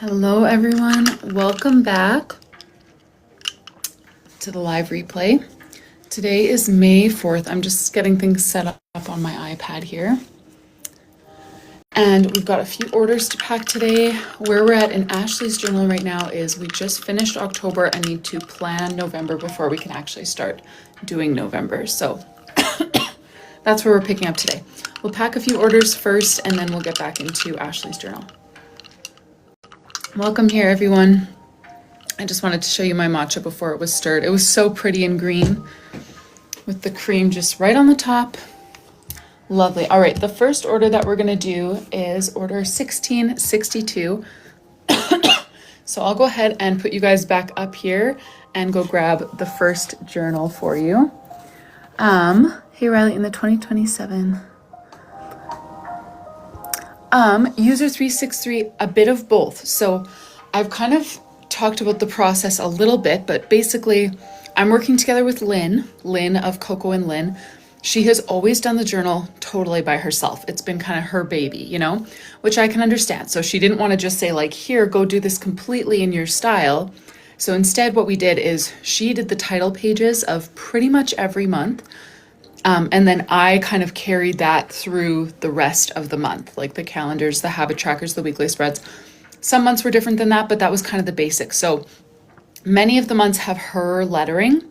Hello everyone, welcome back to the live replay. Today is May 4th. I'm just getting things set up on my iPad here. And we've got a few orders to pack today. Where we're at in Ashley's journal right now is we just finished October and need to plan November before we can actually start doing November. So that's where we're picking up today. We'll pack a few orders first and then we'll get back into Ashley's journal. Welcome here, everyone. I just wanted to show you my matcha before it was stirred. It was so pretty and green with the cream just right on the top. Lovely. All right, the first order that we're gonna do is order 1662. So I'll go ahead and put you guys back up here and go grab the first journal for you. Hey Rylee, in the 2027. User 363, a bit of both. So I've kind of talked about the process a little bit, but basically I'm working together with Lynn of Coco and Lynn. She has always done the journal totally by herself. It's been kind of her baby, you know, which I can understand. So she didn't want to just say like, here, go do this completely in your style. So instead what we did is she did the title pages of pretty much every month. And then I kind of carried that through the rest of the month, like the calendars, the habit trackers, the weekly spreads. Some months were different than that, but that was kind of the basics. So many of the months have her lettering.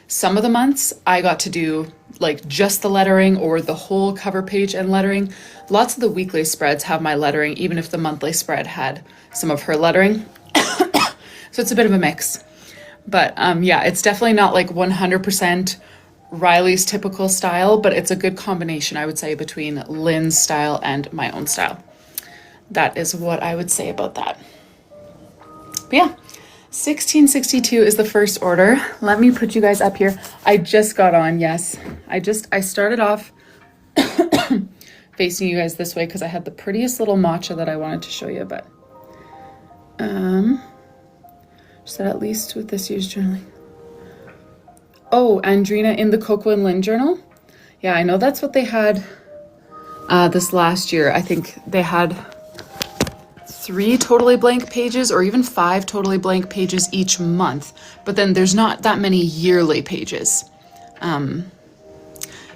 Some of the months I got to do like just the lettering or the whole cover page and lettering. Lots of the weekly spreads have my lettering, even if the monthly spread had some of her lettering. So it's a bit of a mix. But yeah, it's definitely not like 100% Rylee's typical style, but it's a good combination, I would say, between Lynn's style and my own style. That is what I would say about that. But yeah, 1662 is the first order. Let me put you guys up here. I just got on, yes. I started off facing you guys this way because I had the prettiest little matcha that I wanted to show you, but just at least with this year's journaling. Oh, Andrina in the Coco and Lynn journal. Yeah, I know that's what they had this last year. I think they had 3 totally blank pages or even 5 totally blank pages each month. But then there's not that many yearly pages.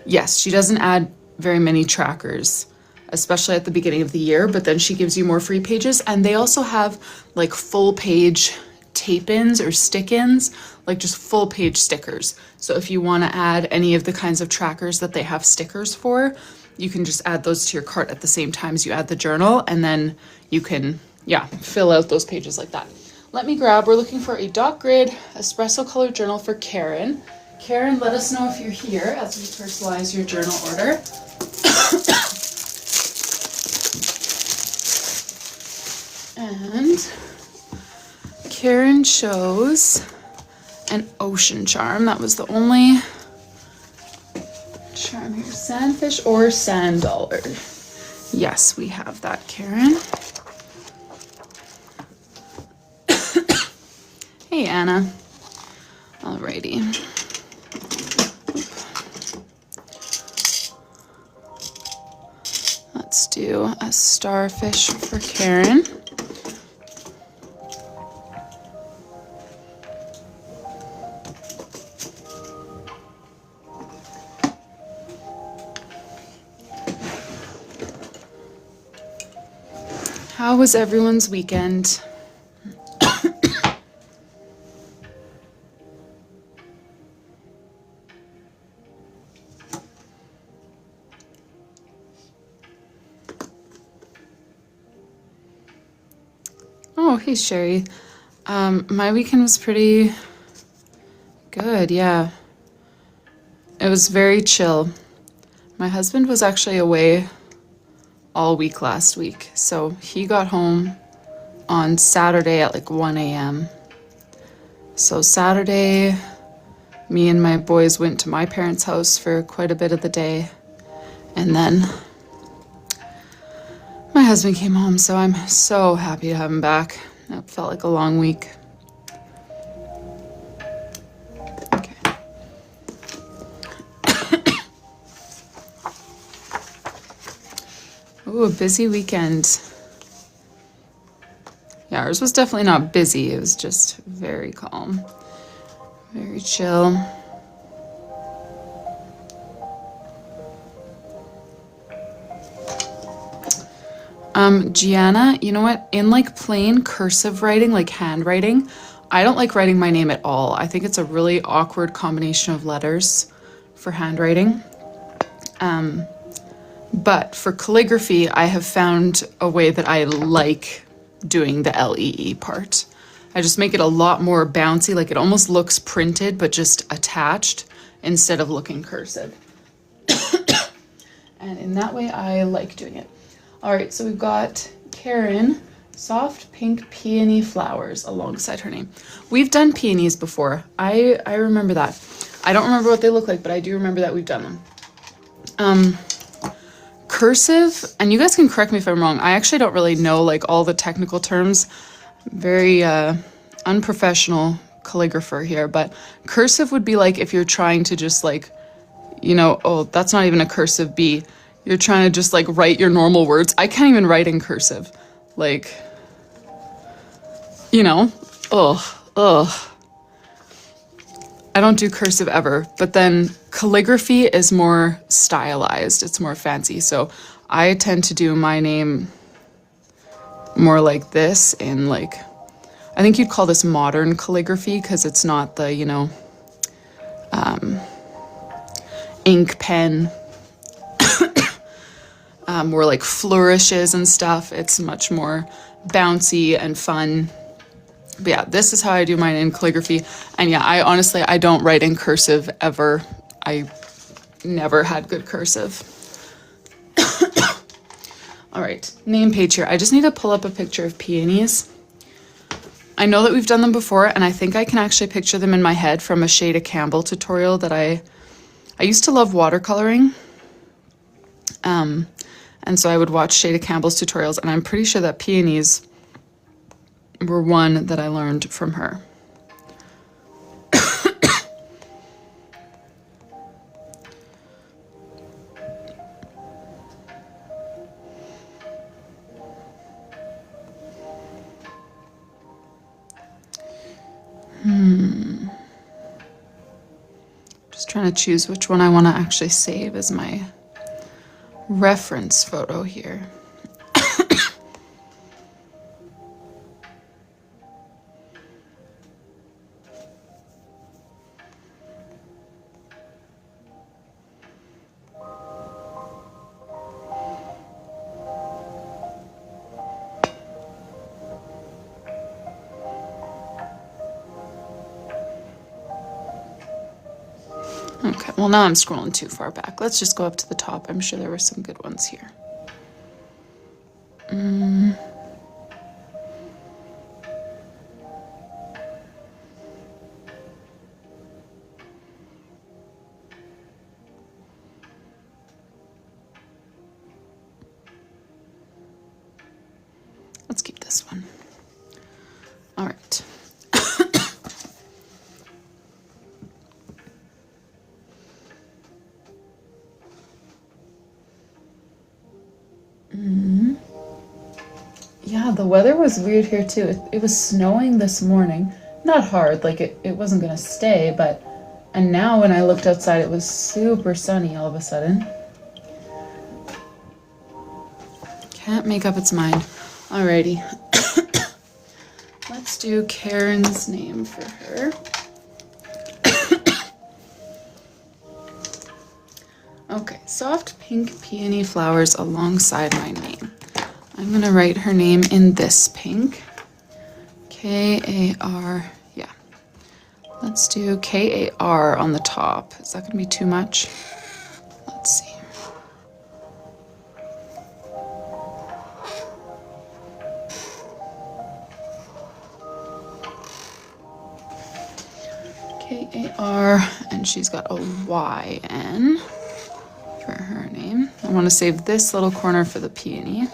Yes, she doesn't add very many trackers, especially at the beginning of the year, but then she gives you more free pages. And they also have like full page tape-ins or stick-ins, like just full page stickers. So if you want to add any of the kinds of trackers that they have stickers for, you can just add those to your cart at the same time as you add the journal, and then you can, yeah, fill out those pages like that. Let me grab, we're looking for a dot grid espresso colored journal for Karen. Karen, let us know if you're here as we personalize your journal order. And Karen chose an ocean charm. That was the only charm here. Sandfish or sand dollar. Yes, we have that, Karen. Hey, Anna. Alrighty. Let's do a starfish for Karen. How was everyone's weekend? Oh, hey Sherry. My weekend was pretty good, yeah. It was very chill. My husband was actually away all week last week. So he got home on Saturday at like 1 a.m. So Saturday, me and my boys went to my parents' house for quite a bit of the day. And then my husband came home, so I'm so happy to have him back. It felt like a long week. Okay. Ooh, a busy weekend. Yeah, Yeah, ours was definitely not busy. It was just very calm, very chill. Gianna, you know what? In like plain cursive writing, like handwriting, I don't like writing my name at all. I think it's a really awkward combination of letters for handwriting. But for calligraphy, I have found a way that I like doing the LEE part. I just make it a lot more bouncy, like it almost looks printed, but just attached instead of looking cursive. And in that way, I like doing it. All right, so we've got Karen, soft pink peony flowers alongside her name. We've done peonies before. I remember that. I don't remember what they look like, but I do remember that we've done them. Cursive, and you guys can correct me if I'm wrong. I actually don't really know like all the technical terms. Very unprofessional calligrapher here, but cursive would be like if you're trying to just like, you know, oh, that's not even a cursive B. You're trying to just like write your normal words. I can't even write in cursive. Like, you know, ugh. I don't do cursive ever, but then calligraphy is more stylized. It's more fancy. So I tend to do my name more like this in like, I think you'd call this modern calligraphy because it's not the, you know, ink pen, more like flourishes and stuff. It's much more bouncy and fun. But yeah, this is how I do mine in calligraphy. And yeah, I honestly, I don't write in cursive ever. I never had good cursive. All right, name page here. I just need to pull up a picture of peonies. I know that we've done them before, and I think I can actually picture them in my head from a Shada Campbell tutorial that I used to love watercoloring. And so I would watch Shada Campbell's tutorials, and I'm pretty sure that peonies were one that I learned from her. Just trying to choose which one I want to actually save as my reference photo here. Okay, well now I'm scrolling too far back. Let's just go up to the top. I'm sure there were some good ones here. Let's keep this one. All right. Yeah, the weather was weird here too. It was snowing this morning. Not hard, like it wasn't gonna stay, but, and now when I looked outside, it was super sunny all of a sudden. Can't make up its mind. Alrighty. Let's do Karen's name for her. Okay, soft pink peony flowers alongside my name. I'm gonna write her name in this pink. K-A-R, yeah. Let's do K-A-R on the top. Is that gonna be too much? Let's see. K-A-R, and she's got a Y-N for her name. I want to save this little corner for the peony.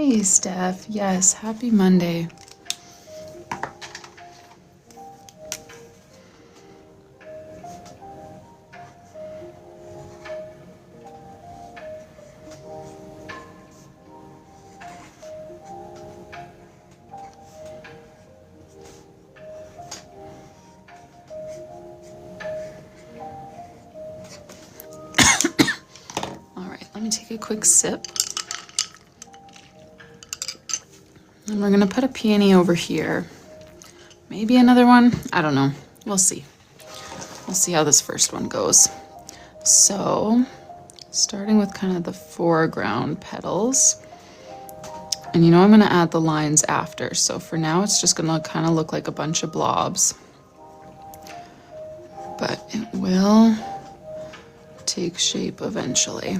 Hey, Steph. Yes, happy Monday. All right, let me take a quick sip. And we're gonna put a peony over here. Maybe another one, I don't know. We'll see. We'll see how this first one goes. So, starting with kind of the foreground petals. And you know I'm gonna add the lines after. So for now, it's just gonna kind of look like a bunch of blobs. But it will take shape eventually.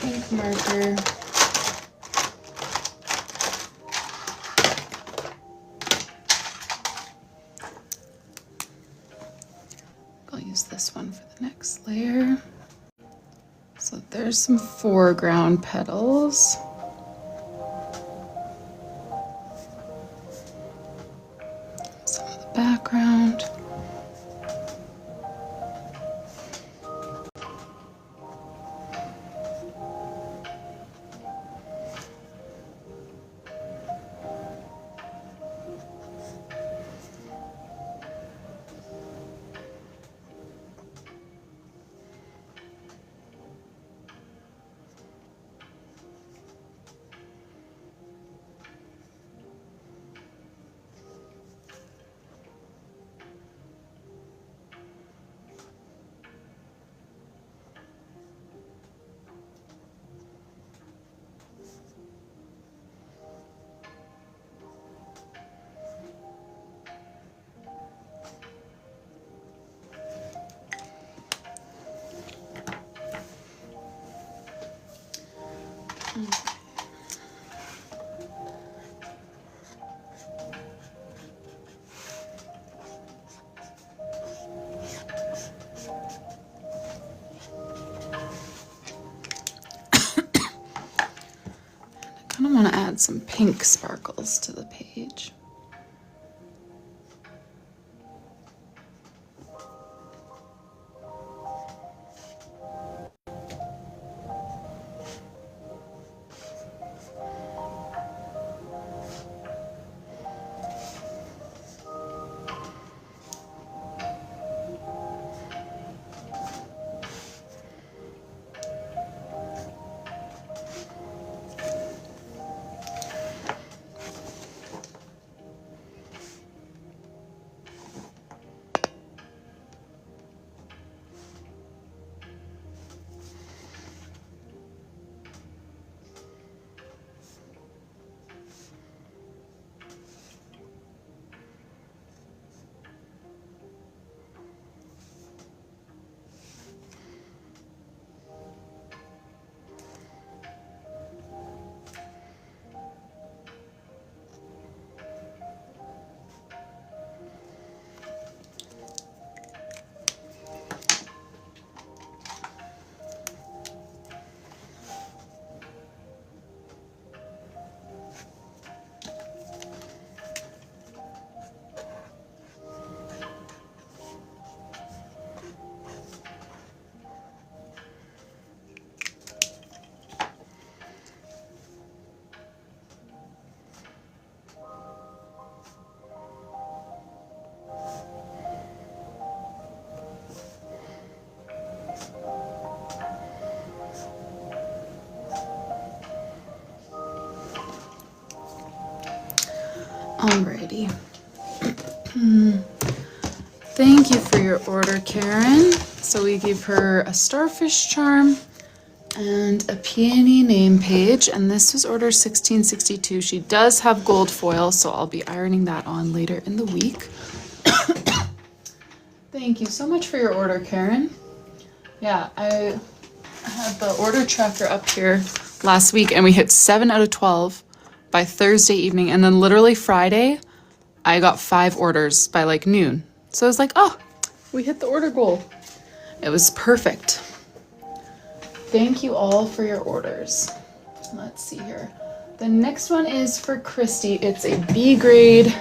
Pink marker. I'll use this one for the next layer. So there's some foreground petals. Some of the background. I kind of want to add some pink sparkles to the page. Alrighty. Thank you for your order, Karen. So we gave her a starfish charm and a peony name page, and this was order 1662. She does have gold foil, so I'll be ironing that on later in the week. Thank you so much for your order, Karen. Yeah, I had the order tracker up here last week, and we hit 7 out of 12 by Thursday evening, and then literally Friday, I got 5 orders by like noon. So I was like, oh, we hit the order goal. It was perfect. Thank you all for your orders. Let's see here. The next one is for Christy. It's a B grade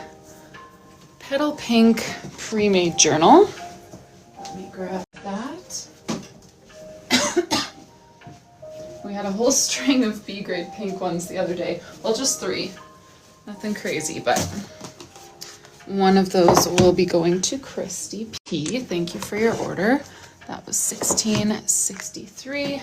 petal pink pre-made journal. Let me grab that. We had a whole string of B grade pink ones the other day. Well, just 3. Nothing crazy, but one of those will be going to Christy P. Thank you for your order. That was 1663.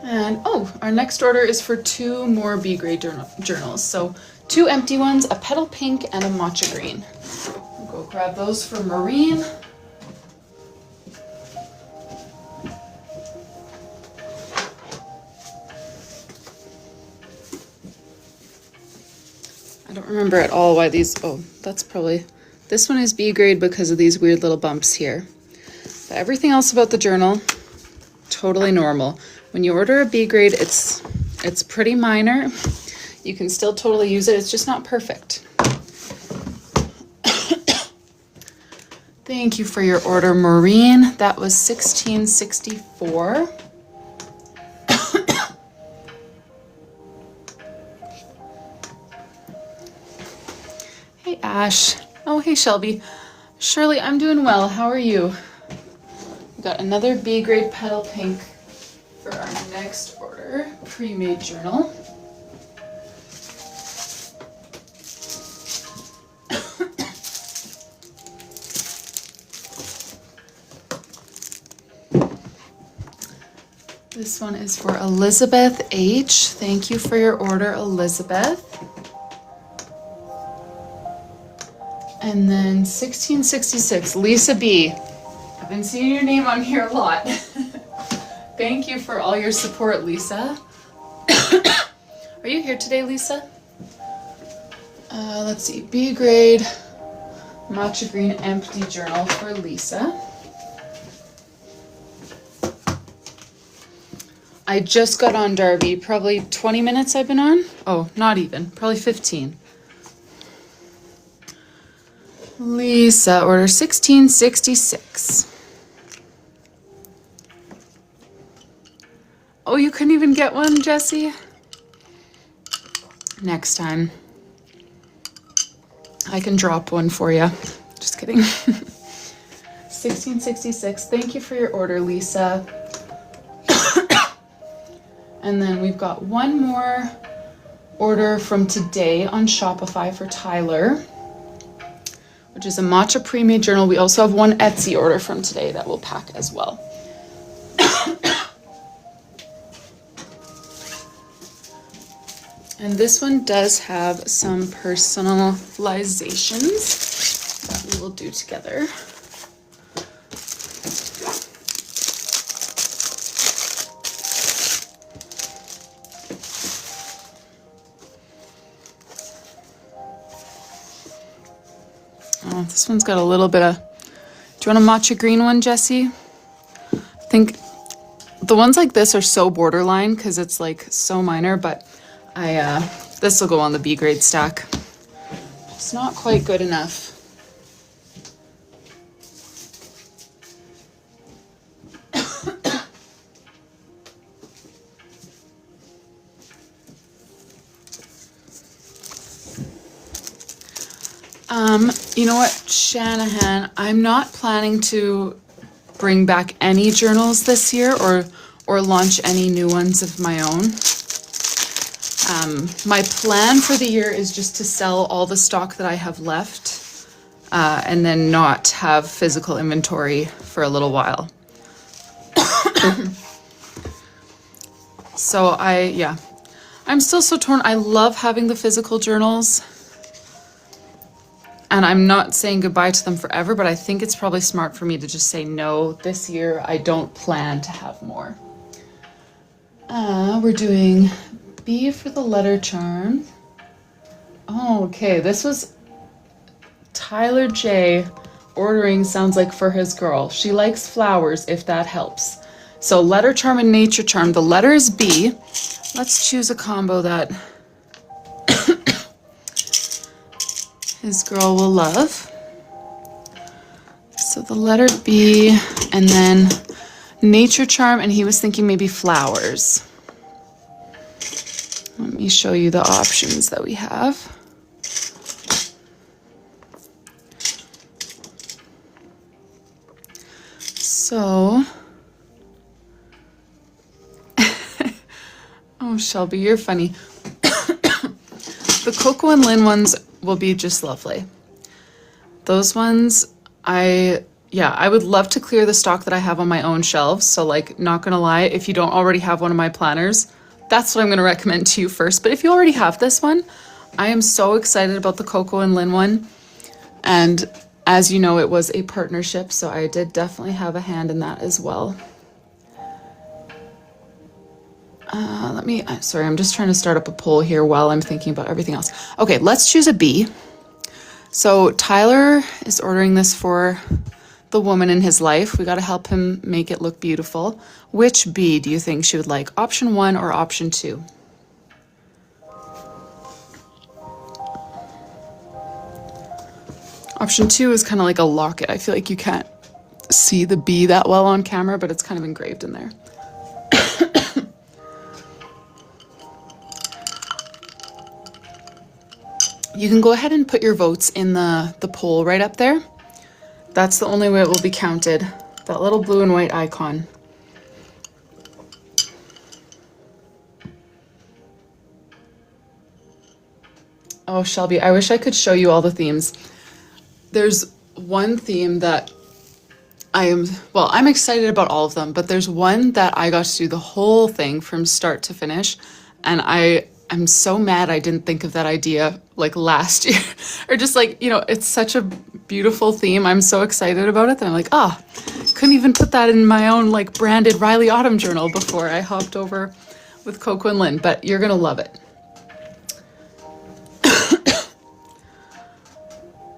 And oh, our next order is for 2 more B grade journals. So 2 empty ones, a petal pink and a matcha green. I'll go grab those for Maureen. I don't remember at all why these, oh, that's probably, this one is B grade because of these weird little bumps here. But everything else about the journal, totally normal. When you order a B grade, it's pretty minor. You can still totally use it. It's just not perfect. Thank you for your order, Maureen. That was 1664. Hey, Ash. Oh, hey, Shelby. Shirley, I'm doing well. How are you? We got another B grade petal pink for our next order, pre-made journal. This one is for Elizabeth H. Thank you for your order, Elizabeth. And then 1666, Lisa B. I've been seeing your name on here a lot. Thank you for all your support, Lisa. Are you here today, Lisa? Let's see, B grade matcha green empty journal for Lisa. I just got on, Darby. Probably 20 minutes I've been on. Oh, not even. Probably 15. Lisa, order 1666. Oh, you couldn't even get one, Jessie? Next time. I can drop one for you. Just kidding. 1666. Thank you for your order, Lisa. And then we've got one more order from today on Shopify for Tyler, which is a matcha pre-made journal. We also have one Etsy order from today that we'll pack as well. And this one does have some personalizations that we will do together. Oh, this one's got a little bit of, do you want a matcha green one, Jessie? I think the ones like this are so borderline because it's like so minor, but this will go on the B grade stack. It's not quite good enough. You know what, Shanahan, I'm not planning to bring back any journals this year or launch any new ones of my own. My plan for the year is just to sell all the stock that I have left and then not have physical inventory for a little while. So I'm still so torn. I love having the physical journals, and I'm not saying goodbye to them forever, but I think it's probably smart for me to just say no. This year, I don't plan to have more. We're doing B for the letter charm. Oh, okay. This was Tyler J. ordering, sounds like, for his girl. She likes flowers, if that helps. So letter charm and nature charm. The letter is B. Let's choose a combo that his girl will love. So the letter B, and then nature charm, and he was thinking maybe flowers. Let me show you the options that we have. So, oh, Shelby, you're funny. The Coco and Lynn ones will be just lovely. Those ones, I would love to clear the stock that I have on my own shelves. So, like, not gonna lie, if you don't already have one of my planners, that's what I'm gonna recommend to you first. But if you already have this one, I am so excited about the Coco and Lynn one. And as you know, it was a partnership, so I did definitely have a hand in that as well. Sorry, I'm just trying to start up a poll here while I'm thinking about everything else. Okay, let's choose a B. So Tyler is ordering this for the woman in his life. We got to help him make it look beautiful. Which B do you think she would like? Option 1 or option 2? Option 2 is kind of like a locket. I feel like you can't see the B that well on camera, but it's kind of engraved in there. You can go ahead and put your votes in the poll right up there. That's the only way it will be counted. That little blue and white icon. Oh, Shelby, I wish I could show you all the themes. There's one theme that I'm excited about all of them, but there's one that I got to do the whole thing from start to finish, and I'm so mad I didn't think of that idea like last year. Or just like, you know, it's such a beautiful theme. I'm so excited about it that I'm like, couldn't even put that in my own like branded Rylee Autumn journal before I hopped over with Coco and Lynn, but you're gonna love it.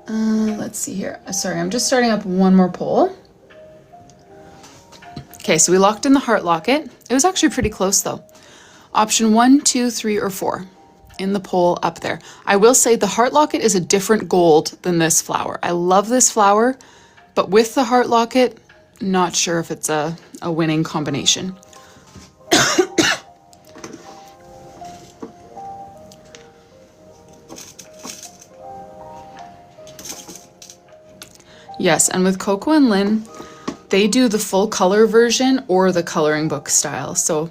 Let's see here. Sorry, I'm just starting up one more poll. Okay, so we locked in the heart locket. It was actually pretty close though. Option 1, 2, 3, or 4 in the poll up there. I will say the heart locket is a different gold than this flower. I love this flower, but with the heart locket, not sure if it's a winning combination. Yes, and with Coco and Lynn, they do the full color version or the coloring book style. So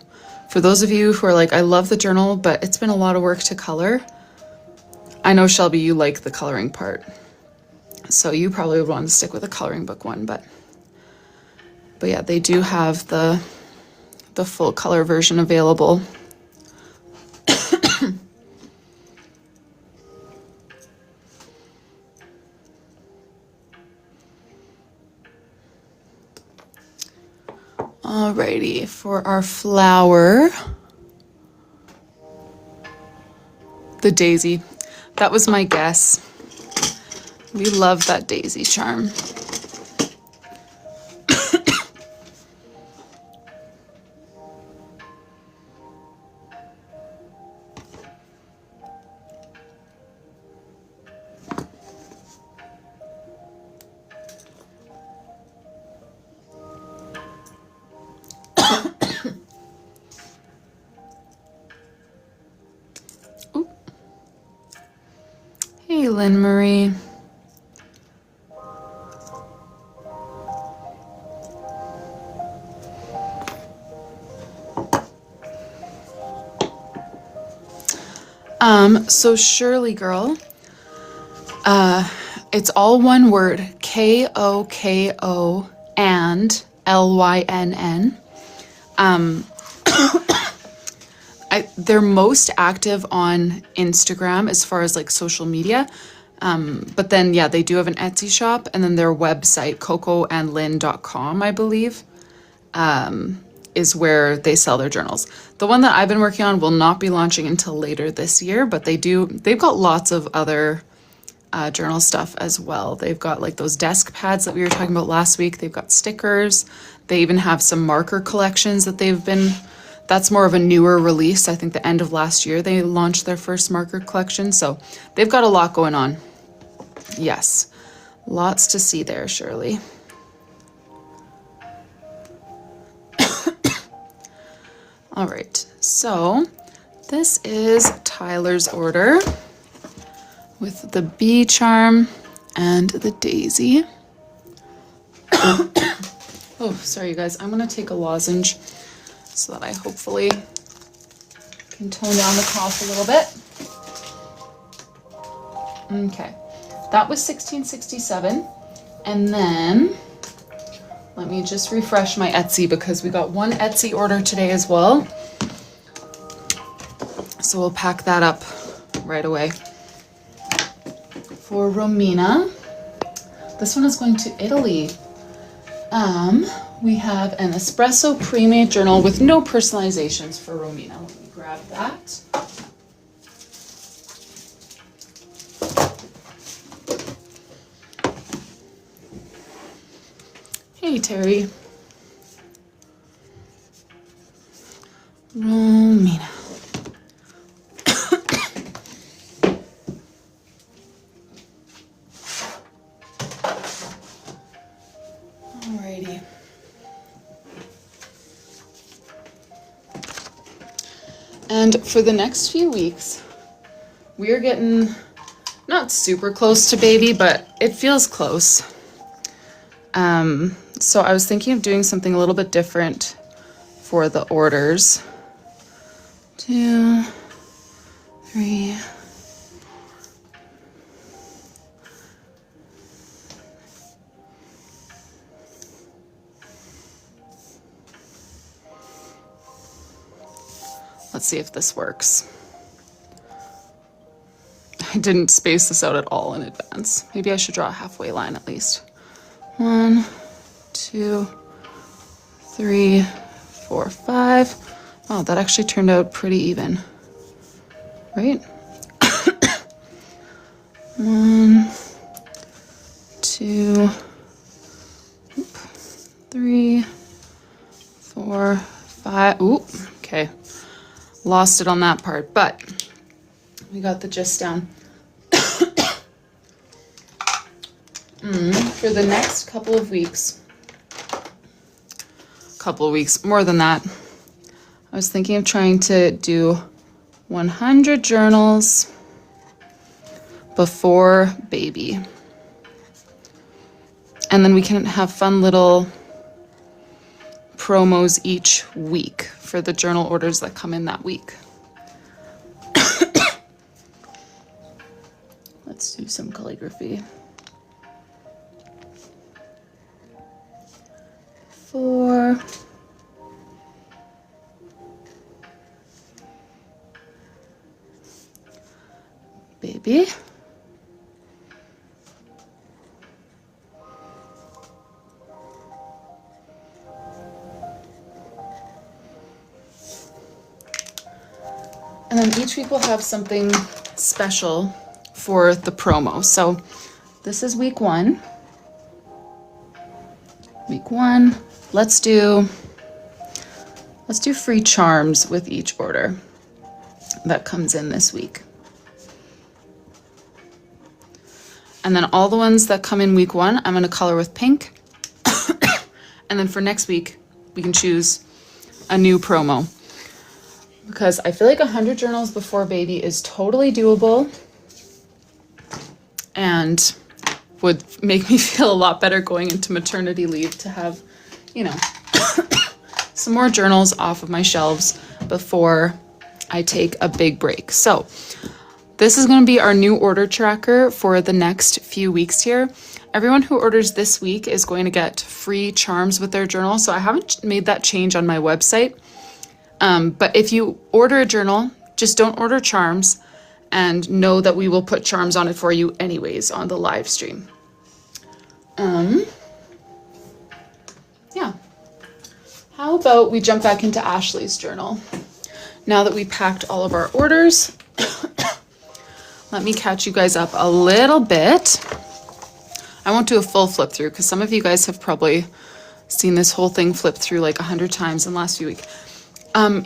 for those of you who are like, I love the journal, but it's been a lot of work to color. I know, Shelby, you like the coloring part. So you probably would want to stick with the coloring book one, but yeah, they do have the full color version available. Alrighty, for our flower, the daisy. That was my guess. We love that daisy charm. Hey, Lynn Marie. So Shirley girl, it's all one word, Koko and Lynn. They're most active on Instagram as far as like social media. But then, yeah, they do have an Etsy shop, and then their website, cocoandlynn.com, I believe, is where they sell their journals. The one that I've been working on will not be launching until later this year, but they've got lots of other journal stuff as well. They've got like those desk pads that we were talking about last week. They've got stickers. They even have some marker collections that that's more of a newer release. I think the end of last year they launched their first marker collection. So they've got a lot going on. Yes, lots to see there, Shirley. All right, so this is Tyler's order with the bee charm and the daisy. Oh, sorry you guys, I'm gonna take a lozenge so that I hopefully can tone down the cough a little bit. Okay, that was $16.67. And then let me just refresh my Etsy because we got one Etsy order today as well. So we'll pack that up right away. For Romina, this one is going to Italy. We have an espresso pre-made journal with no personalizations for Romina. Let me grab that. Hey, Terry. Romina. Alrighty. And for the next few weeks, we are getting not super close to baby, but it feels close. So I was thinking of doing something a little bit different for the orders. 2, 3. Let's see if this works. I didn't space this out at all in advance. Maybe I should draw a halfway line at least. 1, 2, 3, 4, 5. Wow, that actually turned out pretty even, right? 1, 2, 3, 4, 5. Ooh, okay. Lost it on that part, but we got the gist down. For the next couple of weeks, more than that, I was thinking of trying to do 100 journals before baby. And then we can have fun little promos each week for the journal orders that come in that week. Let's do some calligraphy. 4. Baby. And then each week we'll have something special for the promo. So this is week 1. Week 1. Let's do free charms with each order that comes in this week. And then all the ones that come in week 1, I'm going to color with pink. And then for next week, we can choose a new promo. Because I feel like 100 journals before baby is totally doable and would make me feel a lot better going into maternity leave to have, you know, some more journals off of my shelves before I take a big break. So this is going to be our new order tracker for the next few weeks here. Everyone who orders this week is going to get free charms with their journal. So I haven't made that change on my website. But if you order a journal, just don't order charms, and know that we will put charms on it for you anyways on the live stream. Yeah. How about we jump back into Ashley's journal? Now that we packed all of our orders, let me catch you guys up a little bit. I won't do a full flip through because some of you guys have probably seen this whole thing flip through like 100 times in the last few weeks.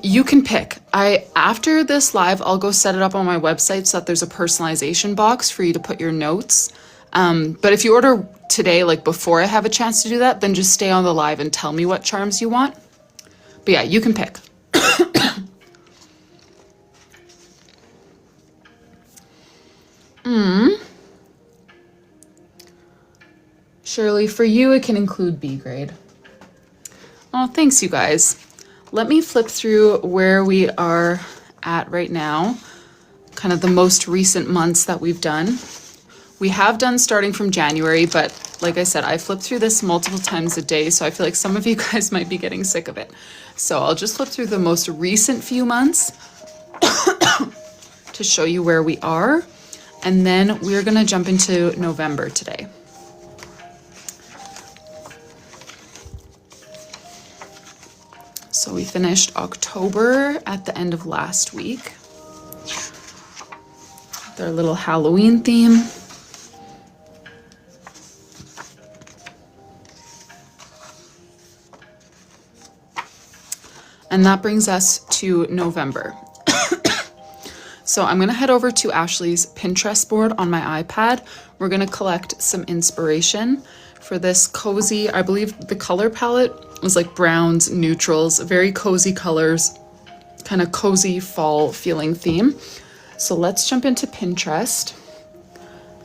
You can pick. After this live, I'll go set it up on my website so that there's a personalization box for you to put your notes. But if you order today, like before I have a chance to do that, then just stay on the live and tell me what charms you want. But yeah, you can pick. Shirley, for you, it can include B grade. Oh, thanks, you guys. Let me flip through where we are at right now, kind of the most recent months that we've done. We have done starting from January, but like I said, I flip through this multiple times a day, so I feel like some of you guys might be getting sick of it. So I'll just flip through the most recent few months to show you where we are, and then we're gonna jump into November today. So we finished October at the end of last week. Their little Halloween theme. And that brings us to November. So I'm gonna head over to Ashley's Pinterest board on my iPad. We're gonna collect some inspiration for this cozy, I believe the color palette was like browns, neutrals, very cozy colors, kind of cozy fall feeling theme. So let's jump into Pinterest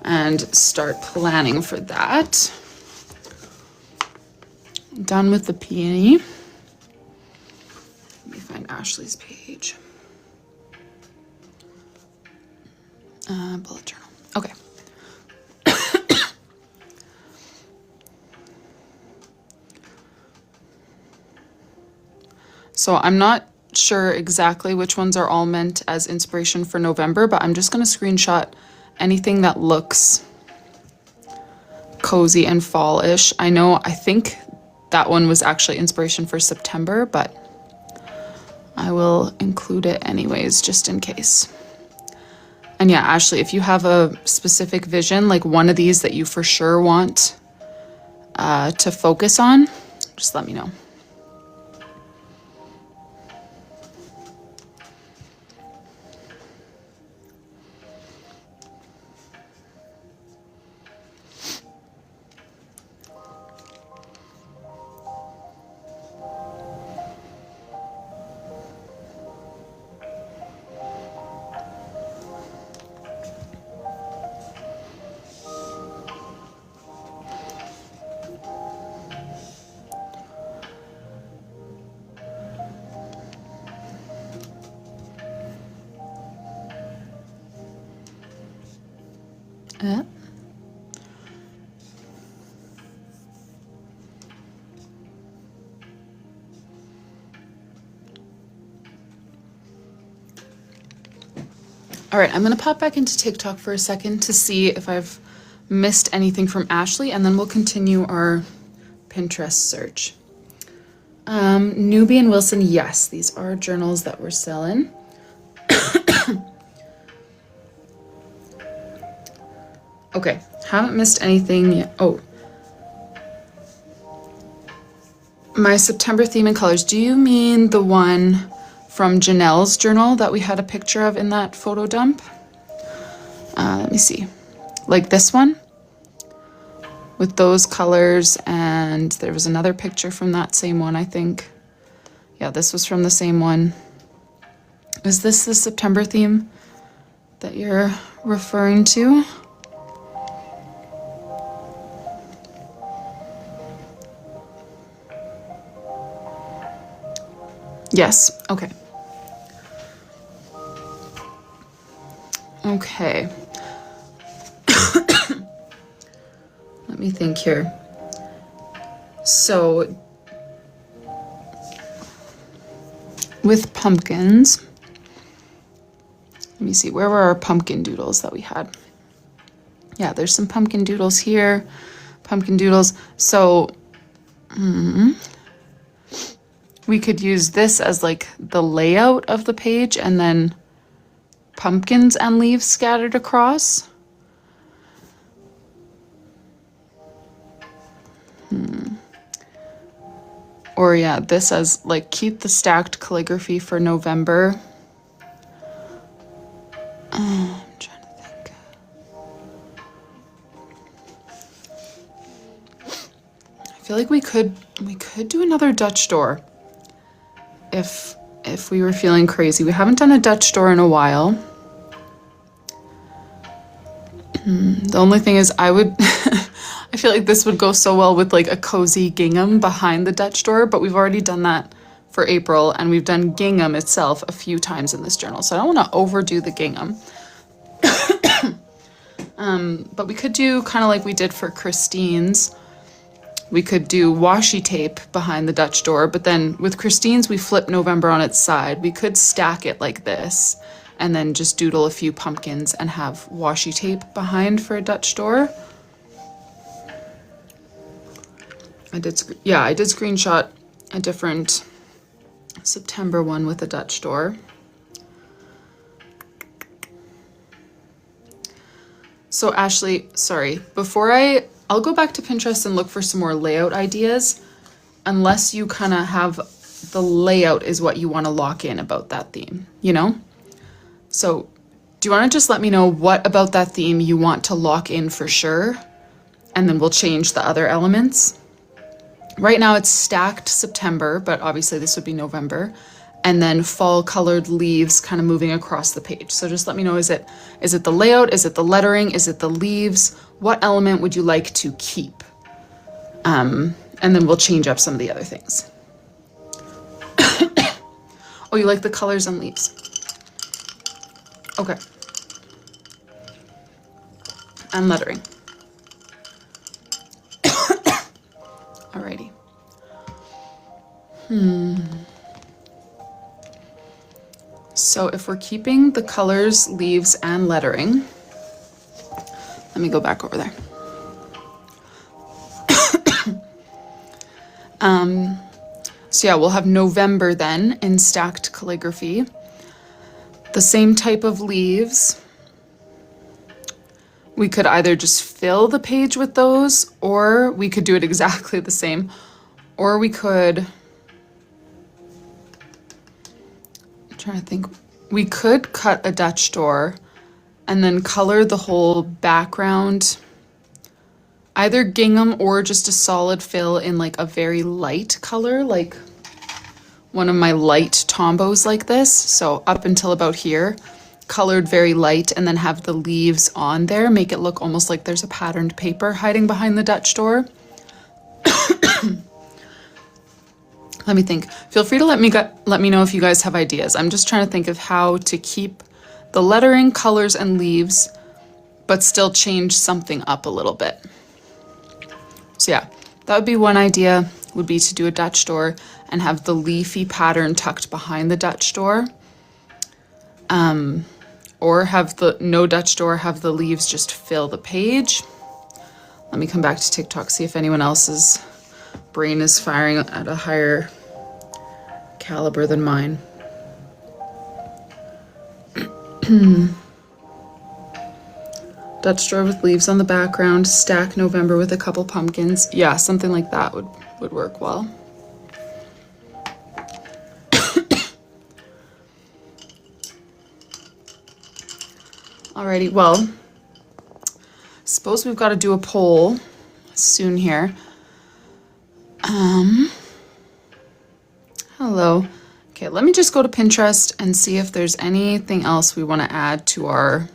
and start planning for that. Done with the peony. Let me find Ashley's page. Bullet journal. Okay. So I'm not sure exactly which ones are all meant as inspiration for November, but I'm just going to screenshot anything that looks cozy and fall-ish. I think that one was actually inspiration for September, but I will include it anyways, just in case. And yeah, Ashley, if you have a specific vision, like one of these that you for sure want to focus on, just let me know. All right, I'm gonna pop back into TikTok for a second to see if I've missed anything from Ashley, and then we'll continue our Pinterest search. Newbie and Wilson, yes, these are journals that we're selling. Okay, haven't missed anything yet. Oh, my September theme and colors. Do you mean the one from Janelle's journal that we had a picture of in that photo dump? Let me see. Like this one? With those colors, and there was another picture from that same one, I think. Yeah, this was from the same one. Is this the September theme that you're referring to? Yes, okay. Okay. Let Let me think here. So with pumpkins, let me see, where were our pumpkin doodles that we had? Yeah, there's some pumpkin doodles here, pumpkin doodles. So we could use this as like the layout of the page and then pumpkins and leaves scattered across. Or yeah, this as like keep the stacked calligraphy for November. I'm trying to think. I feel like we could do another Dutch door if we were feeling crazy. We haven't done a Dutch door in a while. The only thing is I feel like this would go so well with like a cozy gingham behind the Dutch door, but we've already done that for April and we've done gingham itself a few times in this journal. So I don't want to overdo the gingham. But we could do kind of like we did for Christine's. We could do washi tape behind the Dutch door, but then with Christine's, we flip November on its side. We could stack it like this and then just doodle a few pumpkins and have washi tape behind for a Dutch door. I did screenshot a different September one with a Dutch door. So Ashley, sorry, I'll go back to Pinterest and look for some more layout ideas, unless you kind of have the layout is what you want to lock in about that theme, you know? So do you want to just let me know what about that theme you want to lock in for sure? And then we'll change the other elements. Right now it's stacked September, but obviously this would be November. And then fall colored leaves kind of moving across the page. So just let me know, is it the layout? Is it the lettering? Is it the leaves? What element would you like to keep? And then we'll change up some of the other things. Oh, you like the colors and leaves? Okay. And lettering. Alrighty. So if we're keeping the colors, leaves, and lettering, let me go back over there. So yeah, we'll have November then in stacked calligraphy. The same type of leaves. We could either just fill the page with those, or we could do it exactly the same, or we could, I'm trying to think, we could cut a Dutch door and then color the whole background, either gingham or just a solid fill in like a very light color, like one of my light tombos like this. So up until about here, colored very light, and then have the leaves on there, make it look almost like there's a patterned paper hiding behind the Dutch door. Let me think. Feel free to let me know if you guys have ideas. I'm just trying to think of how to keep the lettering, colors, and leaves, but still change something up a little bit. So yeah, that would be one idea, would be to do a Dutch door and have the leafy pattern tucked behind the Dutch door. Or have the no Dutch door, have the leaves just fill the page. Let me come back to TikTok, see if anyone else's brain is firing at a higher caliber than mine. Dutch door with leaves on the background, stack November with a couple pumpkins. Yeah, something like that would work well. Alrighty, well, suppose we've got to do a poll soon here. Hello. Okay, let me just go to Pinterest and see if there's anything else we want to add to our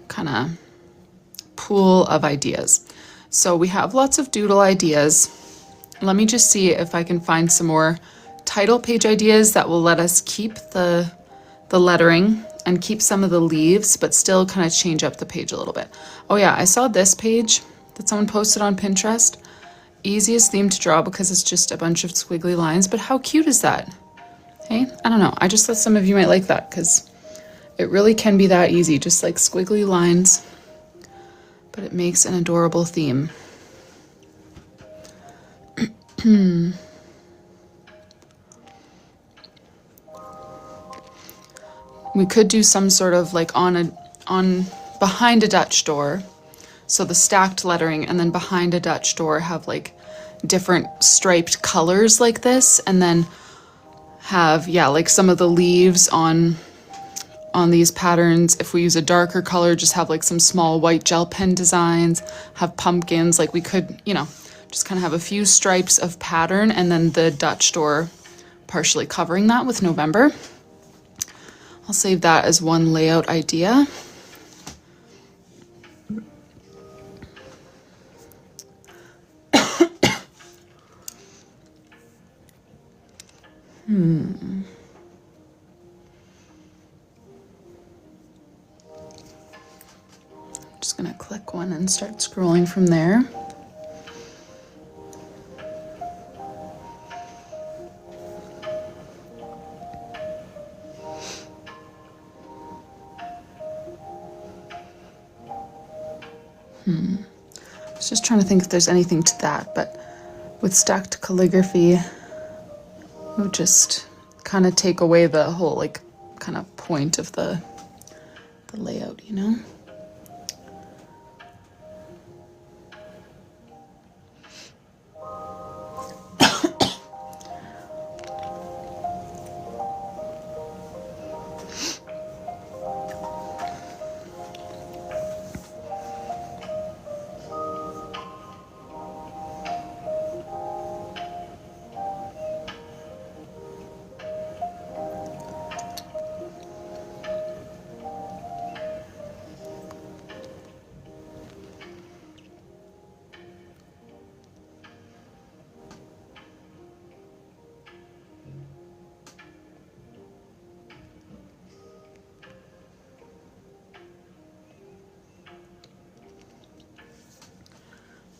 kind of pool of ideas. So we have lots of doodle ideas. Let me just see if I can find some more title page ideas that will let us keep the lettering and keep some of the leaves, but still kind of change up the page a little bit. Oh yeah, I saw this page that someone posted on Pinterest. Easiest theme to draw because it's just a bunch of squiggly lines, but how cute is that? Hey, I don't know. I just thought some of you might like that because it really can be that easy, just like squiggly lines, but it makes an adorable theme. We could do some sort of like on behind a Dutch door. So the stacked lettering, and then behind a Dutch door have like different striped colors like this, and then have, yeah, like some of the leaves on these patterns. If we use a darker color, just have like some small white gel pen designs, have pumpkins. Like we could, you know, just kind of have a few stripes of pattern, and then the Dutch door partially covering that with November. I'll save that as one layout idea. Just gonna click one and start scrolling from there. I was just trying to think if there's anything to that, but with stacked calligraphy, it would just kind of take away the whole like kind of point of the layout, you know?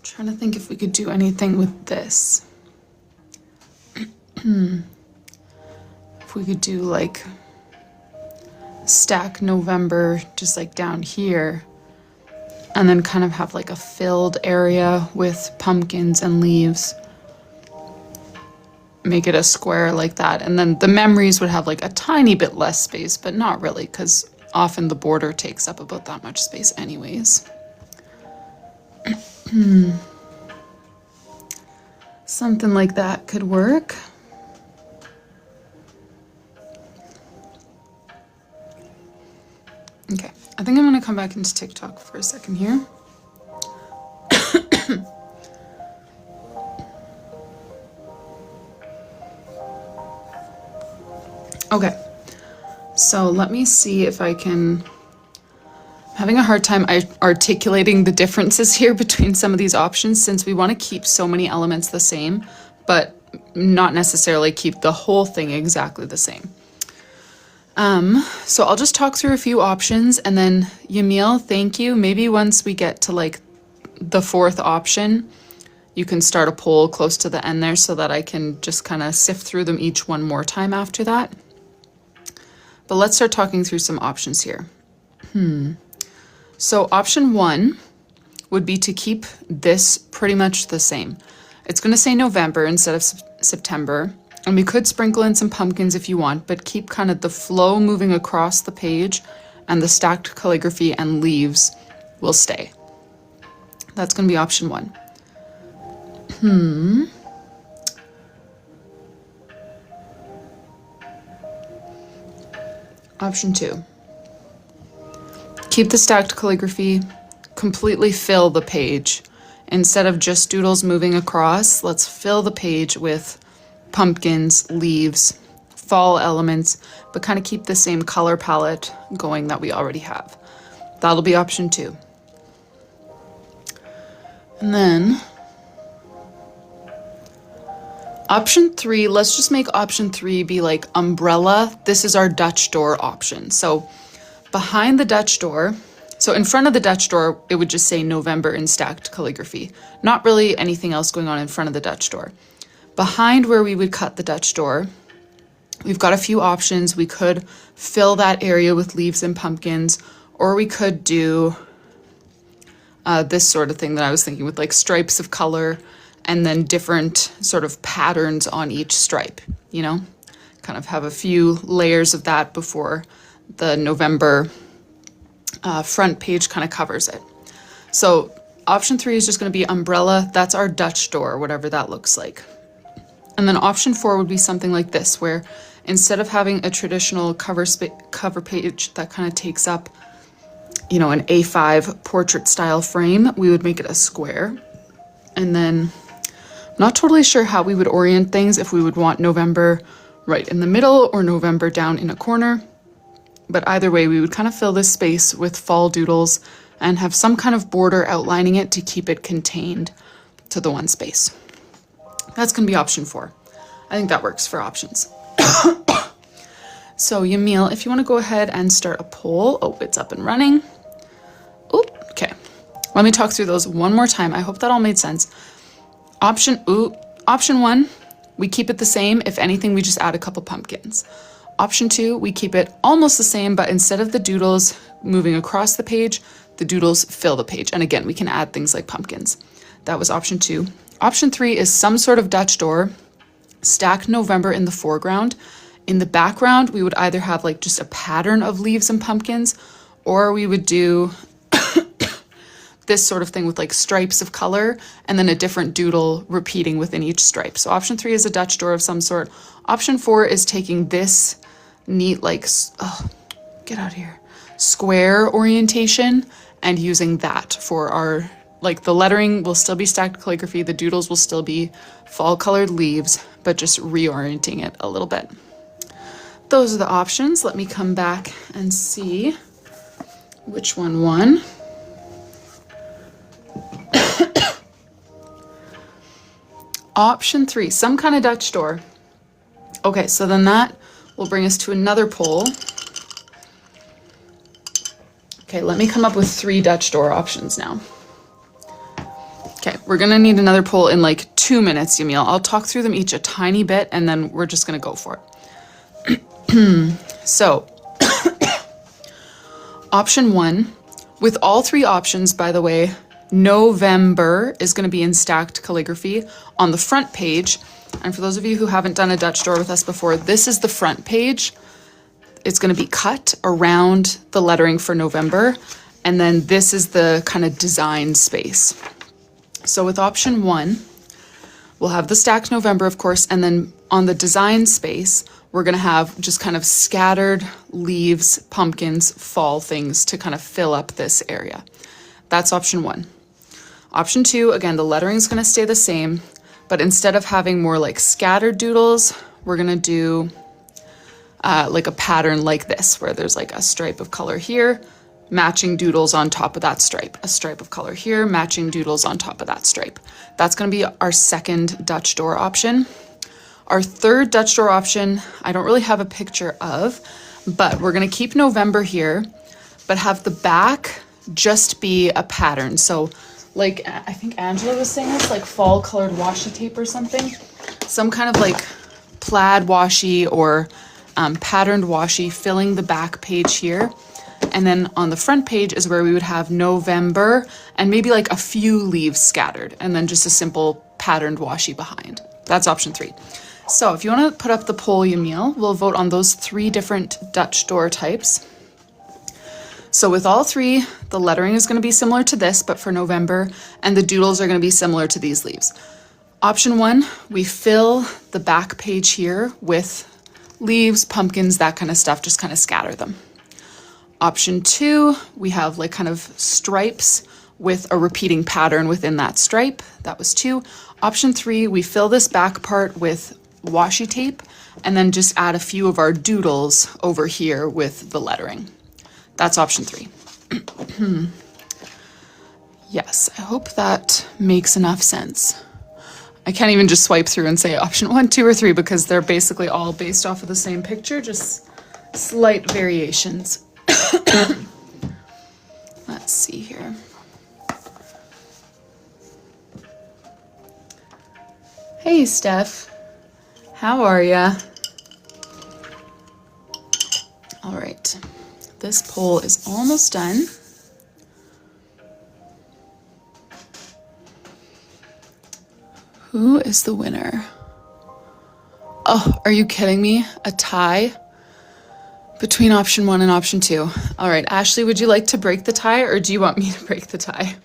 Trying to think if we could do anything with this. If we could do like stack November just like down here, and then kind of have like a filled area with pumpkins and leaves. Make it a square like that, and then the memories would have like a tiny bit less space, but not really, because often the border takes up about that much space anyways. Something like that could work. Okay, I think I'm gonna come back into TikTok for a second here. Okay, so let me see if I can. I'm having a hard time articulating the differences here between some of these options, since we want to keep so many elements the same, but not necessarily keep the whole thing exactly the same. So I'll just talk through a few options, and then Yamil, thank you. Maybe once we get to like the fourth option, you can start a poll close to the end there so that I can just kind of sift through them each one more time after that. But let's start talking through some options here. So option one would be to keep this pretty much the same. It's going to say November instead of September, and we could sprinkle in some pumpkins if you want, but keep kind of the flow moving across the page, and the stacked calligraphy and leaves will stay. That's going to be option one. Option two. Keep the stacked calligraphy, completely fill the page. Instead of just doodles moving across, let's fill the page with pumpkins, leaves, fall elements, but kind of keep the same color palette going that we already have. That'll be option two. And then option three, let's just make option three be like umbrella. This is our Dutch door option. So behind the Dutch door, So in front of the Dutch door, it would just say November in stacked calligraphy. Not really anything else going on in front of the Dutch door. Behind where we would cut the Dutch door, we've got a few options. We could fill that area with leaves and pumpkins, or we could do this sort of thing that I was thinking with like stripes of color and then different sort of patterns on each stripe, you know, kind of have a few layers of that before the November front page kind of covers it. So option 3 is just going to be umbrella. That's our Dutch door, whatever that looks like. And then option 4 would be something like this, where instead of having a traditional cover page that kind of takes up, you know, an A5 portrait style frame, we would make it a square. And then I'm not totally sure how we would orient things, if we would want November right in the middle or November down in a corner. But either way, we would kind of fill this space with fall doodles and have some kind of border outlining it to keep it contained to the one space. That's going to be option 4. I think that works for options. So Yamil, if you want to go ahead and start a poll. Oh, it's up and running. Oh, okay. Let me talk through those one more time. I hope that all made sense. Option 1, we keep it the same. If anything, we just add a couple pumpkins. Option 2, we keep it almost the same, but instead of the doodles moving across the page, the doodles fill the page. And again, we can add things like pumpkins. That was option 2. Option 3 is some sort of Dutch door, stack November in the foreground. In the background, we would either have like just a pattern of leaves and pumpkins, or we would do this sort of thing with like stripes of color and then a different doodle repeating within each stripe. So option 3 is a Dutch door of some sort. Option 4 is taking this neat, like, oh, get out of here, square orientation and using that for our, like, the lettering will still be stacked calligraphy, the doodles will still be fall colored leaves, but just reorienting it a little bit. Those are the options. Let me come back and see which one won. Option 3, some kind of Dutch door. Okay, so then that will bring us to another poll. Okay, let me come up with 3 Dutch door options now. Okay, we're gonna need another poll in like 2 minutes, Yamil. I'll talk through them each a tiny bit and then we're just gonna go for it. So, option 1, with all 3 options, by the way, November is going to be in stacked calligraphy on the front page. And for those of you who haven't done a Dutch door with us before, this is the front page. It's going to be cut around the lettering for November. And then this is the kind of design space. So with option 1, we'll have the stacked November, of course, and then on the design space, we're going to have just kind of scattered leaves, pumpkins, fall things to kind of fill up this area. That's option 1. Option 2, again, the lettering is going to stay the same, but instead of having more like scattered doodles, we're going to do like a pattern like this, where there's like a stripe of color here, matching doodles on top of that stripe, a stripe of color here, matching doodles on top of that stripe. That's going to be our second Dutch door option. Our third Dutch door option, I don't really have a picture of, but we're going to keep November here, but have the back just be a pattern. So like, I think Angela was saying this, like fall colored washi tape or something, some kind of like plaid washi or patterned washi filling the back page here. And then on the front page is where we would have November and maybe like a few leaves scattered and then just a simple patterned washi behind. That's option 3. So if you want to put up the poll, Yamil, we'll vote on those 3 different Dutch door types. So with all 3, the lettering is going to be similar to this, but for November, and the doodles are going to be similar to these leaves. Option 1, we fill the back page here with leaves, pumpkins, that kind of stuff, just kind of scatter them. Option 2, we have like kind of stripes with a repeating pattern within that stripe. That was 2. Option 3, we fill this back part with washi tape and then just add a few of our doodles over here with the lettering. That's option 3. Yes, I hope that makes enough sense. I can't even just swipe through and say option 1, 2, or 3 because they're basically all based off of the same picture, just slight variations. Let's see here. Hey, Steph. How are ya? All right. This poll is almost done. Who is the winner? Oh, are you kidding me? A tie between option 1 and option 2. All right, Ashley, would you like to break the tie or do you want me to break the tie?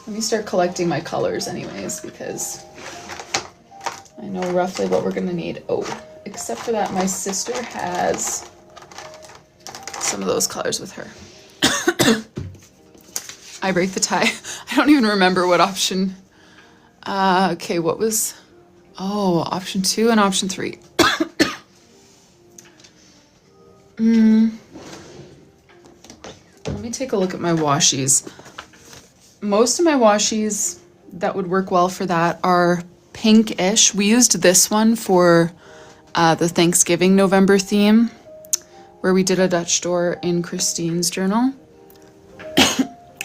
Let me start collecting my colors anyways, because I know roughly what we're gonna need. Oh, except for that, my sister has some of those colors with her. I break the tie. I don't even remember what option. Okay, what was, oh, option 2 and option 3. Let me take a look at my washies. Most of my washies that would work well for that are pink-ish. We used this one for the Thanksgiving November theme, where we did a Dutch door in Christine's journal.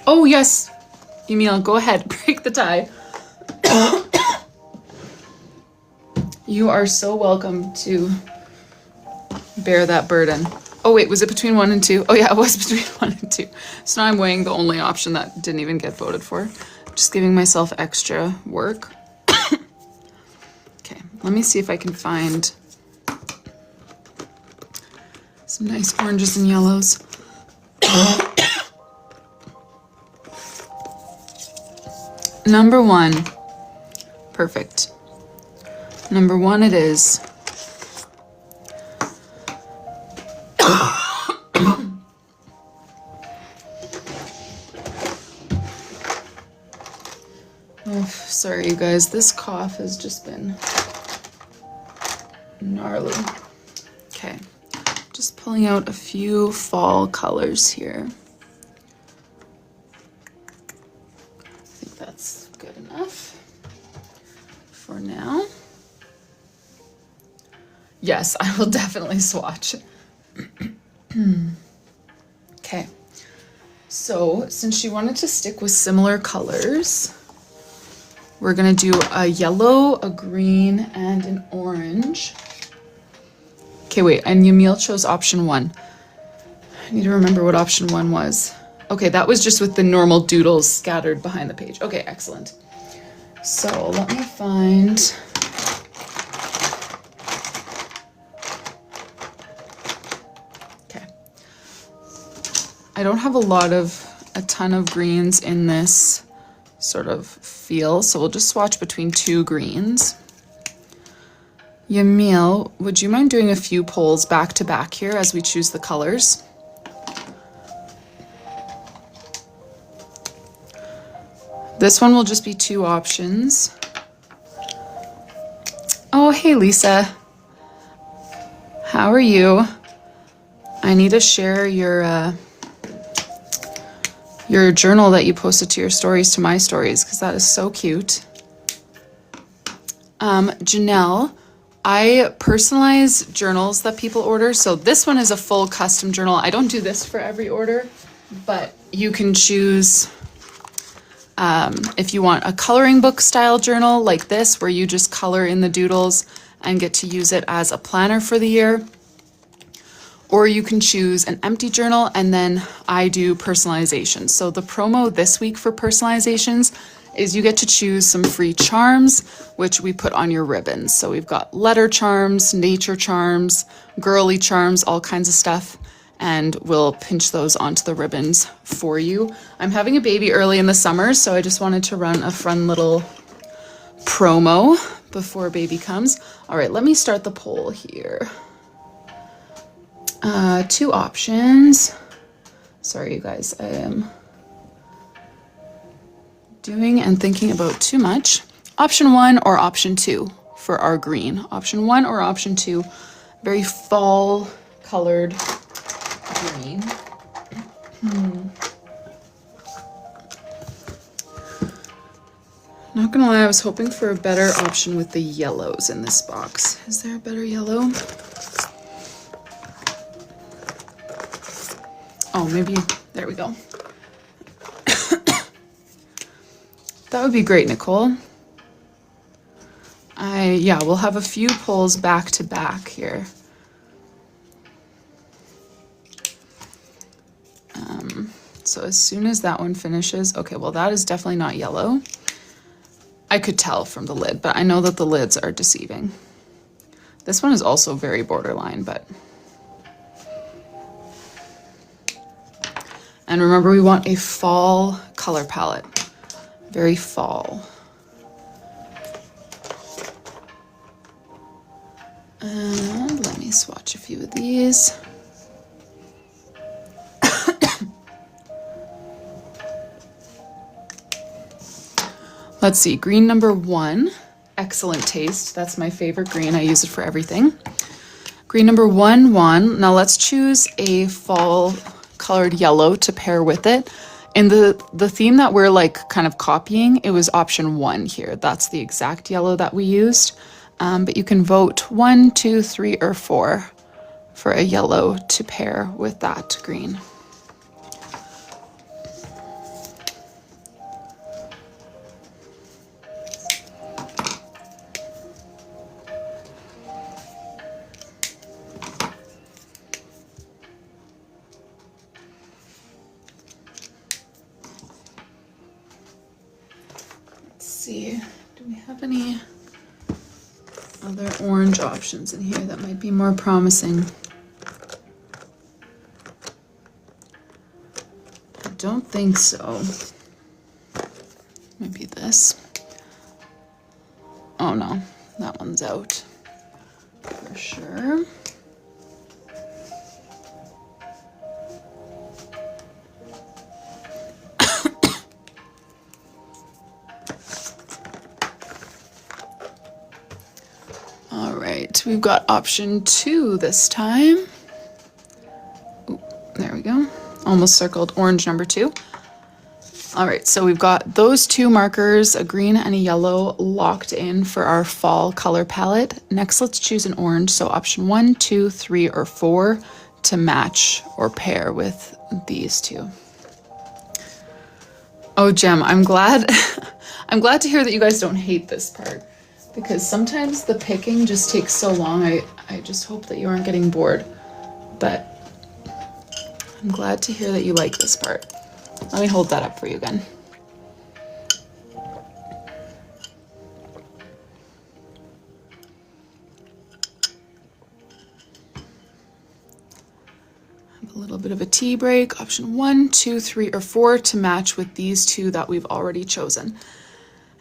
Oh, yes. Emil, go ahead. Break the tie. You are so welcome to bear that burden. Oh, wait, was it between 1 and 2? Oh, yeah, it was between 1 and 2. So now I'm weighing the only option that didn't even get voted for. Just giving myself extra work. Okay, let me see if I can find some nice oranges and yellows. Number 1. Perfect. Number 1 it is. Oh, sorry you guys, this cough has just been gnarly. Okay, just pulling out a few fall colors here. I think that's good enough for now. Yes, I will definitely swatch. Okay, so since she wanted to stick with similar colors, we're gonna do a yellow, a green, and an orange. Okay, wait, and Yamil chose option 1. I need to remember what option 1 was. Okay, that was just with the normal doodles scattered behind the page. Okay, excellent. So let me find... Okay. I don't have a ton of greens in this sort of feel, so we'll just swatch between 2 greens. Yamil, would you mind doing a few polls back to back here as we choose the colors? This one will just be 2 options. Oh, hey Lisa. How are you? I need to share your journal that you posted to your stories to my stories, because that is so cute. Janelle, I personalize journals that people order. So this one is a full custom journal. I don't do this for every order, but you can choose if you want a coloring book style journal like this, where you just color in the doodles and get to use it as a planner for the year. Or you can choose an empty journal, and then I do personalization. So the promo this week for personalizations is you get to choose some free charms, which we put on your ribbons. So we've got letter charms, nature charms, girly charms, all kinds of stuff, and we'll pinch those onto the ribbons for you. I'm having a baby early in the summer, so I just wanted to run a fun little promo before baby comes. All right, let me start the poll here. 2 options. Sorry, you guys, I am doing and thinking about too much. Option 1 or option 2 for our green. Option 1 or option 2. Very fall colored green. Not gonna lie, I was hoping for a better option with the yellows in this box. Is there a better yellow? Oh, maybe, there we go. That would be great, Nicole. Yeah, we'll have a few pulls back to back here. So as soon as that one finishes, okay, well that is definitely not yellow. I could tell from the lid, but I know that the lids are deceiving. This one is also very borderline, but. And remember, we want a fall color palette, very fall. And let me swatch a few of these. Let's see, green number 1, excellent taste. That's my favorite green. I use it for everything. Green number 1 won. Now let's choose a fall colored yellow to pair with it. In the theme that we're like kind of copying, it was option 1 here. That's the exact yellow that we used. But you can vote 1, 2, 3, or 4 for a yellow to pair with that green. See, do we have any other orange options in here that might be more promising? I don't think so. Maybe this. Oh no, that one's out for sure. We've got option 2 this time. Ooh, there we go. Almost circled orange number 2. All right, so we've got those 2 markers, a green and a yellow, locked in for our fall color palette. Next, let's choose an orange. So option 1, 2, 3, or 4 to match or pair with these 2. Oh, Jem, I'm glad. I'm glad to hear that you guys don't hate this part, because sometimes the picking just takes so long. I just hope that you aren't getting bored, but I'm glad to hear that you like this part. Let me hold that up for you again. Have a little bit of a tea break. Option 1, 2, 3, or 4 to match with these 2 that we've already chosen.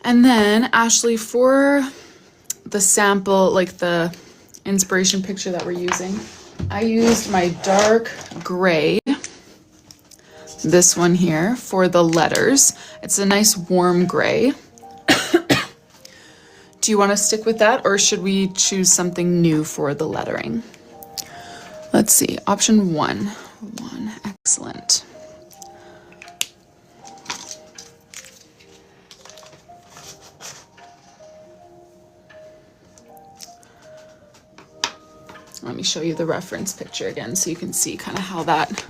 And then, Ashley, for the sample, like the inspiration picture that we're using, I used my dark gray, this one here, for the letters. It's a nice warm gray. Do you want to stick with that, or should we choose something new for the lettering? Let's see, option 1. Excellent. Let me show you the reference picture again so you can see kind of how that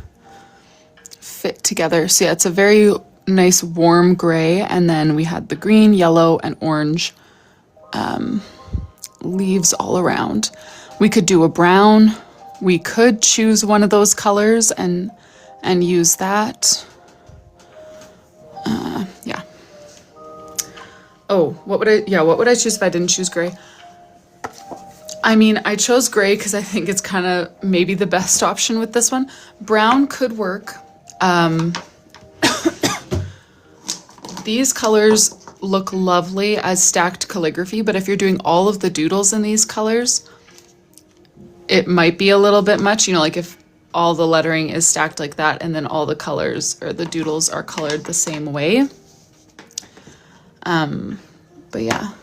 fit together. So yeah, it's a very nice warm gray, and then we had the green, yellow, and orange leaves all around. We could do a brown. We could choose one of those colors and use that. Yeah. Oh, what would I choose if I didn't choose gray? I mean, I chose gray because I think it's kind of maybe the best option with this one. Brown could work. These colors look lovely as stacked calligraphy, but if you're doing all of the doodles in these colors, it might be a little bit much, you know, like if all the lettering is stacked like that and then all the colors or the doodles are colored the same way. But yeah.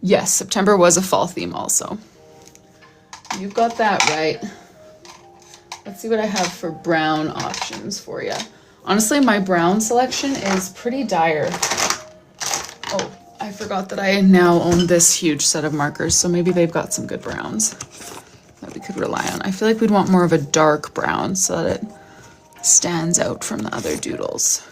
Yes, September was a fall theme also. You've got that right. Let's see what I have for brown options for you. Honestly, my brown selection is pretty dire. Oh, I forgot that I now own this huge set of markers, so maybe they've got some good browns. we could rely on. I feel like we'd want more of a dark brown so that it stands out from the other doodles.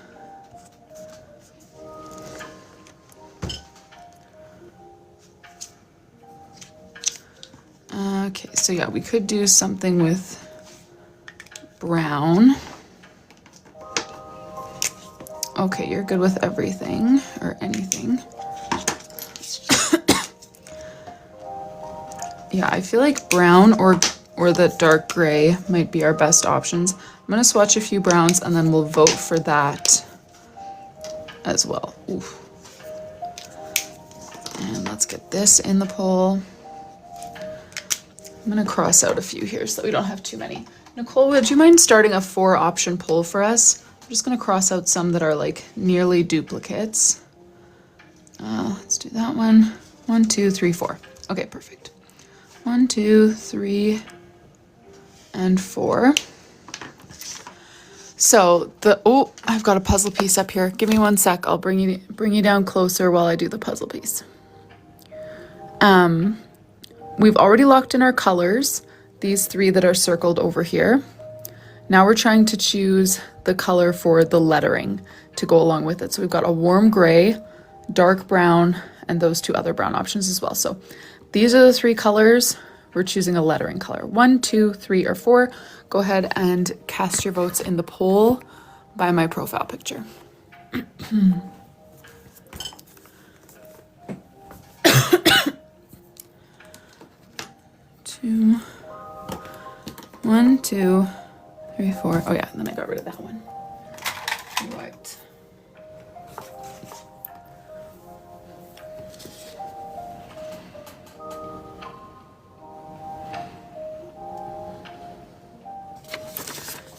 Okay, so yeah, we could do something with brown. Okay, you're good with everything or anything. Yeah, I feel like brown or the dark gray might be our best options. I'm gonna swatch a few browns and then we'll vote for that as well. Oof. And let's get this in the poll. I'm gonna cross out a few here so that we don't have too many. Nicole, would you mind starting a 4-option poll for us? I'm just gonna cross out some that are like nearly duplicates. Let's do that one. 1, 2, 3, 4. Okay, perfect. 1, 2, 3, and 4. So I've got a puzzle piece up here. Give me 1 sec. I'll bring you down closer while I do the puzzle piece. We've already locked in our colors, these 3 that are circled over here. Now we're trying to choose the color for the lettering to go along with it. So we've got a warm gray, dark brown, and those 2 other brown options as well. So these are the 3 colors. We're choosing a lettering color. 1, 2, 3, or 4. Go ahead and cast your votes in the poll by my profile picture. 2, 1, 2, 3, 4. Oh yeah, and then I got rid of that one. Right.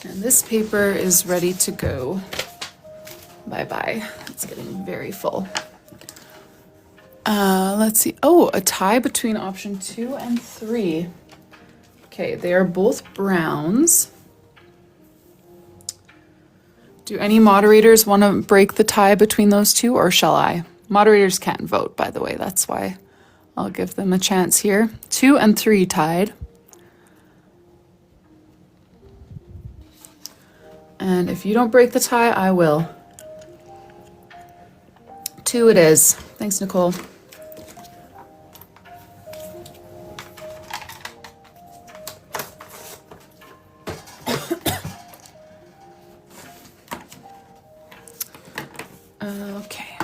And this paper is ready to go. Bye-bye. It's getting very full. Let's see. Oh, a tie between option 2 and 3. Okay, they are both browns. Do any moderators want to break the tie between those 2, or shall I? Moderators can't vote, by the way. That's why I'll give them a chance here. 2 and 3 tied. And if you don't break the tie, I will. 2 it is. Thanks, Nicole. Okay.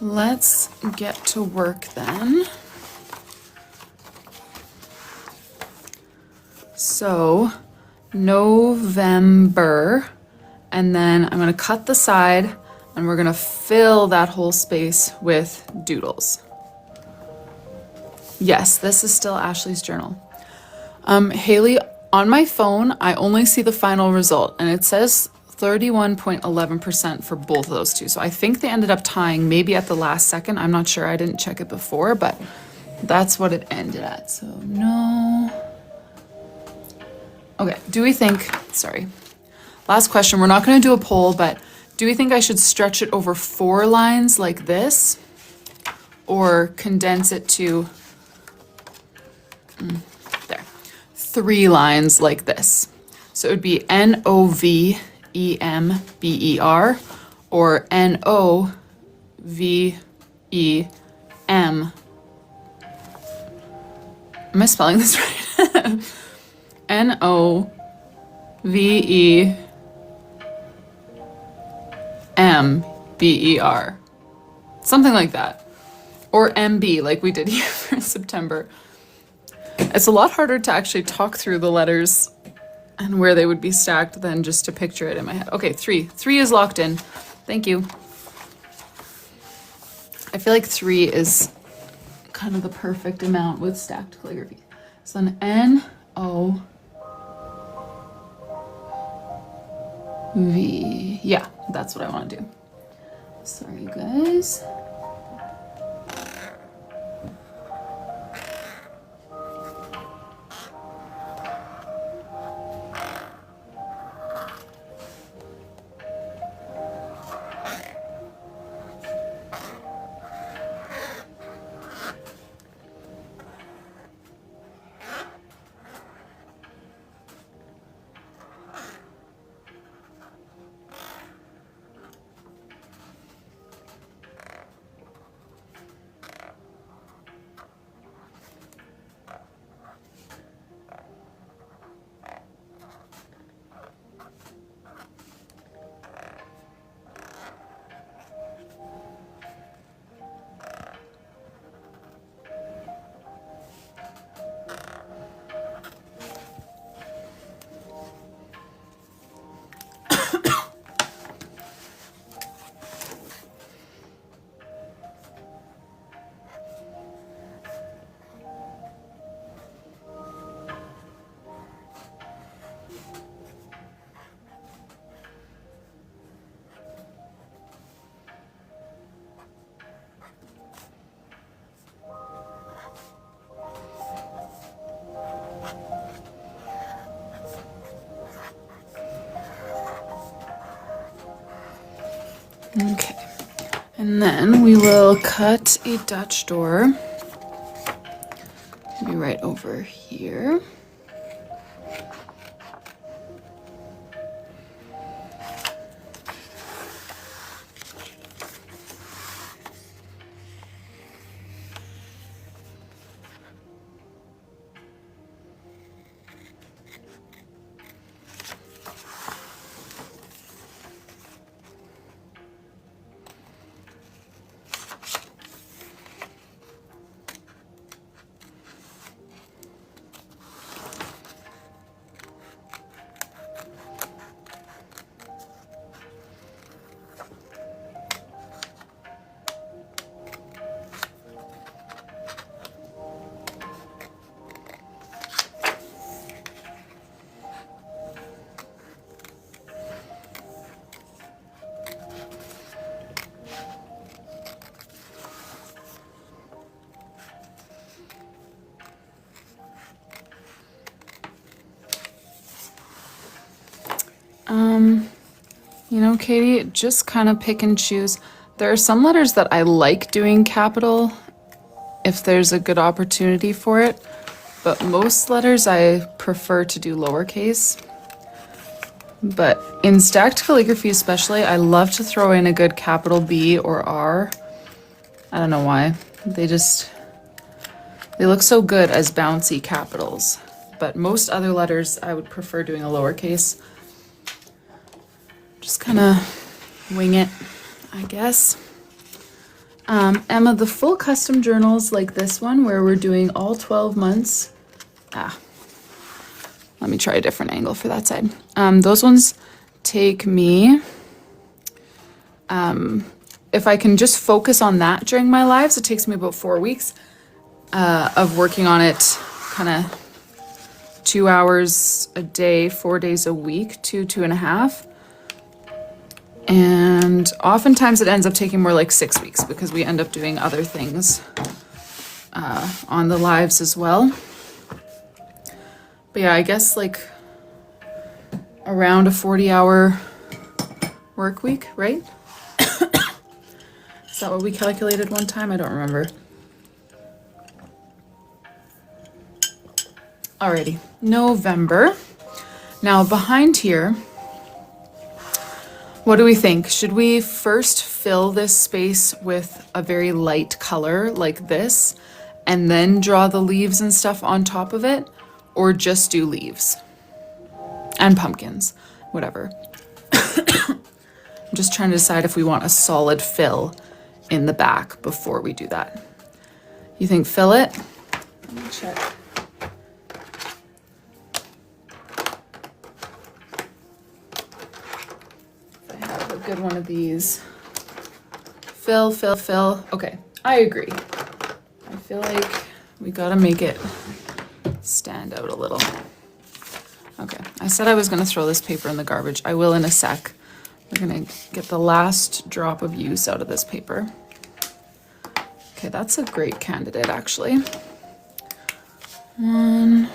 Let's get to work then. So, November, and then I'm gonna cut the side and we're gonna fill that whole space with doodles. Yes, this is still Ashley's journal. Haley, on my phone, I only see the final result and it says 31.11% for both of those 2. So I think they ended up tying maybe at the last second. I'm not sure, I didn't check it before, but that's what it ended at. So no. Okay, do we think, sorry, last question, we're not gonna do a poll, but do we think I should stretch it over 4 lines like this or condense it to, there, 3 lines like this? So it would be November or Novem. Am I spelling this right? November. Something like that. Or MB, like we did here for September. It's a lot harder to actually talk through the letters and where they would be stacked than just to picture it in my head. Okay, 3. 3 is locked in. Thank you. I feel like 3 is kind of the perfect amount with stacked calligraphy. So then November. Yeah, that's what I want to do. Sorry, guys. Okay, and then we will cut a Dutch door, maybe right over here. You know, Katie, just kind of pick and choose. There are some letters that I like doing capital if there's a good opportunity for it, but most letters I prefer to do lowercase. But in stacked calligraphy especially, I love to throw in a good capital B or R. I don't know why. They look so good as bouncy capitals. But most other letters I would prefer doing a lowercase. Just kind of wing it, I guess. Emma, the full custom journals like this one where we're doing all 12 months. Let me try a different angle for that side. Those ones take me, if I can just focus on that during my lives, it takes me about 4 weeks of working on it, kind of 2 hours a day, 4 days a week, 2.5. And oftentimes it ends up taking more like 6 weeks because we end up doing other things on the lives as well. But yeah, I guess like around a 40-hour work week, right? Is that what we calculated one time? I don't remember. Alrighty, November. Now behind here, what do we think? Should we first fill this space with a very light color like this and then draw the leaves and stuff on top of it? Or just do leaves and pumpkins, whatever. I'm just trying to decide if we want a solid fill in the back before we do that. You think fill it? Let me check. If I have a good one of these. Fill, fill, fill. Okay, I agree. I feel like we gotta make it stand out a little. Okay, I said I was gonna throw this paper in the garbage. I will in a sec. We're gonna get the last drop of use out of this paper. Okay, that's a great candidate actually. One.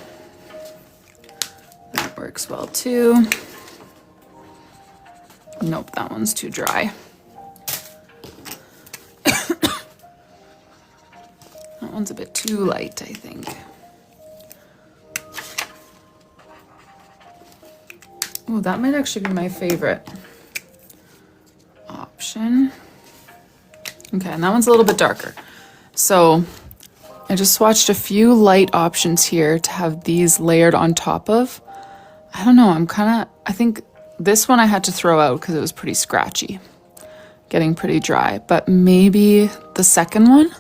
That works well too. Nope, that one's too dry. That one's a bit too light, I think. Oh, that might actually be my favorite option. Okay, and that one's a little bit darker. So I just swatched a few light options here to have these layered on top of. I don't know, I think this one I had to throw out because it was pretty scratchy, getting pretty dry, but maybe the second one?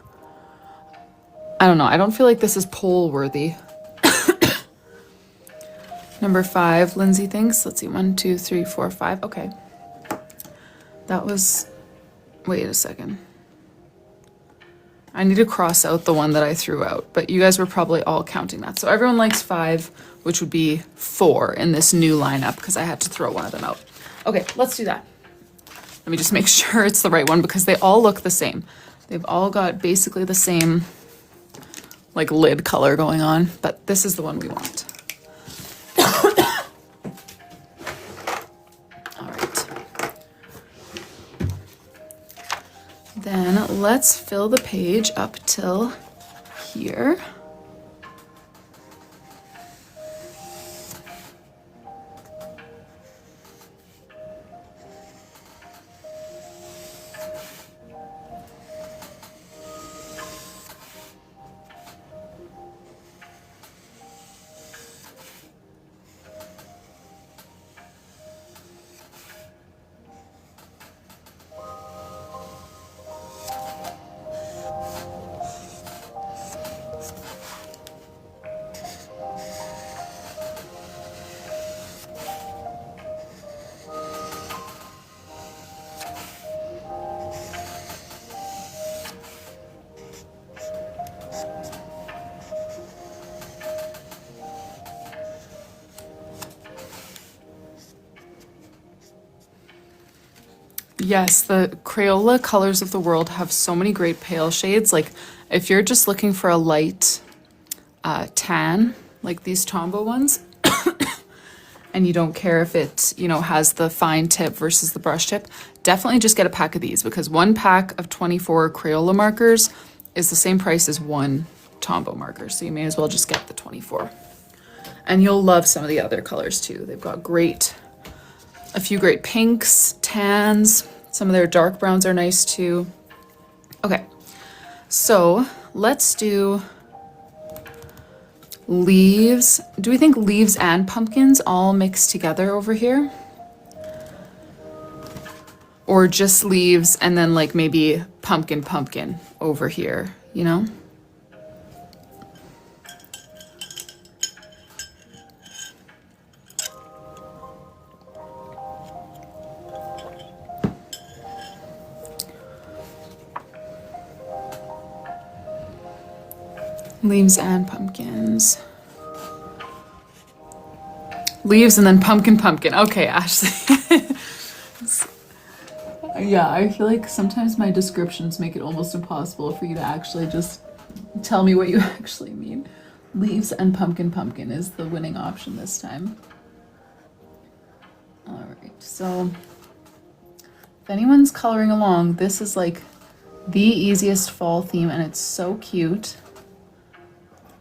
I don't know, I don't feel like this is poll worthy. Number 5, Lindsay thinks. Let's see, 1, 2, 3, 4, 5. Okay. That was, wait a second. I need to cross out the one that I threw out, but you guys were probably all counting that. So everyone likes 5, which would be 4 in this new lineup because I had to throw one of them out. Okay, let's do that. Let me just make sure it's the right one because they all look the same. They've all got basically the same like lid color going on, but this is the one we want. All right. Then let's fill the page up till here. Yes, the Crayola Colors of the World have so many great pale shades. Like if you're just looking for a light tan, like these Tombow ones, and you don't care if it, you know, has the fine tip versus the brush tip, definitely just get a pack of these, because one pack of 24 Crayola markers is the same price as one Tombow marker. So you may as well just get the 24. And you'll love some of the other colors too. They've got a few great pinks, tans, some of their dark browns are nice too. Okay, so let's do leaves. Do we think leaves and pumpkins all mixed together over here? Or just leaves and then like maybe pumpkin over here, you know? Leaves and pumpkins. Leaves and then pumpkin. Okay, Ashley. Yeah, I feel like sometimes my descriptions make it almost impossible for you to actually just tell me what you actually mean. Leaves and pumpkin is the winning option this time. All right, so if anyone's coloring along, this is like the easiest fall theme and it's so cute.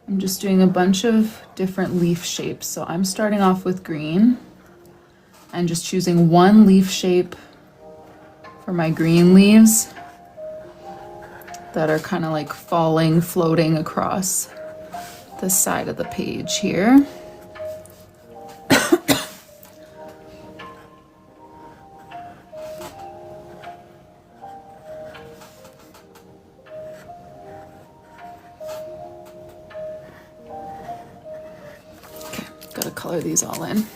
I'm just doing a bunch of different leaf shapes. So I'm starting off with green and just choosing one leaf shape for my green leaves that are kind of like falling, floating across the side of the page here. Gotta color these all in.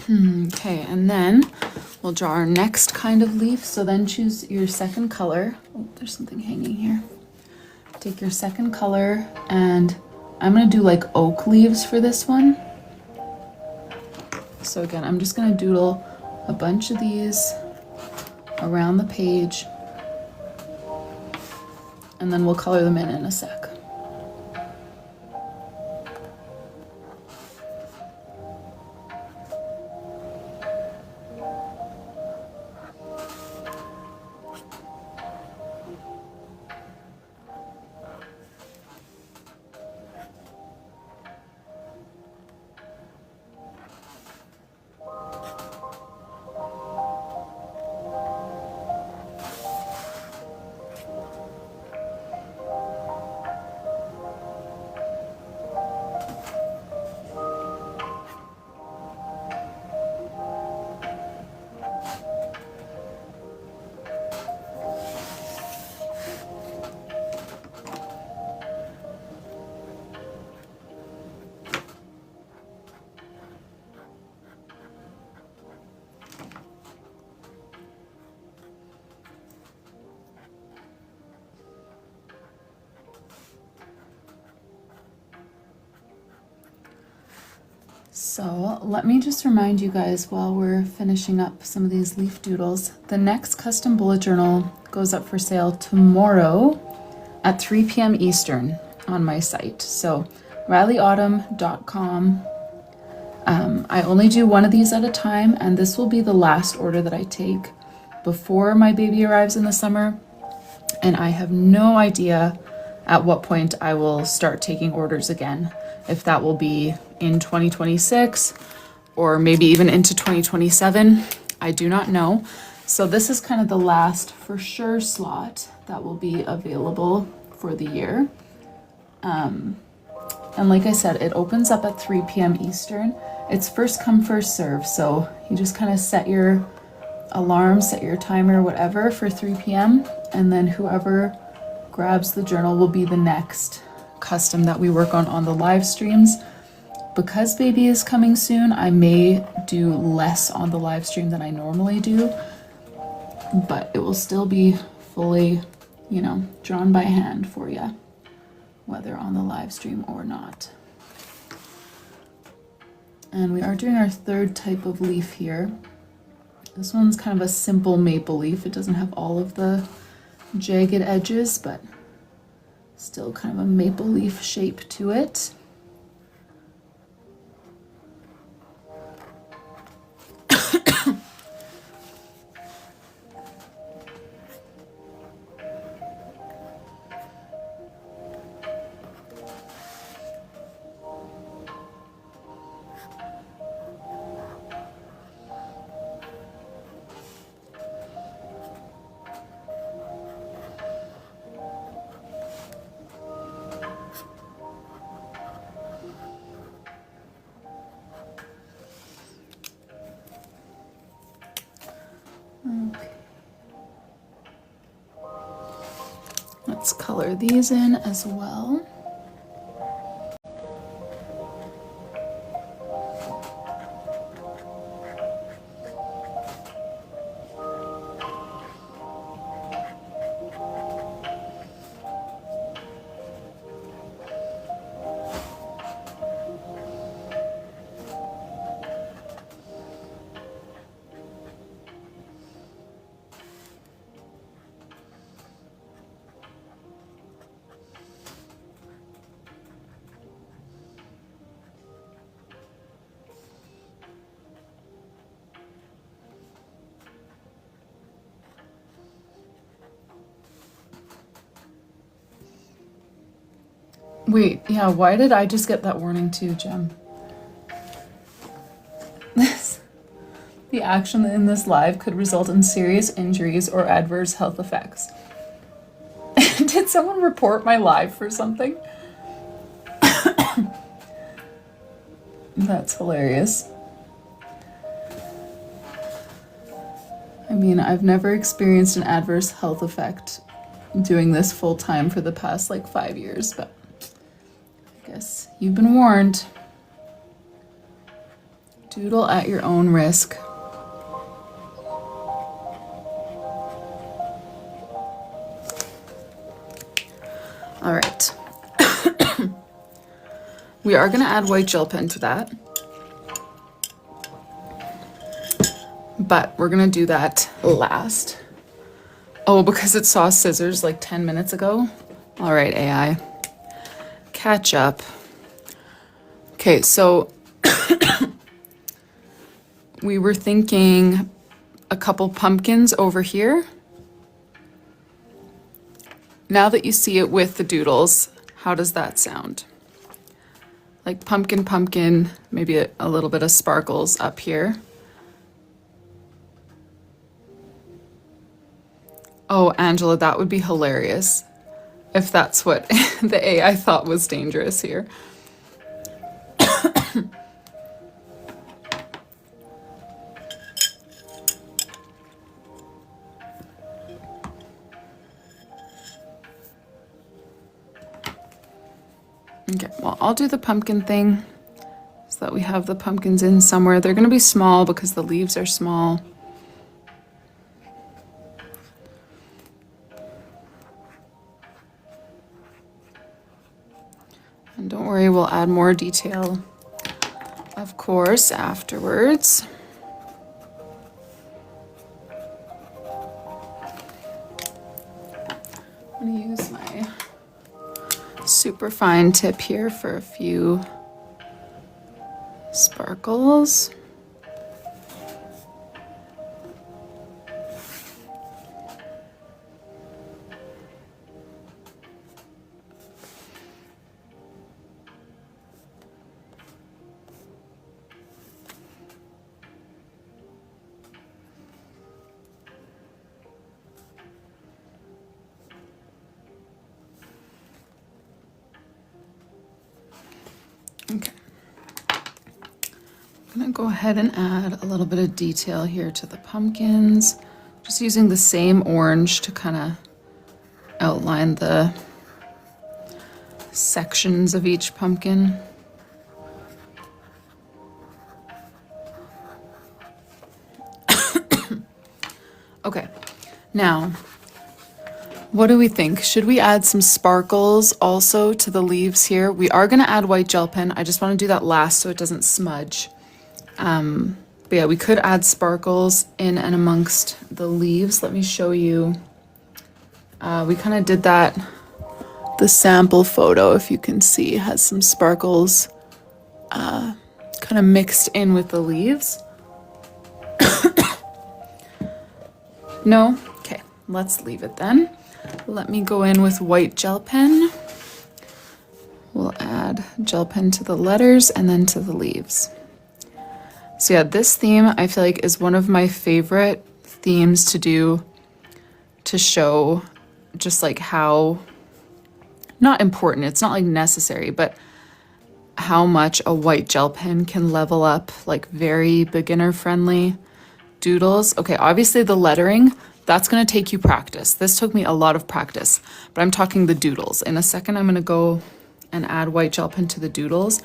Okay, and then we'll draw our next kind of leaf. So then choose your second color. Oh, there's something hanging here. Take your second color, and I'm gonna do like oak leaves for this one. So again, I'm just gonna doodle a bunch of these around the page, and then we'll color them in a sec. So let me just remind you guys while we're finishing up some of these leaf doodles, the next custom bullet journal goes up for sale tomorrow at 3 p.m. Eastern on my site. So RyleeAutumn.com. I only do one of these at a time, and this will be the last order that I take before my baby arrives in the summer. And I have no idea at what point I will start taking orders again. If that will be in 2026 or maybe even into 2027, I do not know. So this is kind of the last for sure slot that will be available for the year. And like I said, it opens up at 3 p.m. Eastern. It's first come, first serve. So you just kind of set your alarm, set your timer, whatever for 3 p.m. And then whoever grabs the journal will be the next custom that we work on the live streams. Because baby is coming soon, I may do less on the live stream than I normally do, but it will still be fully, you know, drawn by hand for you, whether on the live stream or not. And we are doing our third type of leaf here. This one's kind of a simple maple leaf. It doesn't have all of the jagged edges, but still kind of a maple leaf shape to it. Okay. Let's color these in as well. Wait, yeah, why did I just get that warning too, Jem? The action in this live could result in serious injuries or adverse health effects. Did someone report my live for something? That's hilarious. I mean, I've never experienced an adverse health effect doing this full time for the past like 5 years, but I guess you've been warned. Doodle at your own risk. All right. We are going to add white gel pen to that. But we're going to do that last. Oh, because it saw scissors like 10 minutes ago? All right, AI. Catch up. Okay, so we were thinking a couple pumpkins over here. Now that you see it with the doodles, how does that sound? Like pumpkin, pumpkin, maybe a little bit of sparkles up here. Oh, Angela, that would be hilarious if that's what the AI thought was dangerous here. Okay, well, I'll do the pumpkin thing so that we have the pumpkins in somewhere. They're going to be small because the leaves are small. And don't worry, we'll add more detail of of course, afterwards, I'm going to use my super fine tip here for a few sparkles. Okay, I'm gonna go ahead and add a little bit of detail here to the pumpkins. Just using the same orange to kind of outline the sections of each pumpkin. Okay, now, what do we think? Should we add some sparkles also to the leaves here? We are going to add white gel pen. I just want to do that last so it doesn't smudge. But yeah, we could add sparkles in and amongst the leaves. Let me show you. We kind of did that. The sample photo, if you can see, has some sparkles kind of mixed in with the leaves. No? Okay, let's leave it then. Let me go in with white gel pen. We'll add gel pen to the letters and then to the leaves. So yeah, this theme I feel like is one of my favorite themes to do to show just like how, not important, it's not like necessary, but how much a white gel pen can level up like very beginner friendly doodles. Okay, obviously the lettering, that's going to take you practice. This took me a lot of practice, but I'm talking the doodles. In a second, I'm going to go and add white gel pen to the doodles,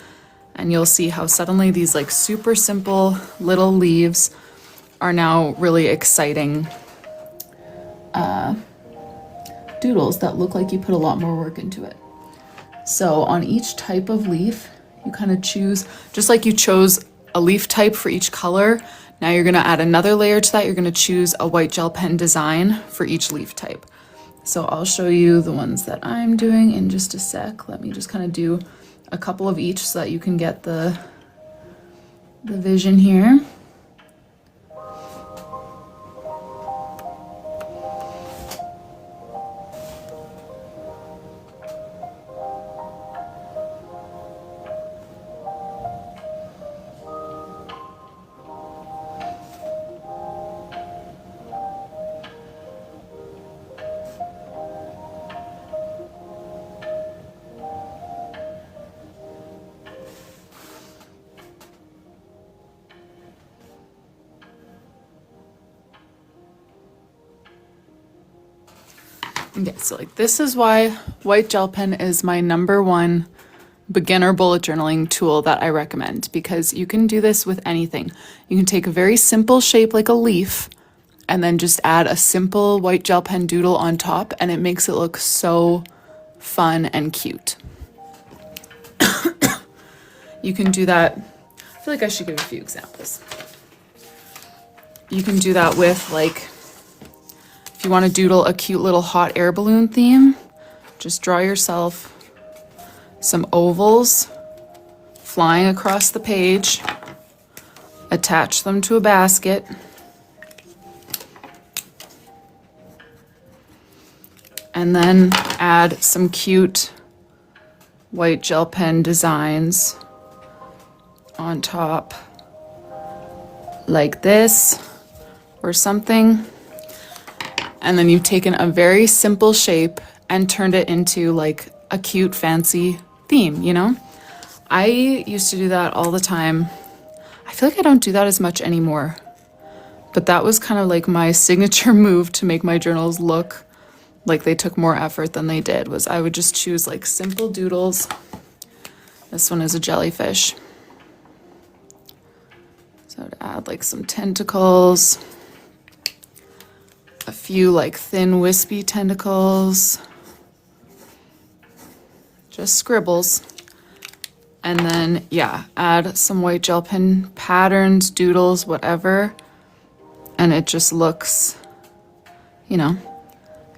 and you'll see how suddenly these like super simple little leaves are now really exciting doodles that look like you put a lot more work into it. So on each type of leaf, you kind of choose, just like you chose a leaf type for each color, now you're going to add another layer to that. You're going to choose a white gel pen design for each leaf type. So I'll show you the ones that I'm doing in just a sec. Let me just kind of do a couple of each so that you can get the vision here. Okay, so like this is why white gel pen is my #1 beginner bullet journaling tool that I recommend, because you can do this with anything. You can take a very simple shape like a leaf and then just add a simple white gel pen doodle on top, and it makes it look so fun and cute. You can do that. I feel like I should give a few examples. You can do that with like, if you want to doodle a cute little hot air balloon theme, just draw yourself some ovals flying across the page, attach them to a basket, and then add some cute white gel pen designs on top like this or something. And then you've taken a very simple shape and turned it into like a cute fancy theme, you know? I used to do that all the time. I feel like I don't do that as much anymore, but that was kind of like my signature move to make my journals look like they took more effort than they did, was I would just choose like simple doodles. This one is a jellyfish. So I'd add like some tentacles, a few like thin wispy tentacles, just scribbles. And then, yeah, add some white gel pen patterns, doodles, whatever. And it just looks, you know,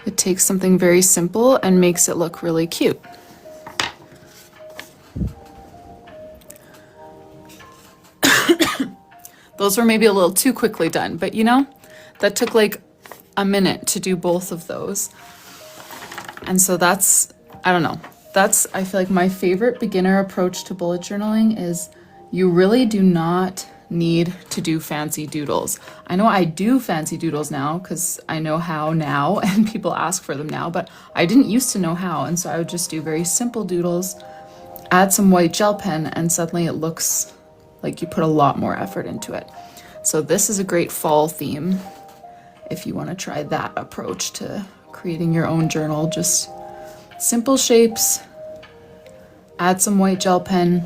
it takes something very simple and makes it look really cute. Those were maybe a little too quickly done, but you know, that took like a minute to do both of those. And so that's, I don't know, that's, I feel like my favorite beginner approach to bullet journaling is you really do not need to do fancy doodles. I know I do fancy doodles now because I know how now and people ask for them now, but I didn't used to know how. And so I would just do very simple doodles, add some white gel pen, and suddenly it looks like you put a lot more effort into it. So this is a great fall theme if you want to try that approach to creating your own journal. Just simple shapes, add some white gel pen,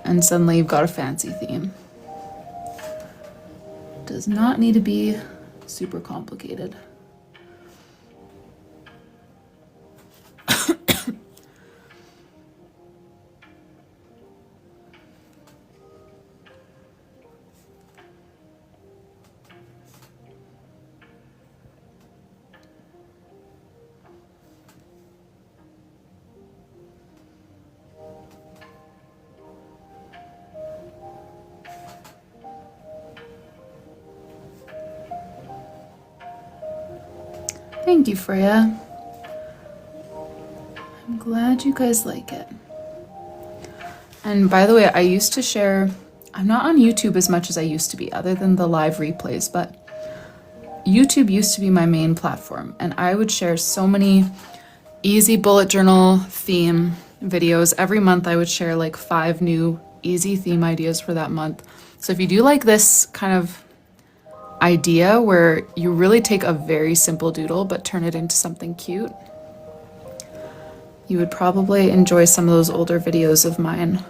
and suddenly you've got a fancy theme. Does not need to be super complicated. Thank you, Freya. I'm glad you guys like it. And by the way, I used to share, I'm not on YouTube as much as I used to be, other than the live replays, but YouTube used to be my main platform, and I would share so many easy bullet journal theme videos. Every month I would share like 5 new easy theme ideas for that month. So if you do like this kind of idea where you really take a very simple doodle but turn it into something cute, you would probably enjoy some of those older videos of mine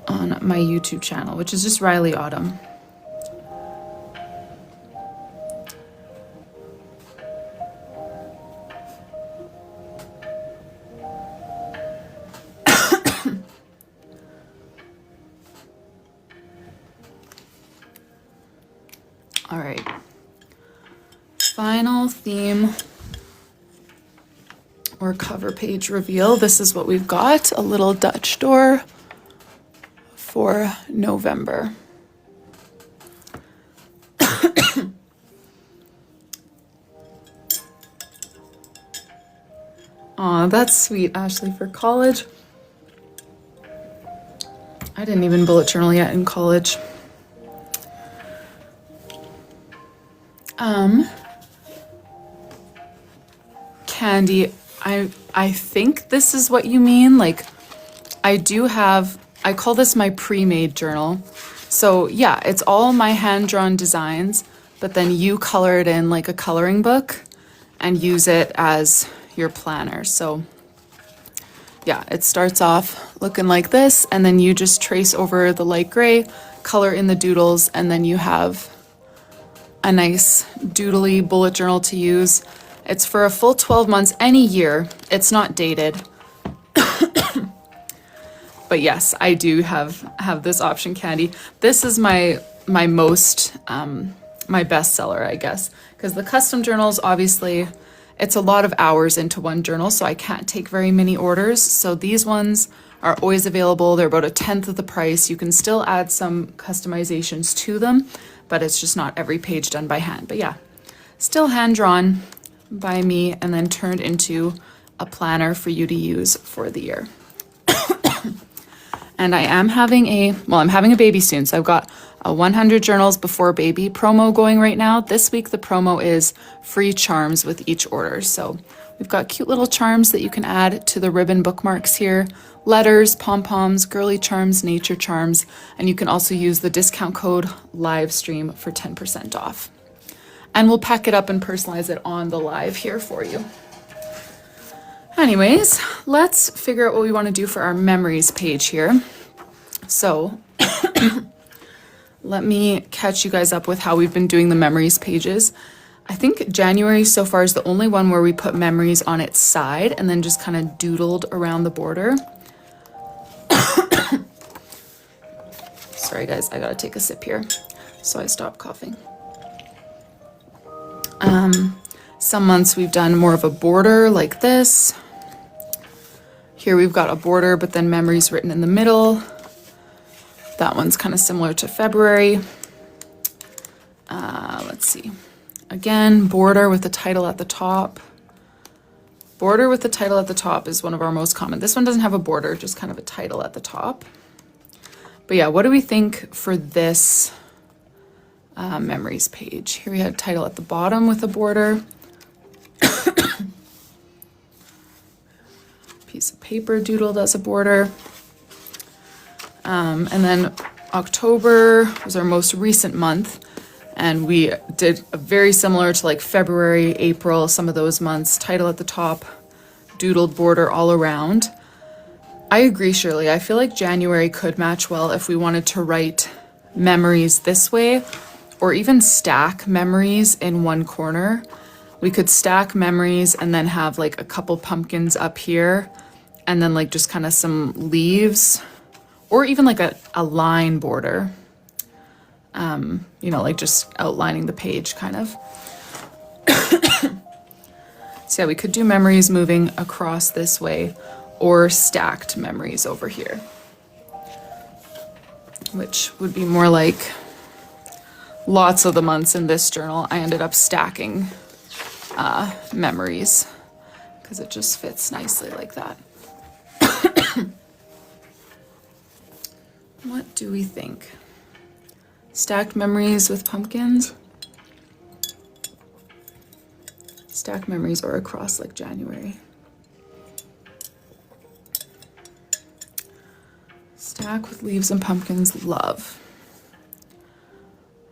on my YouTube channel, which is just Rylee Autumn. All right, final theme or cover page reveal. This is what we've got, a little Dutch door for November. Aw, that's sweet, Ashley, for college. I didn't even bullet journal yet in college. Candy, I think this is what you mean. Like, I call this my pre-made journal. So yeah, it's all my hand-drawn designs, but then you color it in like a coloring book and use it as your planner. So yeah, it starts off looking like this, and then you just trace over the light gray, color in the doodles, and then you have a nice doodly bullet journal to use. It's for a full 12 months, any year. It's not dated. But yes, I do have this option, Candy. This is my most, my best seller, I guess. Because the custom journals, obviously, it's a lot of hours into one journal, so I can't take very many orders. So these ones are always available. They're about 1/10 of the price. You can still add some customizations to them, but it's just not every page done by hand. But yeah, still hand-drawn by me and then turned into a planner for you to use for the year. And I am having I'm having a baby soon, so I've got a 100 journals before baby promo going right now. This week the promo is free charms with each order. So we've got cute little charms that you can add to the ribbon bookmarks here, letters, pom-poms, girly charms, nature charms, and you can also use the discount code livestream for 10% off. And we'll pack it up and personalize it on the live here for you. Anyways, let's figure out what we want to do for our memories page here. So let me catch you guys up with how we've been doing the memories pages. I think January so far is the only one where we put memories on its side and then just kind of doodled around the border. Sorry guys, I gotta take a sip here so I stop coughing. Some months we've done more of a border like this. Here we've got a border, but then memories written in the middle. That one's kind of similar to February. Let's see. Again, border with the title at the top. Border with the title at the top is one of our most common. This one doesn't have a border, just kind of a title at the top. But yeah, what do we think for this memories page? Here we had title at the bottom with a border. Piece of paper doodled as a border. And then October was our most recent month. And we did a very similar to like February, April, some of those months, title at the top, doodled border all around. I agree, Shirley. I feel like January could match well if we wanted to write memories this way, or even stack memories in one corner. We could stack memories and then have like a couple pumpkins up here, and then like just kind of some leaves, or even like a line border. You know, like just outlining the page kind of. So yeah, we could do memories moving across this way, or stacked memories over here, which would be more like lots of the months in this journal. I ended up stacking memories because it just fits nicely like that. What do we think? Stacked memories with pumpkins? Stacked memories or across like January? Stack with leaves and pumpkins, love.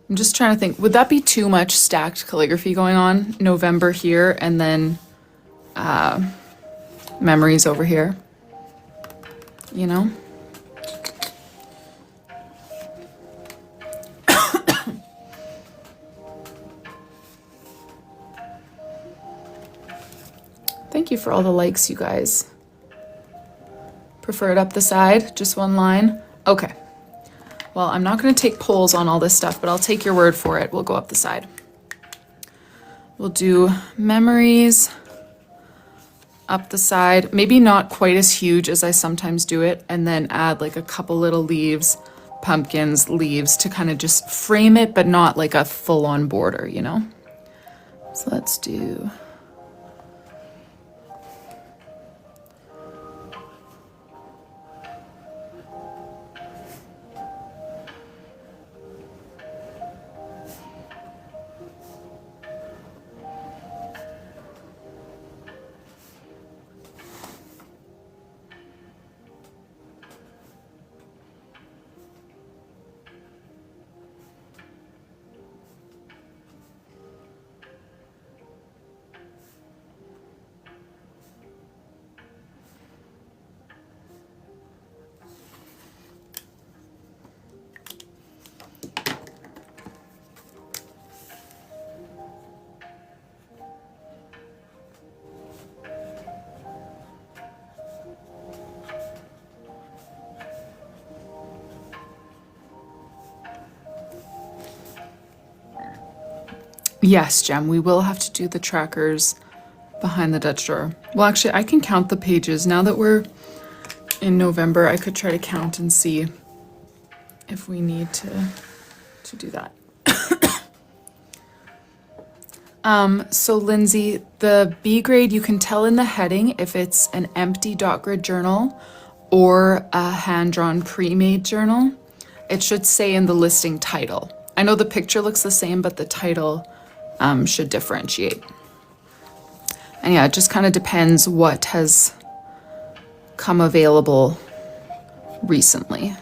I'm just trying to think, would that be too much stacked calligraphy going on? November here and then memories over here, you know? Thank you for all the likes, you guys. Prefer it up the side, just one line? Okay. Well, I'm not going to take polls on all this stuff, but I'll take your word for it. We'll go up the side. We'll do memories up the side, maybe not quite as huge as I sometimes do it, and then add like a couple little leaves, pumpkins, leaves to kind of just frame it, but not like a full-on border, you know? So let's do... Yes, Jem, we will have to do the trackers behind the Dutch drawer. Well, actually, I can count the pages. Now that we're in November, I could try to count and see if we need to do that. So Lindsay, the B grade, you can tell in the heading if it's an empty dot grid journal or a hand-drawn pre-made journal. It should say in the listing title. I know the picture looks the same, but the title should differentiate. And yeah, it just kind of depends what has come available recently.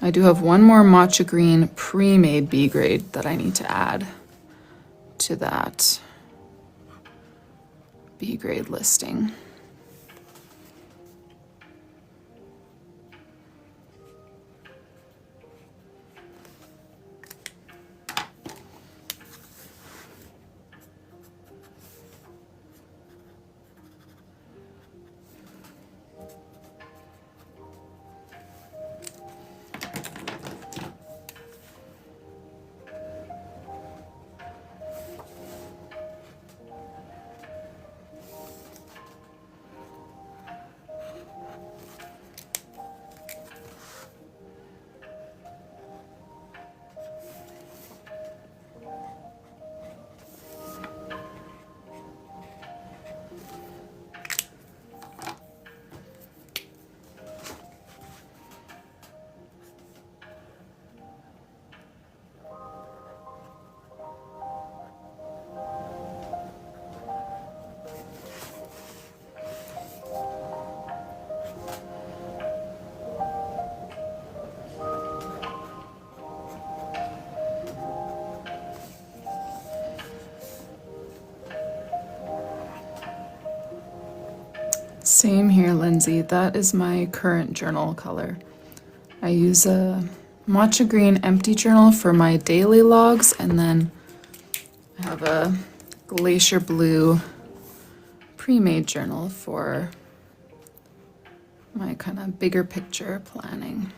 I do have one more matcha green pre-made B grade that I need to add to that B grade listing. Same here, Lindsay. That is my current journal color. I use a matcha green empty journal for my daily logs, and then I have a glacier blue pre-made journal for my kind of bigger picture planning.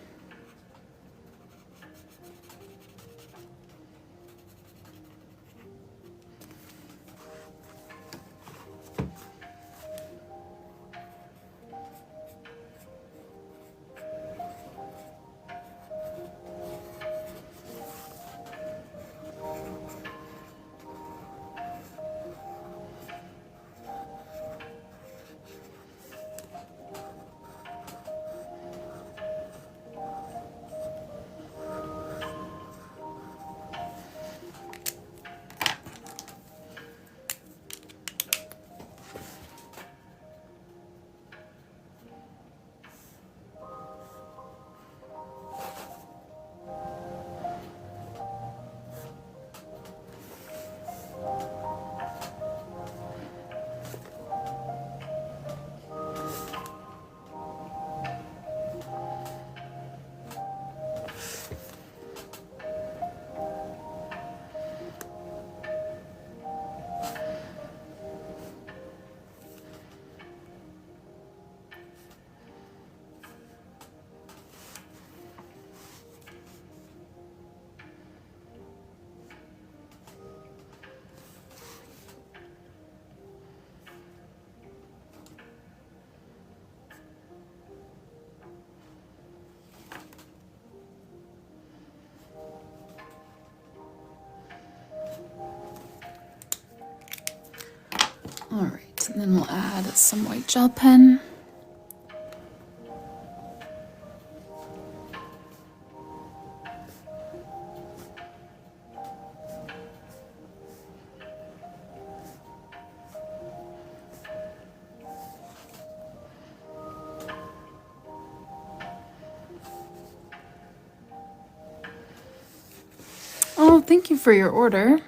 All right, and then we'll add some white gel pen. Oh, thank you for your order.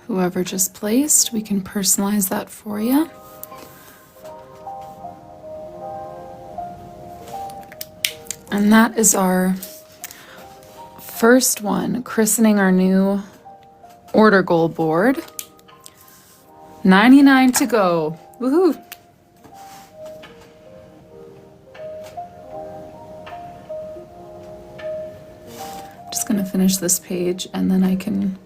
Whoever just placed, we can personalize that for you. And that is our first one, christening our new order goal board. 99 to go. Woohoo! Just gonna finish this page and then I can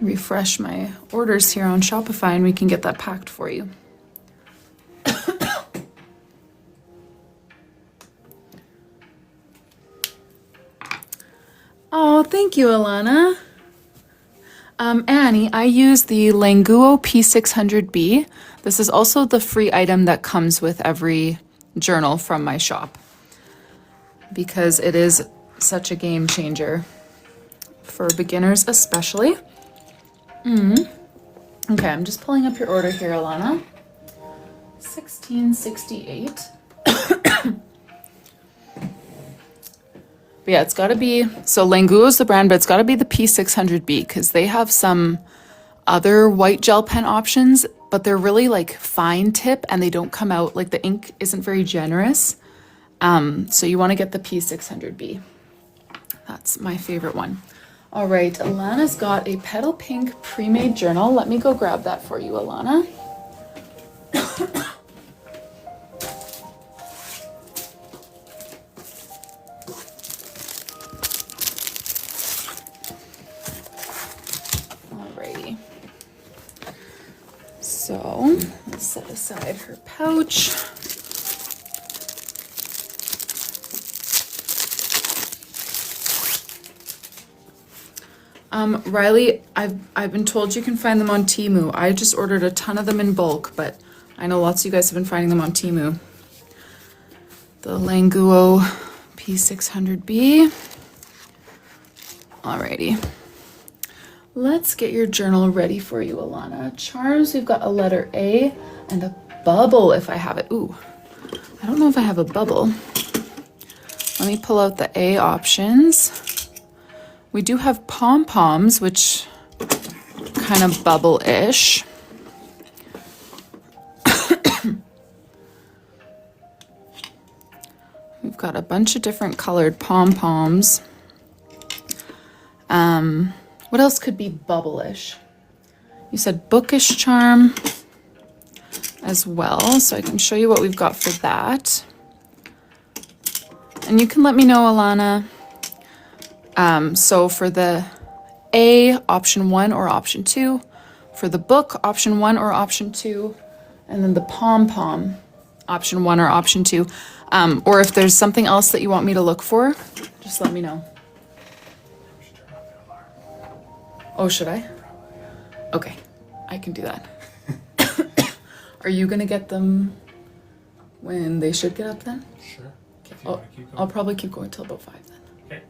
refresh my orders here on Shopify and we can get that packed for you. Oh, thank you, Alana. Annie, I use the Languo P600B. This is also the free item that comes with every journal from my shop because it is such a game changer for beginners especially. Okay, I'm just pulling up your order here, Alana. 1668. But yeah, it's got to be, so Languo is the brand, but it's got to be the P600B because they have some other white gel pen options, but they're really like fine tip and they don't come out, like the ink isn't very generous. So you want to get the P600B. That's my favorite one. All right, Alana's got a petal pink pre-made journal. Let me go grab that for you, Alana. Alrighty. So let's set aside her pouch. Rylee, I've been told you can find them on Temu. I just ordered a ton of them in bulk, but I know lots of you guys have been finding them on Temu. The Languo P600B. Alrighty. Let's get your journal ready for you, Alana. Charms, we've got a letter A and a bubble if I have it. Ooh, I don't know if I have a bubble. Let me pull out the A options. We do have pom-poms, which kind of bubble-ish. We've got a bunch of different colored pom-poms. What else could be bubble-ish? You said bookish charm as well, so I can show you what we've got for that. And you can let me know, Alana. So for the A, option 1 or option 2. For the book, option 1 or option 2. And then the pom-pom, option 1 or option 2. Or if there's something else that you want me to look for, just let me know. Oh, should I? Okay, I can do that. Are you gonna get them when they should get up then? Sure. Okay. I'll probably keep going till about 5 then. Okay.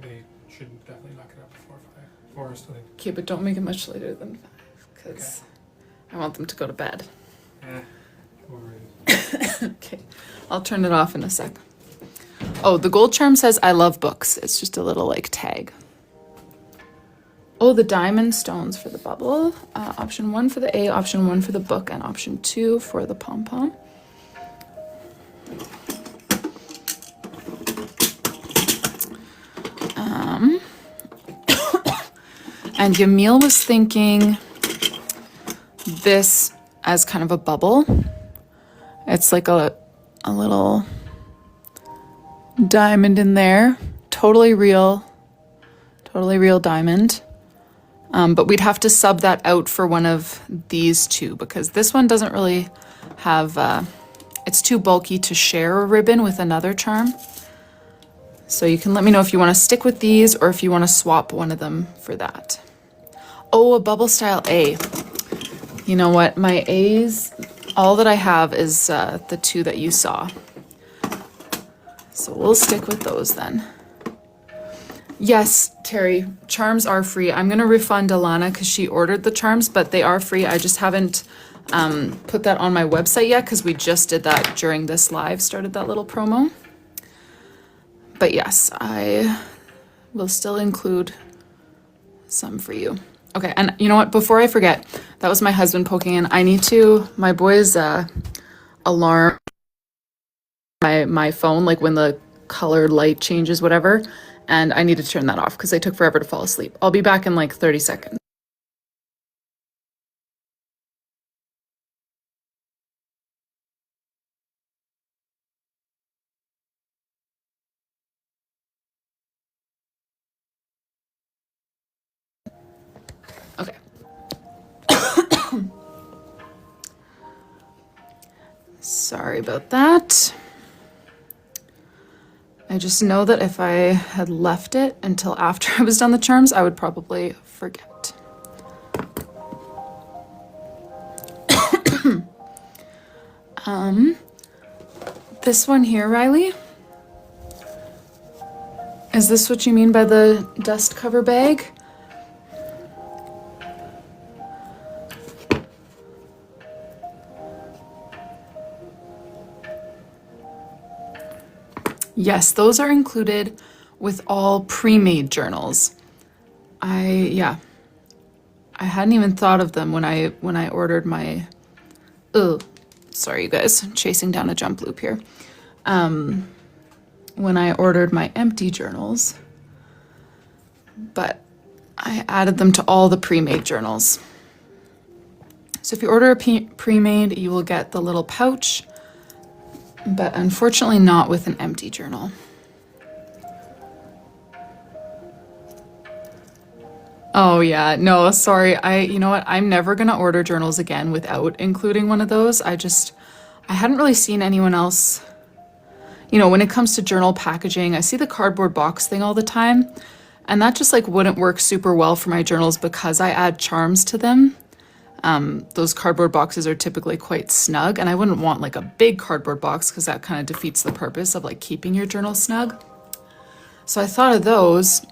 They should definitely knock it up before 5. 4 is still. Okay, but don't make it much later than 5, because I want them to go to bed. Okay, I'll turn it off in a sec. Oh, the gold charm says I love books. It's just a little like tag. Oh, the diamond stones for the bubble. Option 1 for the A, option 1 for the book, and option 2 for the pom-pom. And Yamil was thinking this as kind of a bubble. It's like a little diamond in there. Totally real diamond. But we'd have to sub that out for one of these two because this one doesn't really have, it's too bulky to share a ribbon with another charm. So you can let me know if you want to stick with these or if you want to swap one of them for that. Oh, a bubble style A. You know what? My A's, all that I have is the 2 that you saw. So we'll stick with those then. Yes, Terry, charms are free. I'm going to refund Alana because she ordered the charms, but they are free. I just haven't put that on my website yet because we just did that during this live, started that little promo. But yes, I will still include some for you. Okay, and you know what? Before I forget, that was my husband poking in. I need to, my boy's alarm, my phone, like when the color light changes, whatever. And I need to turn that off because I took forever to fall asleep. I'll be back in like 30 seconds. Okay. Sorry about that. I just know that if I had left it until after I was done the charms, I would probably forget. This one here, Rylee? Is this what you mean by the dust cover bag? Yes, those are included with all pre-made journals. I hadn't even thought of them when I ordered my, sorry you guys, chasing down a jump loop here. When I ordered my empty journals, but I added them to all the pre-made journals. So if you order a pre-made, you will get the little pouch, but unfortunately not with an empty journal. Oh yeah, no, sorry. You know what? I'm never gonna order journals again without including one of those. I hadn't really seen anyone else. You know, when it comes to journal packaging, I see the cardboard box thing all the time, and that just like wouldn't work super well for my journals because I add charms to them. Those cardboard boxes are typically quite snug, and I wouldn't want like a big cardboard box because that kind of defeats the purpose of like keeping your journal snug. So I thought of those,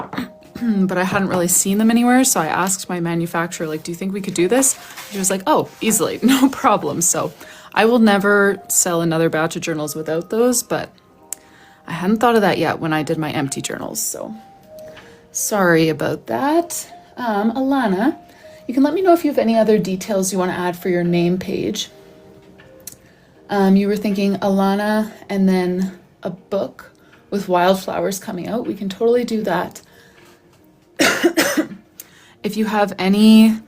but I hadn't really seen them anywhere. So I asked my manufacturer, like, do you think we could do this? She was like, oh, easily, no problem. So I will never sell another batch of journals without those, but I hadn't thought of that yet when I did my empty journals. So sorry about that. Alana, you can let me know if you have any other details you want to add for your name page. You were thinking Alana and then a book with wildflowers coming out, we can totally do that. If you have any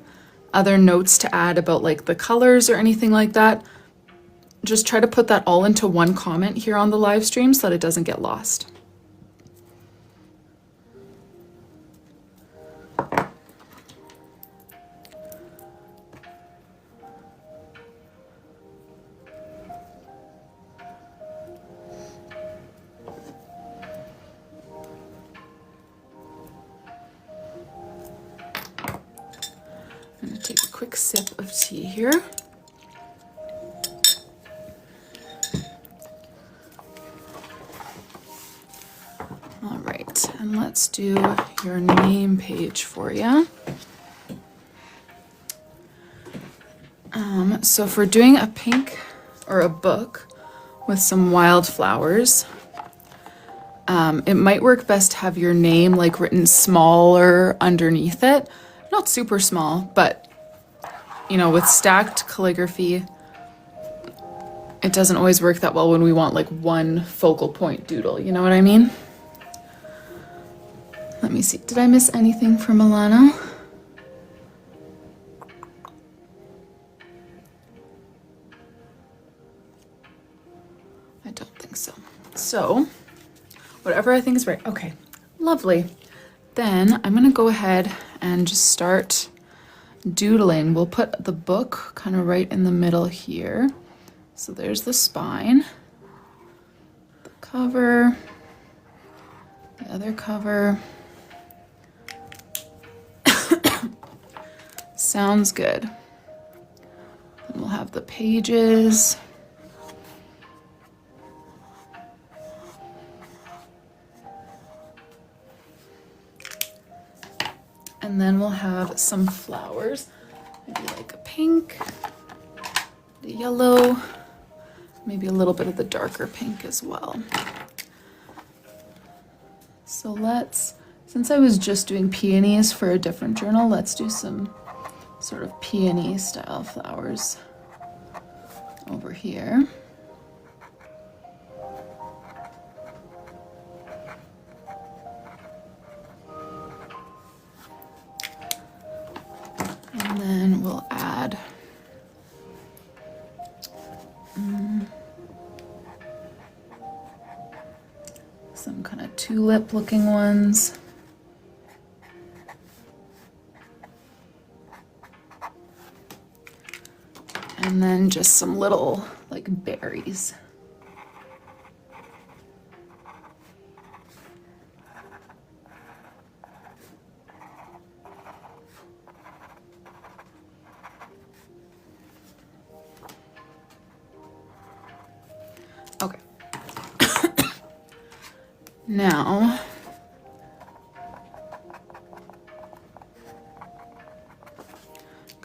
other notes to add about like the colors or anything like that, just try to put that all into one comment here on the live stream so that it doesn't get lost. I'm going to take a quick sip of tea here. All right, and let's do your name page for you. So if we're doing a pink or a book with some wildflowers, it might work best to have your name like written smaller underneath it. Not super small, but you know, with stacked calligraphy, it doesn't always work that well when we want like one focal point doodle, you know what I mean? Let me see, did I miss anything from Milano? I don't think so. So, whatever I think is right. Okay, lovely. Then I'm gonna go ahead and just start doodling. We'll put the book kind of right in the middle here. So there's the spine, the cover, the other cover. Sounds good. Then we'll have the pages. And then we'll have some flowers, maybe like a pink, the yellow, maybe a little bit of the darker pink as well. So let's, since I was just doing peonies for a different journal, let's do some sort of peony style flowers over here. And then we'll add some kind of tulip looking ones. And then just some little like berries. Okay. Now,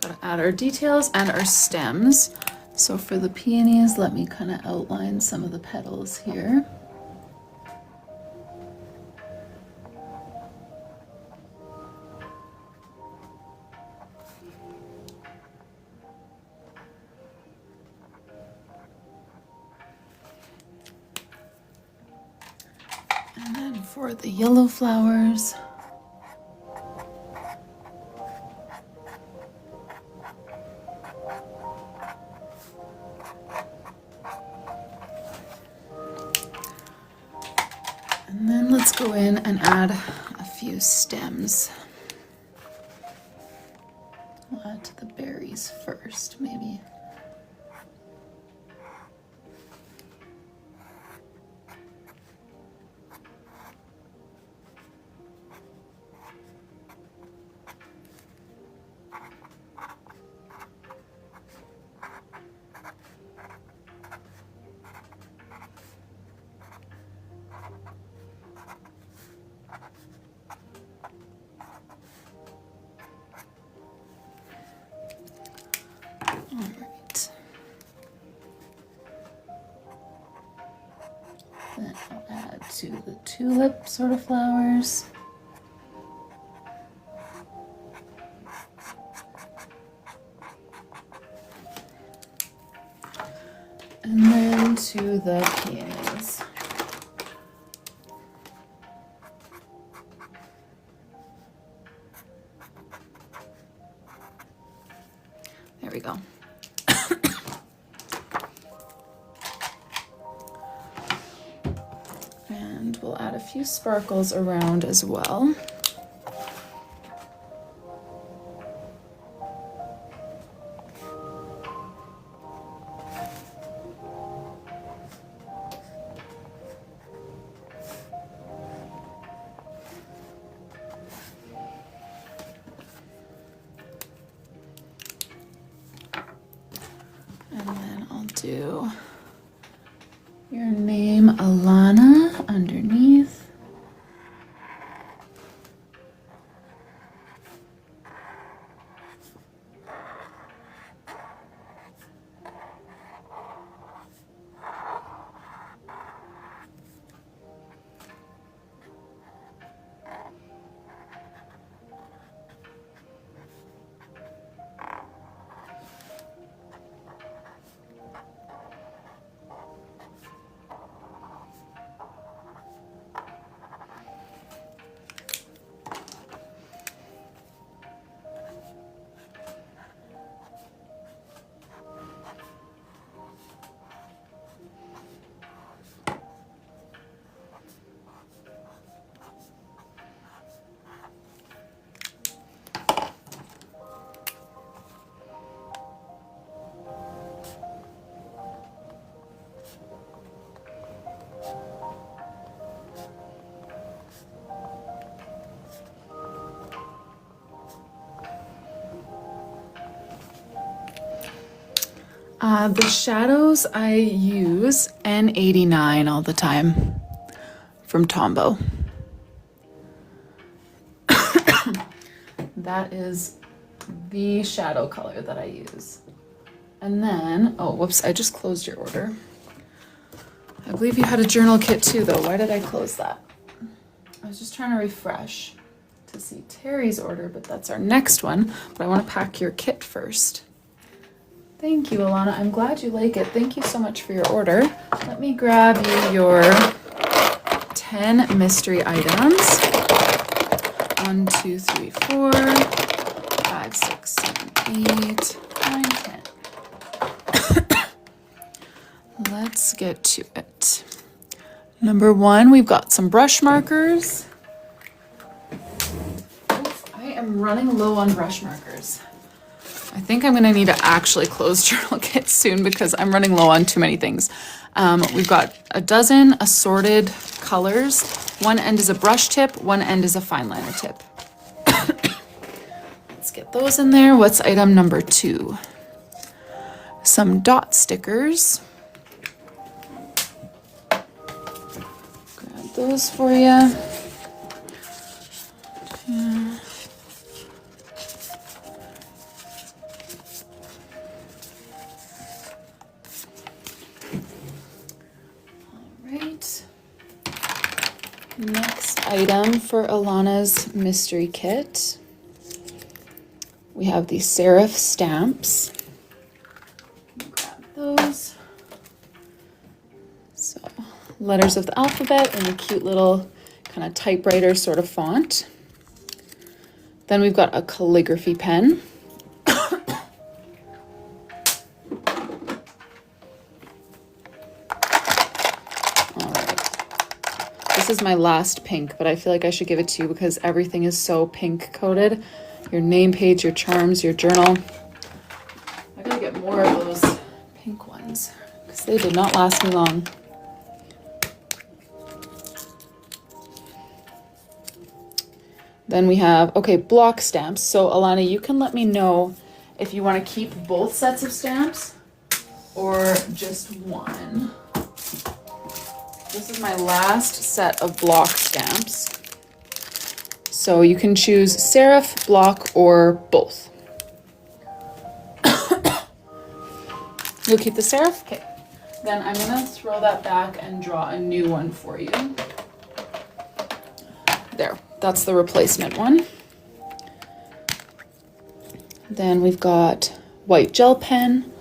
gotta add our details and our stems. So for the peonies, let me kind of outline some of the petals here. And then for the yellow flowers, and then let's go in and add a few stems. I'll add to the berries first, maybe. Then I'll add to the tulip sort of flowers. And then to the peonies. we go. And we'll add a few sparkles around as well. And then I'll do your name, Alana, underneath. The shadows, I use N89 all the time from Tombow. That is the shadow color that I use. And then, oh, whoops, I just closed your order. I believe you had a journal kit too, though. Why did I close that? I was just trying to refresh to see Terry's order, but that's our next one. But I want to pack your kit first. Thank you, Alana. I'm glad you like it. Thank you so much for your order. Let me grab you your 10 mystery items. 1, 2, 3, 4, 5, 6, 7, 8, 9, 10. Let's get to it. Number 1, we've got some brush markers. I am running low on brush markers. I think I'm gonna need to actually close journal kit soon because I'm running low on too many things. We've got a dozen assorted colors. One end is a brush tip, one end is a fine liner tip. Let's get those in there. What's item number 2? Some dot stickers. Grab those for you. Next item for Alana's mystery kit. We have the serif stamps. Grab those. So, letters of the alphabet in a cute little kind of typewriter sort of font. Then we've got a calligraphy pen. This is my last pink, but I feel like I should give it to you because everything is so pink coated. Your name page, your charms, your journal. I gotta get more of those pink ones because they did not last me long. Then we have, okay, block stamps. So Alana, you can let me know if you want to keep both sets of stamps or just one. This is my last set of block stamps. So you can choose serif, block, or both. You'll keep the serif? Okay. Then I'm gonna throw that back and draw a new one for you. There, that's the replacement one. Then we've got white gel pen.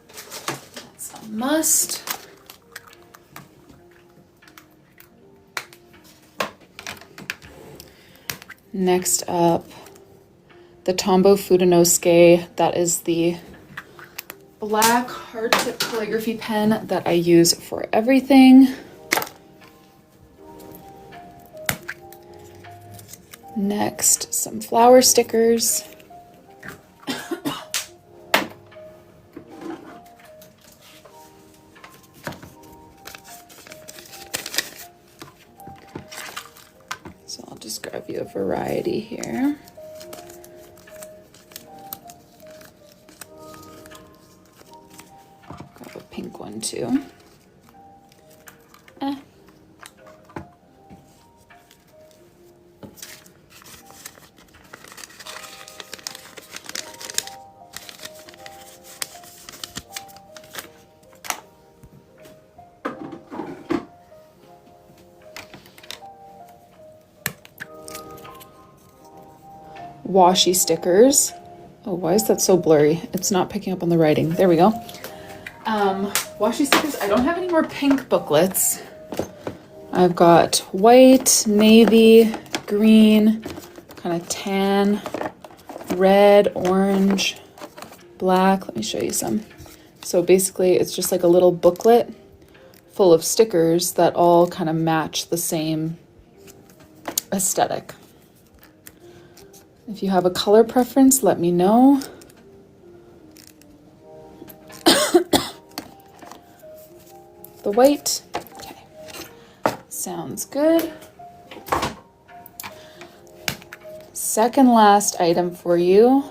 That's a must. Next up, the Tombow Fudenosuke. That is the black hard tip calligraphy pen that I use for everything. Next, some flower stickers. So I'll just grab you a variety here. Grab a pink one too. Washi stickers. Oh, why is that so blurry? It's not picking up on the writing. There we go. Washi stickers. I don't have any more pink booklets. I've got white, navy, green, kind of tan, red, orange, black. Let me show you some. So basically it's just like a little booklet full of stickers that all kind of match the same aesthetic. If you have a color preference, let me know. The white. Okay. Sounds good. Second last item for you,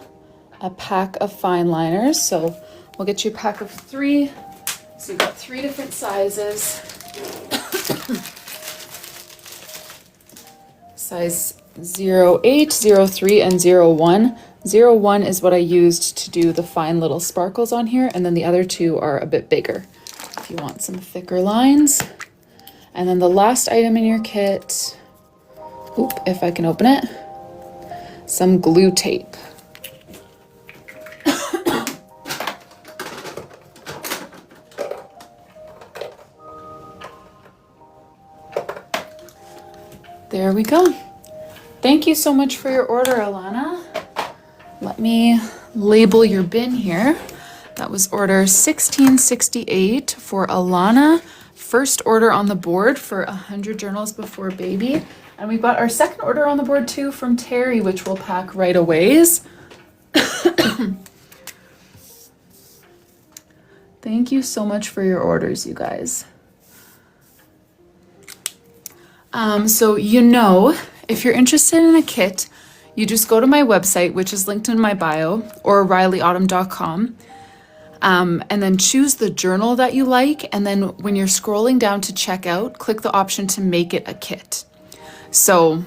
a pack of fine liners. So we'll get you a pack of 3. So you've got 3 different sizes. Size 08, 03, and 01. 01 is what I used to do the fine little sparkles on here, and then the other 2 are a bit bigger if you want some thicker lines. And then the last item in your kit, if I can open it, some glue tape. There we go. Thank you so much for your order, Alana. Let me label your bin here. That was order 1668 for Alana. First order on the board for 100 journals before baby. And we've got our second order on the board too from Terry, which we'll pack right away. Thank you so much for your orders, you guys. So if you're interested in a kit, you just go to my website, which is linked in my bio, or RyleeAutumn.com, and then choose the journal that you like. And then when you're scrolling down to checkout, click the option to make it a kit. So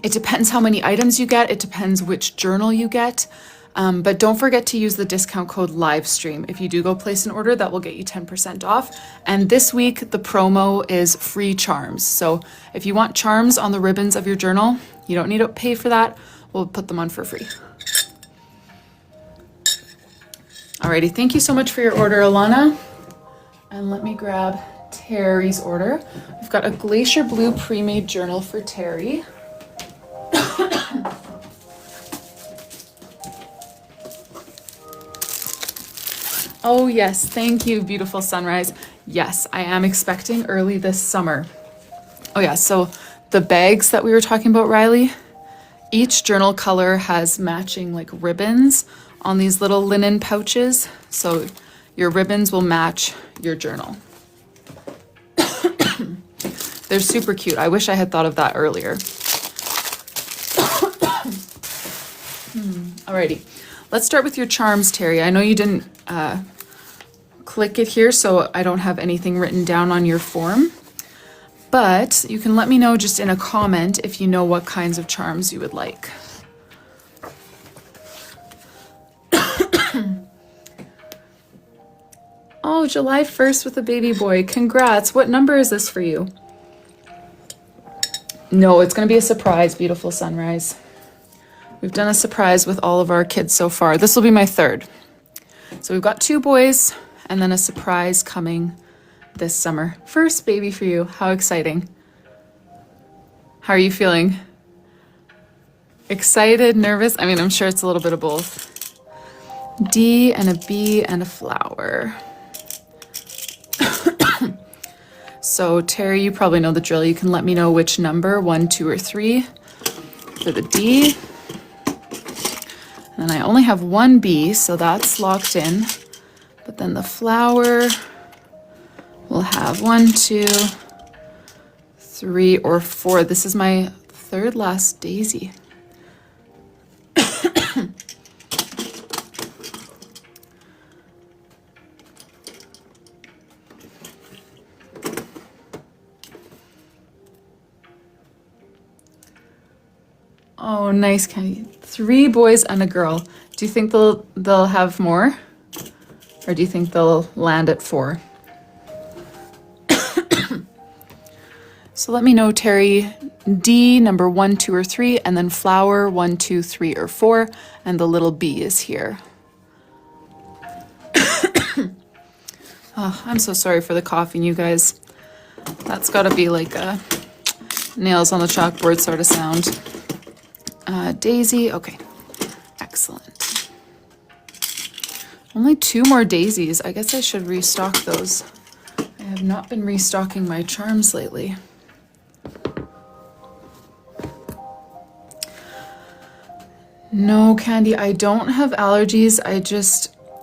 it depends how many items you get. It depends which journal you get. But don't forget to use the discount code LIVESTREAM. If you do go place an order, that will get you 10% off. And this week, the promo is free charms. So if you want charms on the ribbons of your journal, you don't need to pay for that. We'll put them on for free. Alrighty, thank you so much for your order, Alana. And let me grab Terry's order. We've got a Glacier Blue pre-made journal for Terry. Oh yes, thank you, beautiful sunrise. Yes, I am expecting early this summer. Oh yeah, so the bags that we were talking about, Rylee, each journal color has matching like ribbons on these little linen pouches. So your ribbons will match your journal. They're super cute. I wish I had thought of that earlier. Alrighty, let's start with your charms, Terry. I know you didn't click it here, so I don't have anything written down on your form, but you can let me know just in a comment if you know what kinds of charms you would like. Oh, July 1st with a baby boy. Congrats. What number is this for you? No, it's going to be a surprise, beautiful sunrise. We've done a surprise with all of our kids so far. This will be my 3rd. So we've got 2 boys and then a surprise coming this summer. First baby for you. How exciting. How are you feeling? Excited, nervous? I mean, I'm sure it's a little bit of both. D and a B and a flower. So Terry, you probably know the drill. You can let me know which number, 1, 2, or 3 for the D. And then I only have one B, so that's locked in. But then the flower will have 1, 2, 3, or 4. This is my third last daisy. Oh, nice, Kenny. 3 boys and a girl. Do you think they'll have more? Or do you think they'll land at 4? So let me know, Terry. D, number 1, 2, or 3, and then flower 1, 2, 3, or 4, and the little B is here. Oh, I'm so sorry for the coughing, you guys. That's got to be like a nails on the chalkboard sort of sound. Daisy, okay, excellent. Only 2 more daisies. I guess I should restock those. I have not been restocking my charms lately. No, Candy, I don't have allergies.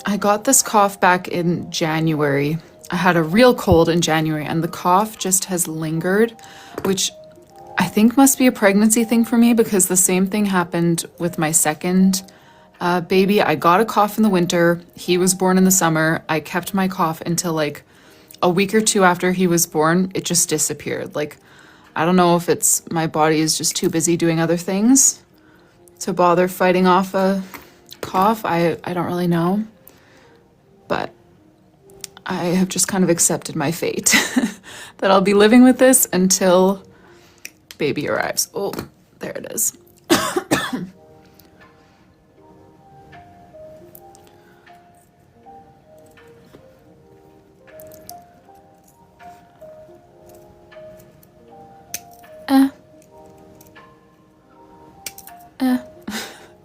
I got this cough back in January. I had a real cold in January and the cough just has lingered, which I think must be a pregnancy thing for me because the same thing happened with my second baby. I got a cough in the winter. He was born in the summer. I kept my cough until like a week or 2 after he was born. It just disappeared. Like, I don't know if it's my body is just too busy doing other things to bother fighting off a cough. I don't really know. But I have just kind of accepted my fate that I'll be living with this until baby arrives. Oh, there it is.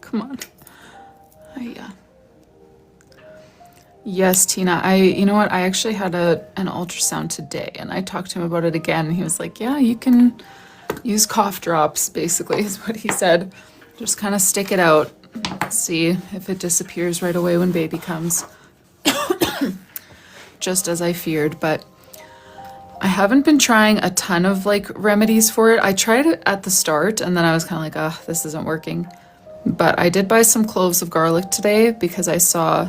Come on. Yeah. Yes, Tina. You know what? I actually had an ultrasound today and I talked to him about it again. He was like, yeah, you can use cough drops, basically, is what he said. Just kind of stick it out, see if it disappears right away when baby comes. Just as I feared, but I haven't been trying a ton of like remedies for it. I tried it at the start and then I was kind of like, oh, this isn't working. But I did buy some cloves of garlic today because I saw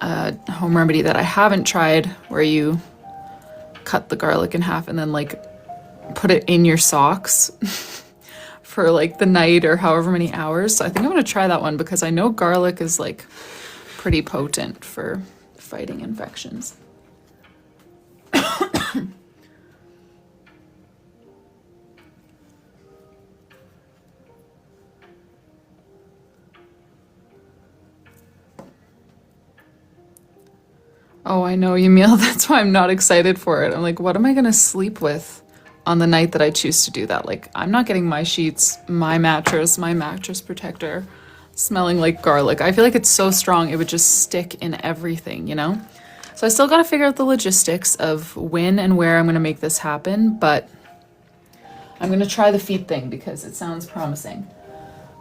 a home remedy that I haven't tried where you cut the garlic in half and then like put it in your socks for like the night or however many hours. So I think I'm going to try that one because I know garlic is like pretty potent for fighting infections. Oh, I know, Yamil. That's why I'm not excited for it. I'm like, what am I going to sleep with on the night that I choose to do that? Like, I'm not getting my sheets, my mattress protector smelling like garlic. I feel like it's so strong, it would just stick in everything, you know? So I still got to figure out the logistics of when and where I'm going to make this happen, but I'm going to try the feet thing because it sounds promising.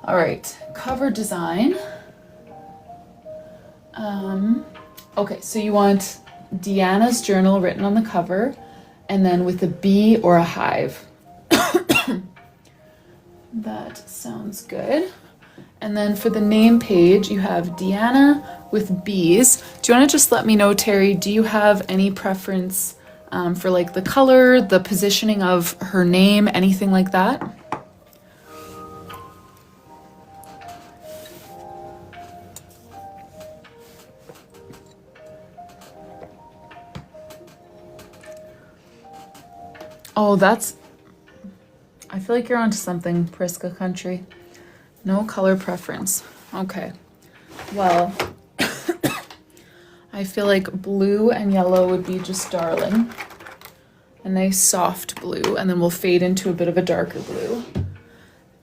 All right, cover design. Okay, so you want Deanna's journal written on the cover and then with a bee or a hive. That sounds good. And then for the name page, you have Deanna with bees. Do you want to just let me know, Terry, do you have any preference for like the color, the positioning of her name, anything like that? Oh, I feel like you're onto something, Priska Country. No color preference. Okay. Well, I feel like blue and yellow would be just darling. A nice soft blue, and then we'll fade into a bit of a darker blue.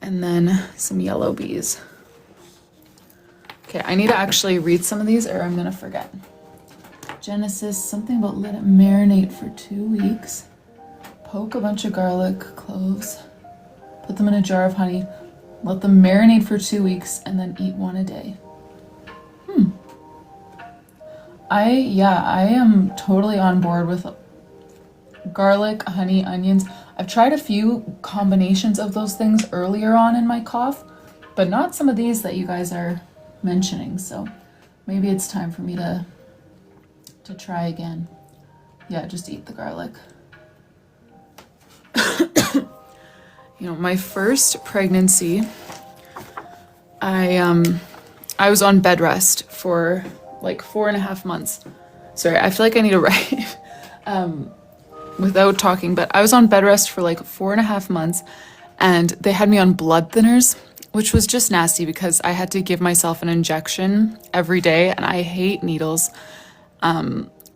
and then some yellow bees. Okay, I need to actually read some of these or I'm gonna forget. Genesis, something about let it marinate for 2 weeks. Poke a bunch of garlic cloves. Put them in a jar of honey. Let them marinate for 2 weeks and then eat 1 a day. I am totally on board with garlic, honey, onions. I've tried a few combinations of those things earlier on in my cough, but not some of these that you guys are mentioning. So maybe it's time for me to try again. Yeah, just eat the garlic. You know, my first pregnancy, I was on bed rest for like 4.5 months. Sorry, I feel like I need to write without talking, but I was on bed rest for like 4.5 months and they had me on blood thinners, which was just nasty because I had to give myself an injection every day and I hate needles.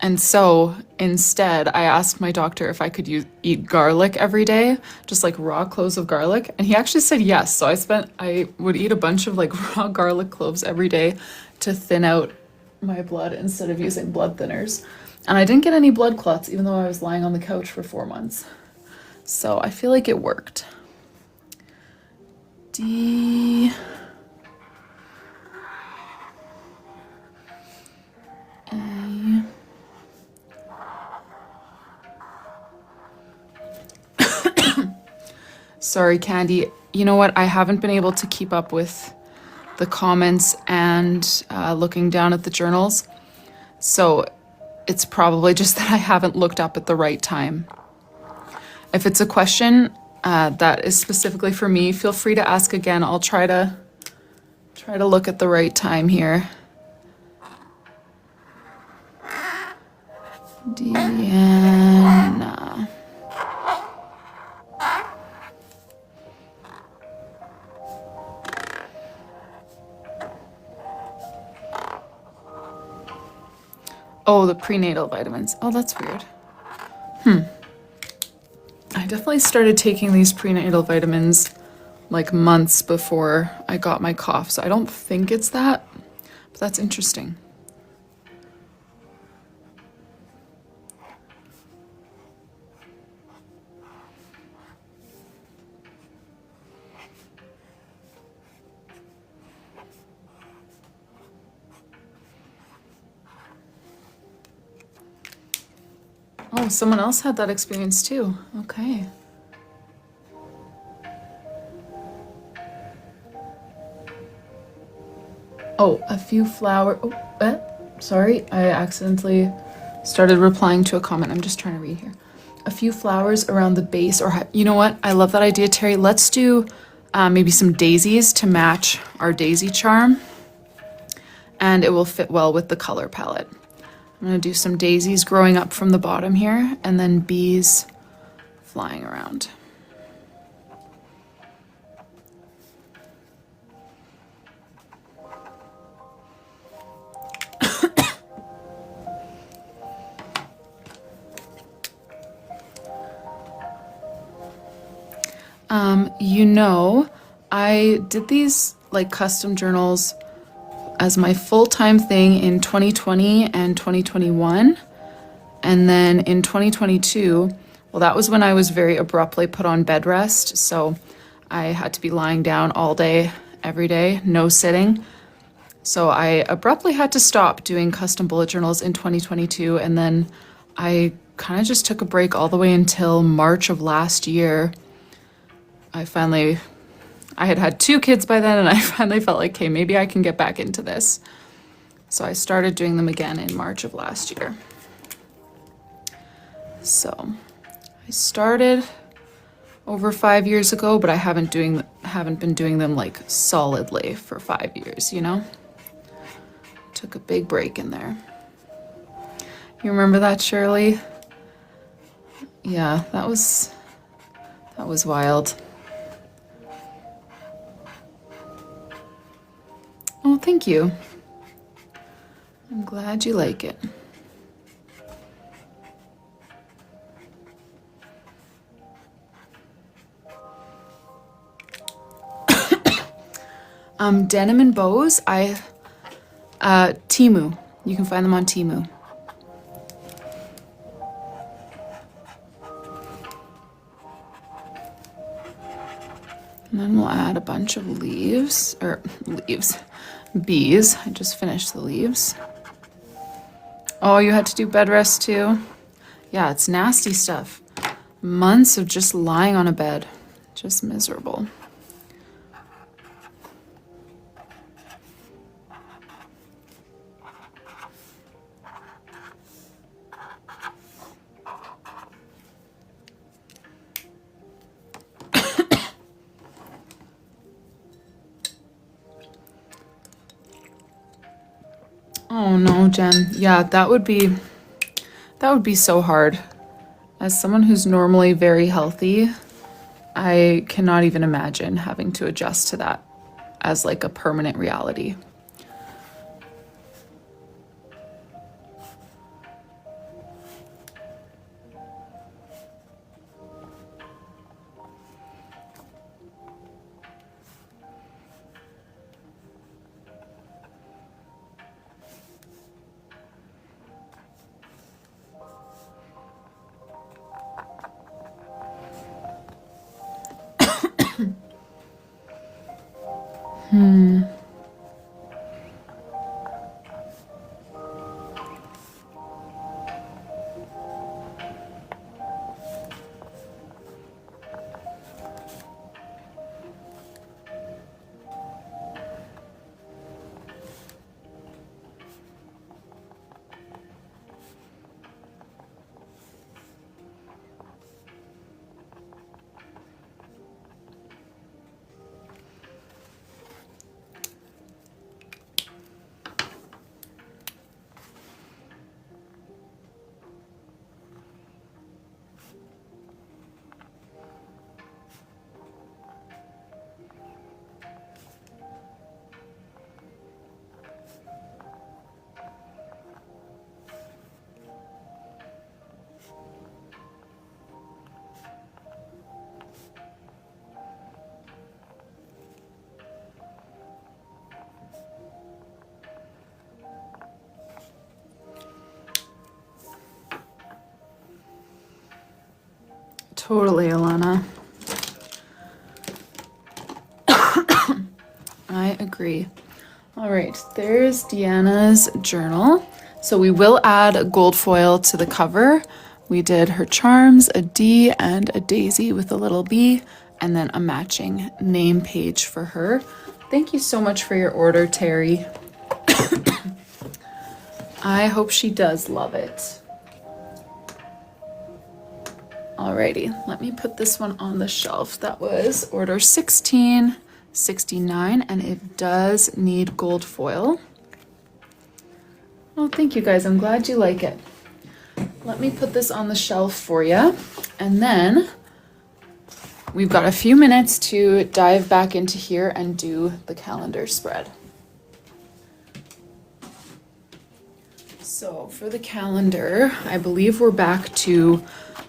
And so instead, I asked my doctor if I could eat garlic every day, just like raw cloves of garlic. And he actually said yes. So I would eat a bunch of like raw garlic cloves every day to thin out my blood instead of using blood thinners. And I didn't get any blood clots, even though I was lying on the couch for 4 months. So I feel like it worked. D. A. Sorry, Candy. You know what? I haven't been able to keep up with the comments and looking down at the journals. So it's probably just that I haven't looked up at the right time. If it's a question that is specifically for me, feel free to ask again. I'll try to look at the right time here. Deanna. Oh, the prenatal vitamins. Oh, that's weird. I definitely started taking these prenatal vitamins like months before I got my cough, so I don't think it's that, but that's interesting. Oh, someone else had that experience too. Okay. Oh, a few flower. Oh, sorry, I accidentally started replying to a comment. I'm just trying to read here. A few flowers around the base, or you know what? I love that idea, Terry. Let's do maybe some daisies to match our daisy charm, and it will fit well with the color palette. I'm gonna do some daisies growing up from the bottom here, and then bees flying around. You know, I did these like custom journals as my full-time thing in 2020 and 2021. And then in 2022, well, that was when I was very abruptly put on bed rest. So I had to be lying down all day, every day, no sitting. So I abruptly had to stop doing custom bullet journals in 2022. And then I kind of just took a break all the way until March of last year. I had had 2 kids by then, and I finally felt like, okay, maybe I can get back into this. So I started doing them again in March of last year. So I started over 5 years ago, but I haven't been doing them like solidly for 5 years, you know? Took a big break in there. You remember that, Shirley? Yeah, that was wild. Oh, thank you. I'm glad you like it. Denim and bows, Temu. You can find them on Temu. And then we'll add a bunch of bees. I just finished the leaves. Oh, you had to do bed rest too? Yeah, it's nasty stuff. Months of just lying on a bed. Just miserable. Oh no, Jen. Yeah, that would be so hard. As someone who's normally very healthy, I cannot even imagine having to adjust to that as like a permanent reality. Totally, Alana. I agree. All right, there's Deanna's journal. So we will add gold foil to the cover. We did her charms, a D and a daisy with a little B, and then a matching name page for her. Thank you so much for your order, Terry. I hope she does love it. Alrighty, let me put this one on the shelf. That was order 1669, and it does need gold foil. Oh, thank you guys. I'm glad you like it. Let me put this on the shelf for you, and then we've got a few minutes to dive back into here and do the calendar spread. So for the calendar, I believe we're back to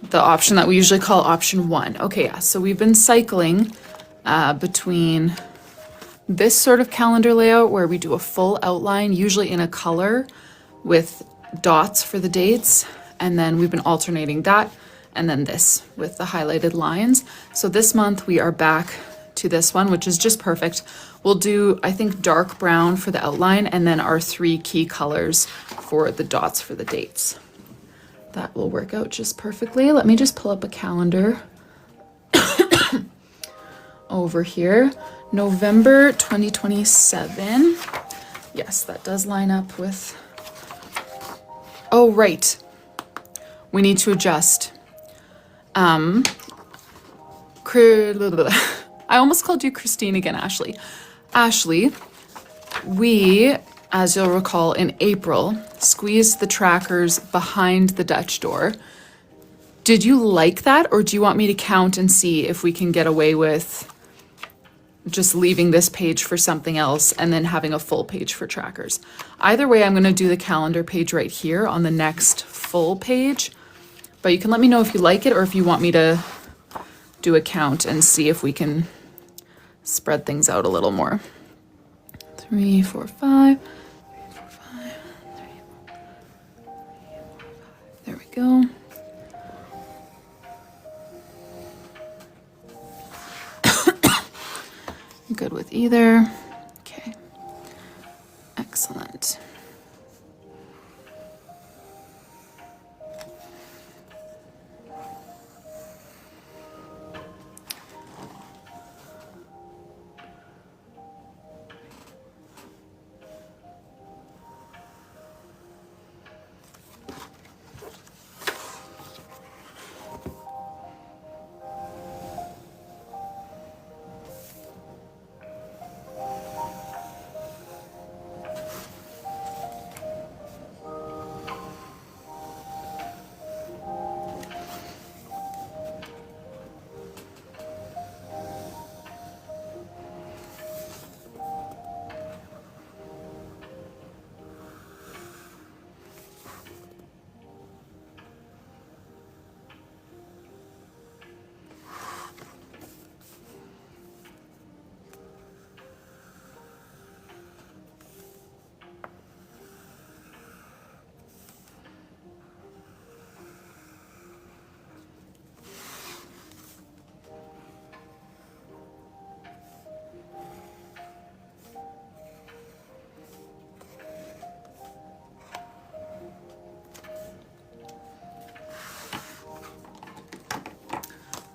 the option that we usually call option 1. Okay, yeah, so we've been cycling between this sort of calendar layout where we do a full outline, usually in a color with dots for the dates, and then we've been alternating that and then this with the highlighted lines. So this month we are back to this one, which is just perfect. We'll do, I think, dark brown for the outline and then our 3 key colors for the dots for the dates. That will work out just perfectly. Let me just pull up a calendar over here. November 2027. Yes, that does line up with... Oh, right. We need to adjust. I almost called you Christine again, Ashley. Ashley, we, as you'll recall, in April, squeezed the trackers behind the Dutch door. Did you like that, or do you want me to count and see if we can get away with just leaving this page for something else and then having a full page for trackers? Either way, I'm going to do the calendar page right here on the next full page, but you can let me know if you like it or if you want me to do a count and see if we can spread things out a little more. 3, 4, 5. 3, 4, 5. 3, 4, 5. There we go. Good with either. Okay. Excellent.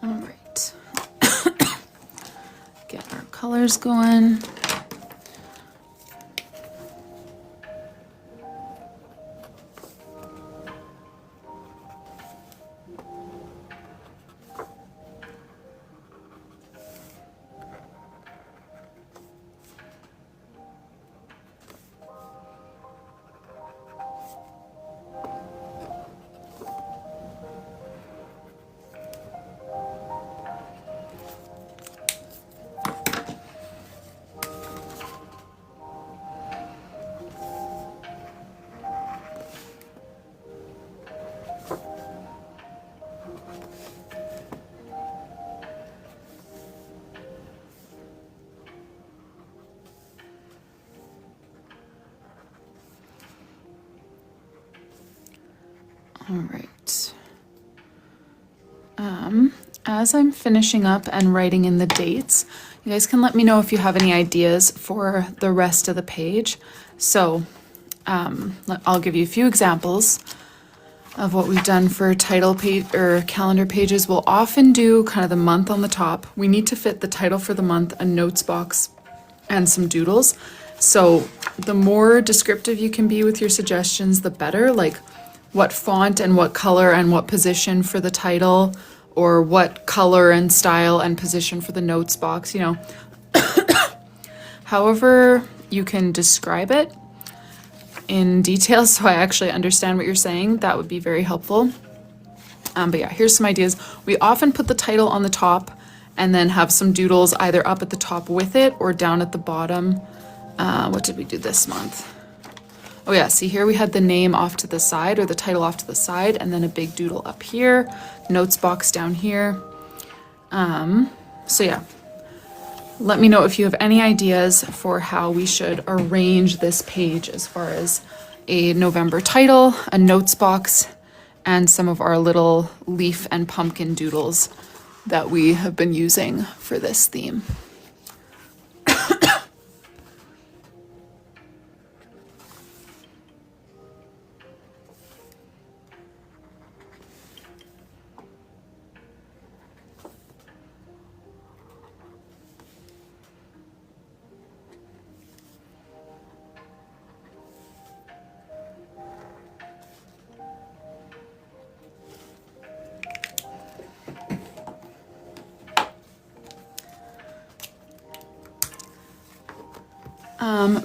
All right. Get our colors going. All right. As I'm finishing up and writing in the dates, you guys can let me know if you have any ideas for the rest of the page. So I'll give you a few examples of what we've done for title page or calendar pages. We'll often do kind of the month on the top. We need to fit the title for the month, a notes box, and some doodles. So the more descriptive you can be with your suggestions, the better. Like what font and what color and what position for the title, or what color and style and position for the notes box, you know. However you can describe it in detail so I actually understand what you're saying, that would be very helpful. But yeah, here's some ideas. We often put the title on the top and then have some doodles either up at the top with it or down at the bottom. What did we do this month? Oh yeah, see here we had the name off to the side, or the title off to the side, and then a big doodle up here, notes box down here. So yeah, let me know if you have any ideas for how we should arrange this page as far as a November title, a notes box, and some of our little leaf and pumpkin doodles that we have been using for this theme.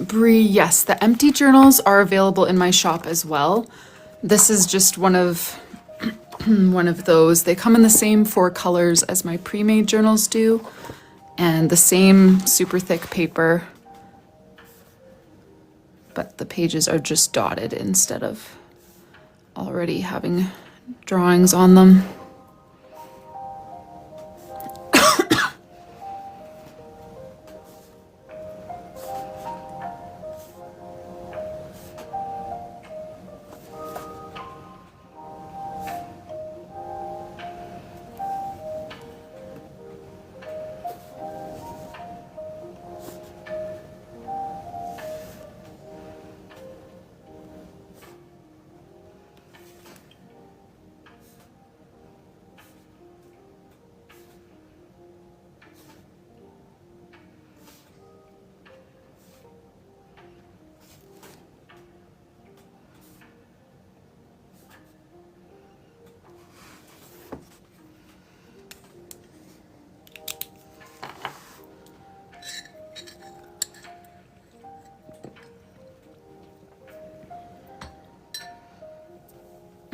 Bree, yes, the empty journals are available in my shop as well. This is just one of those. They come in the same 4 colors as my pre-made journals do, and the same super thick paper, but the pages are just dotted instead of already having drawings on them.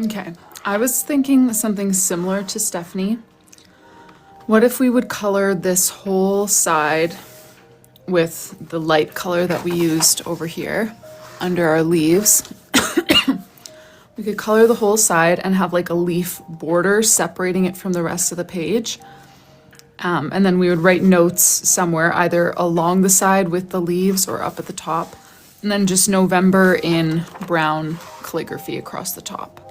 Okay, I was thinking something similar to Stephanie. What if we would color this whole side with the light color that we used over here under our leaves? We could color the whole side and have like a leaf border separating it from the rest of the page. And then we would write notes somewhere, either along the side with the leaves or up at the top. And then just November in brown calligraphy across the top.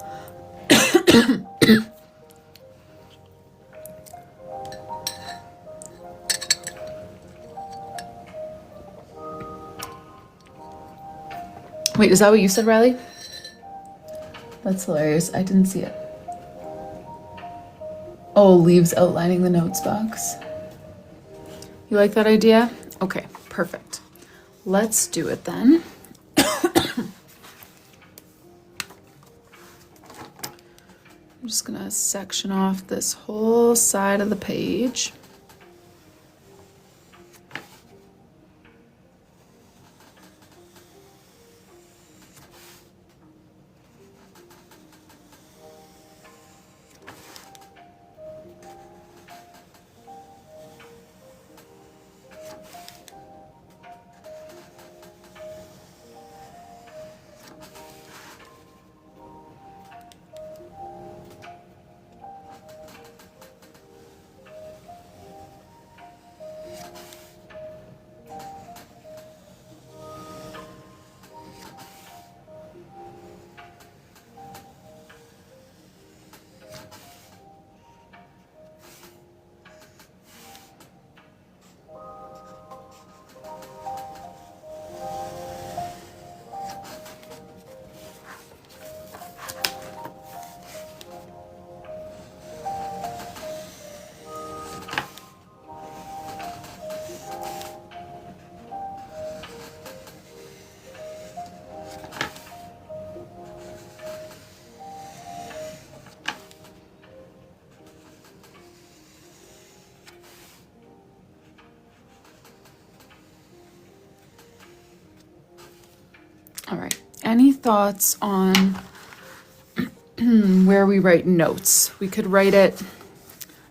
Wait, is that what you said, Rylee? That's hilarious. I didn't see it. Oh, leaves outlining the notes box. You like that idea? Okay, perfect. Let's do it then. I'm just gonna section off this whole side of the page. All right, any thoughts on where we write notes? We could write it,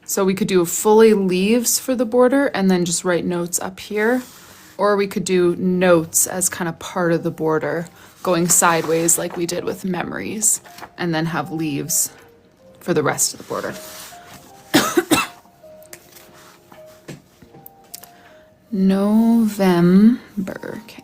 so we could do fully leaves for the border and then just write notes up here. Or we could do notes as kind of part of the border, going sideways like we did with memories, and then have leaves for the rest of the border. November, okay.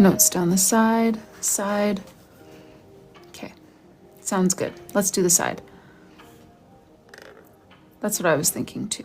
Notes down the side. Okay, sounds good. Let's do the side. That's what I was thinking too.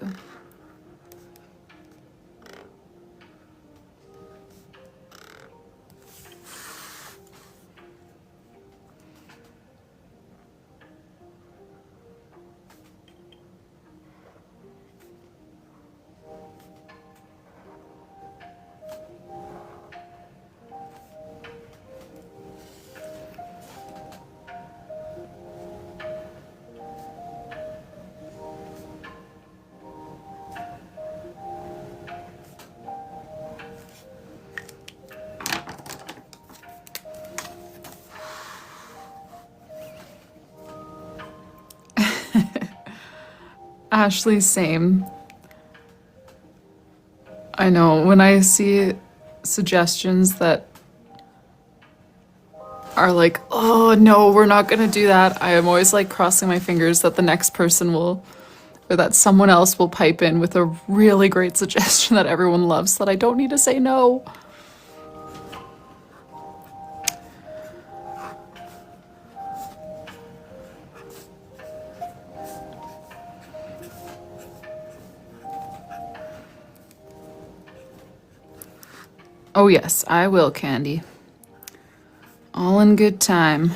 Ashley, same. I know, when I see suggestions that are like, oh no, we're not gonna do that, I am always like crossing my fingers that the next person will, or that someone else will pipe in with a really great suggestion that everyone loves, so that I don't need to say no. Oh yes, I will, Candy. All in good time.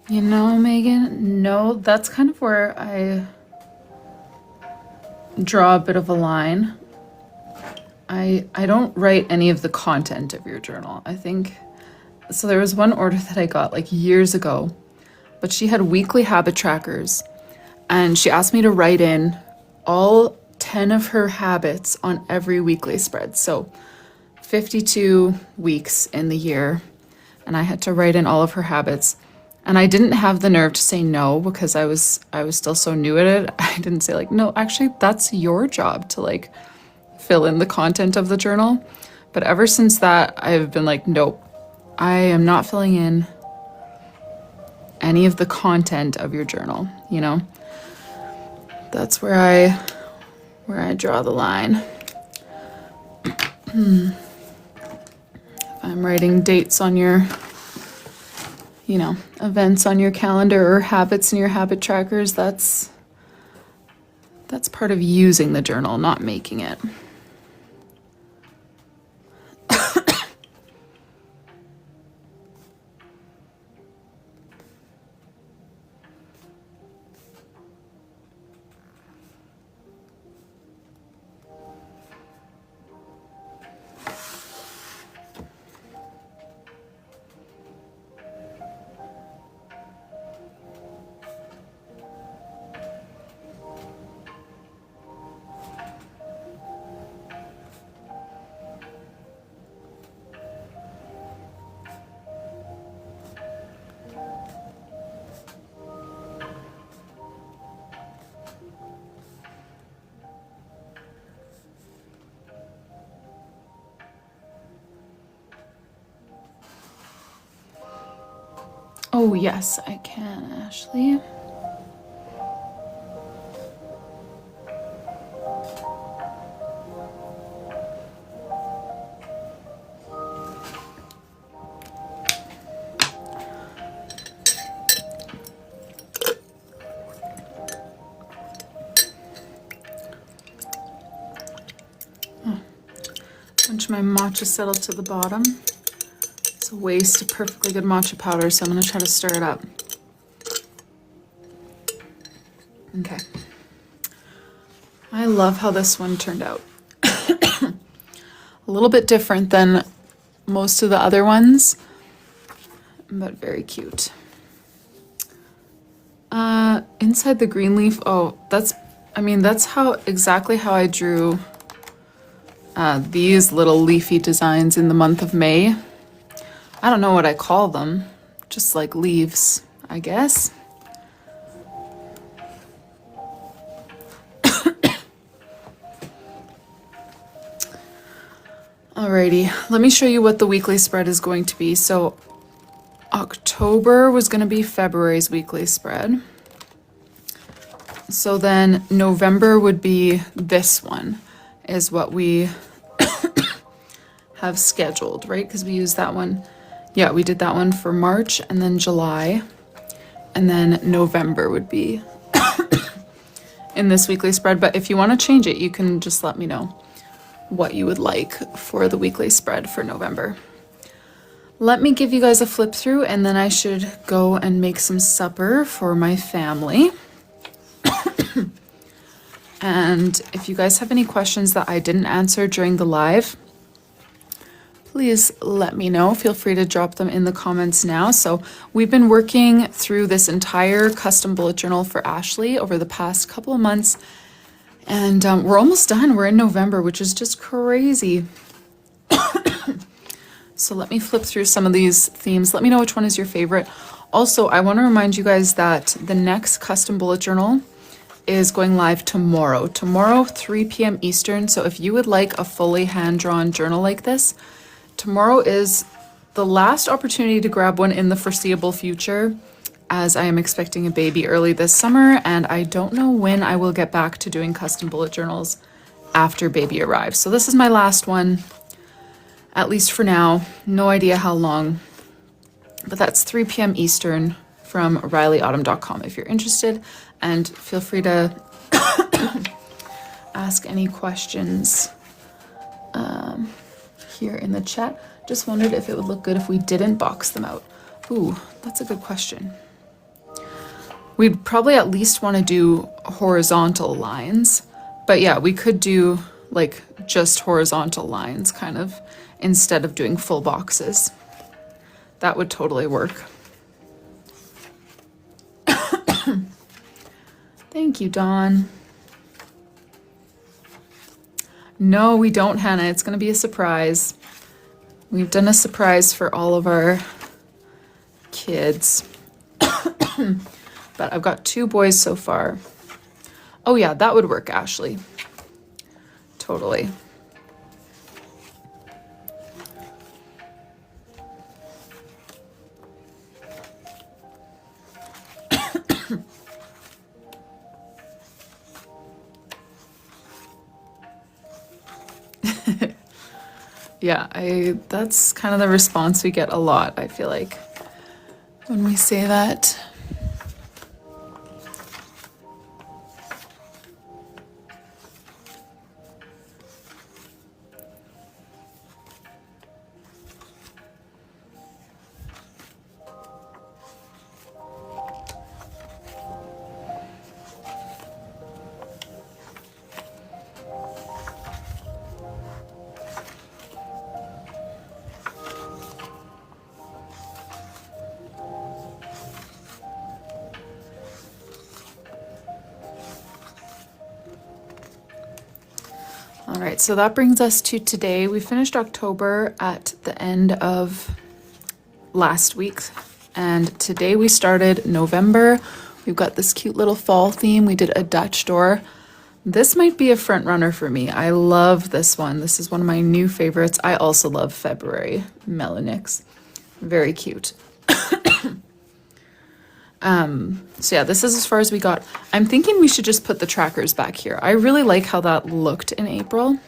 You know, Megan, no, that's kind of where I draw a bit of a line. I don't write any of the content of your journal. I think, so there was one order that I got like years ago, but she had weekly habit trackers and she asked me to write in all 10 of her habits on every weekly spread. So 52 weeks in the year, and I had to write in all of her habits. And I didn't have the nerve to say no because I was still so new at it. I didn't say like, no, actually that's your job to like fill in the content of the journal. But ever since that, I've been like, nope, I am not filling in any of the content of your journal, you know? That's where I draw the line. If I'm writing dates on your, you know, events on your calendar or habits in your habit trackers, that's part of using the journal, not making it. Oh, yes, I can, Ashley. Bunch of my matcha settled to the bottom. It's a waste of perfectly good matcha powder, so I'm gonna try to stir it up. Okay. I love how this one turned out. A little bit different than most of the other ones, but very cute. Inside the green leaf, oh, that's exactly how I drew these little leafy designs in the month of May. I don't know what I call them, just like leaves, I guess. Alrighty, let me show you what the weekly spread is going to be. So October was going to be February's weekly spread. So then November would be this one, is what we have scheduled, right? Because we used that one. Yeah, we did that one for March and then July. And then November would be in this weekly spread. But if you want to change it, you can just let me know what you would like for the weekly spread for November. Let me give you guys a flip through and then I should go and make some supper for my family. And if you guys have any questions that I didn't answer during the live, please let me know. Feel free to drop them in the comments now. So we've been working through this entire custom bullet journal for Ashley over the past couple of months. And we're almost done. We're in November, which is just crazy. So let me flip through some of these themes. Let me know which one is your favorite. Also, I want to remind you guys that the next custom bullet journal is going live tomorrow. Tomorrow, 3 p.m. Eastern. So if you would like a fully hand-drawn journal like this, tomorrow is the last opportunity to grab one in the foreseeable future, as I am expecting a baby early this summer, and I don't know when I will get back to doing custom bullet journals after baby arrives. So this is my last one, at least for now. No idea how long, but that's 3 p.m. Eastern from RyleeAutumn.com if you're interested, and feel free to ask any questions here in the chat. Just wondered if it would look good if we didn't box them out. Ooh, that's a good question. We'd probably at least want to do horizontal lines, but yeah, we could do like just horizontal lines kind of instead of doing full boxes. That would totally work. Thank you, Dawn. No, we don't, Hannah. It's going to be a surprise. We've done a surprise for all of our kids. But I've got 2 boys so far. Oh yeah, that would work, Ashley. Totally. Yeah, that's kind of the response we get a lot, I feel like, when we say that. All right, so that brings us to today. We finished October at the end of last week, and today we started November. We've got this cute little fall theme. We did a Dutch door. This might be a front runner for me. I love this one. This is one of my new favorites. I also love February Melanix. Very cute. So yeah, this is as far as we got. I'm thinking we should just put the trackers back here. I really like how that looked in April,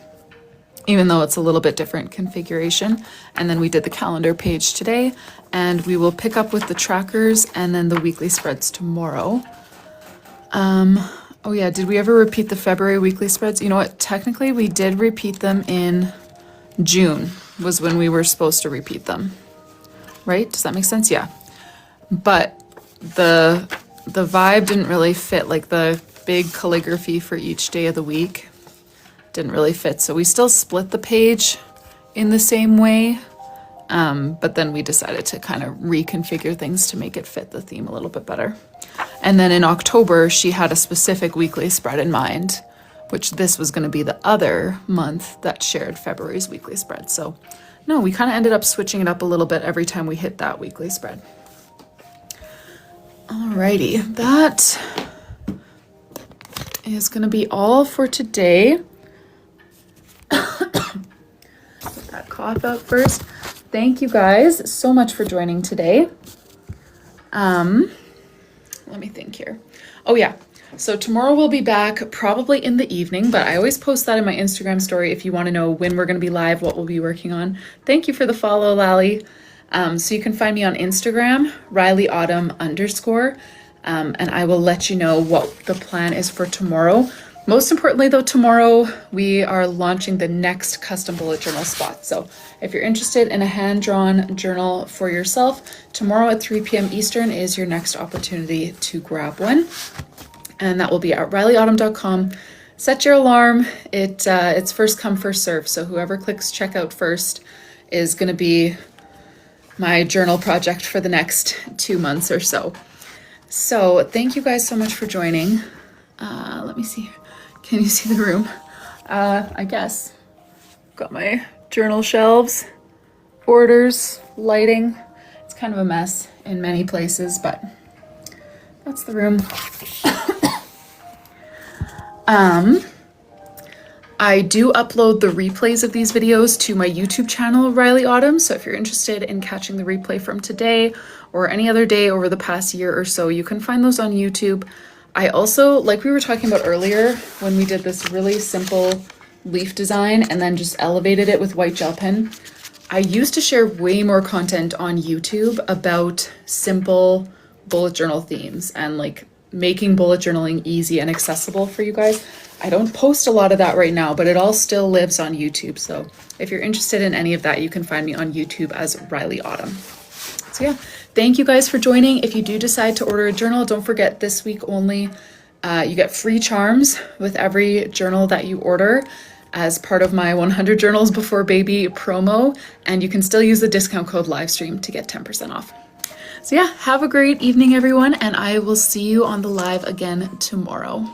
even though it's a little bit different configuration. And then we did the calendar page today, and we will pick up with the trackers and then the weekly spreads tomorrow. Oh yeah, did we ever repeat the February weekly spreads? You know what, technically we did repeat them in June, was when we were supposed to repeat them, right? Does that make sense? Yeah. But the vibe didn't really fit, like the big calligraphy for each day of the week didn't really fit. So we still split the page in the same way, but then we decided to kind of reconfigure things to make it fit the theme a little bit better. And then in October, she had a specific weekly spread in mind, which this was going to be the other month that shared February's weekly spread. So no, we kind of ended up switching it up a little bit every time we hit that weekly spread. Alrighty, that is going to be all for today. that cough out first. Thank you guys so much for joining today. Let me think here. Oh yeah, so tomorrow we'll be back probably in the evening, but I always post that in my Instagram story if you want to know when we're going to be live, what we'll be working on. Thank you for the follow, Lally. So you can find me on Instagram, RyleeAutumn_, and I will let you know what the plan is for tomorrow. Most importantly though, tomorrow we are launching the next custom bullet journal spot. So if you're interested in a hand-drawn journal for yourself, tomorrow at 3 p.m. Eastern is your next opportunity to grab one. And that will be at RyleeAutumn.com. Set your alarm. It's first come, first serve. So whoever clicks checkout first is going to be my journal project for the next 2 months or so. So thank you guys so much for joining. Let me see. Can you see the room? I guess. Got my journal shelves, orders, lighting. It's kind of a mess in many places, but that's the room. I do upload the replays of these videos to my YouTube channel, Rylee Autumn. So if you're interested in catching the replay from today or any other day over the past year or so, you can find those on YouTube. I also, like we were talking about earlier, when we did this really simple leaf design and then just elevated it with white gel pen, I used to share way more content on YouTube about simple bullet journal themes and like making bullet journaling easy and accessible for you guys. I don't post a lot of that right now, but it all still lives on YouTube. So if you're interested in any of that, you can find me on YouTube as Rylee Autumn. So yeah, thank you guys for joining. If you do decide to order a journal, don't forget this week only, you get free charms with every journal that you order as part of my 100 Journals Before Baby promo. And you can still use the discount code livestream to get 10% off. So yeah, have a great evening, everyone, and I will see you on the live again tomorrow.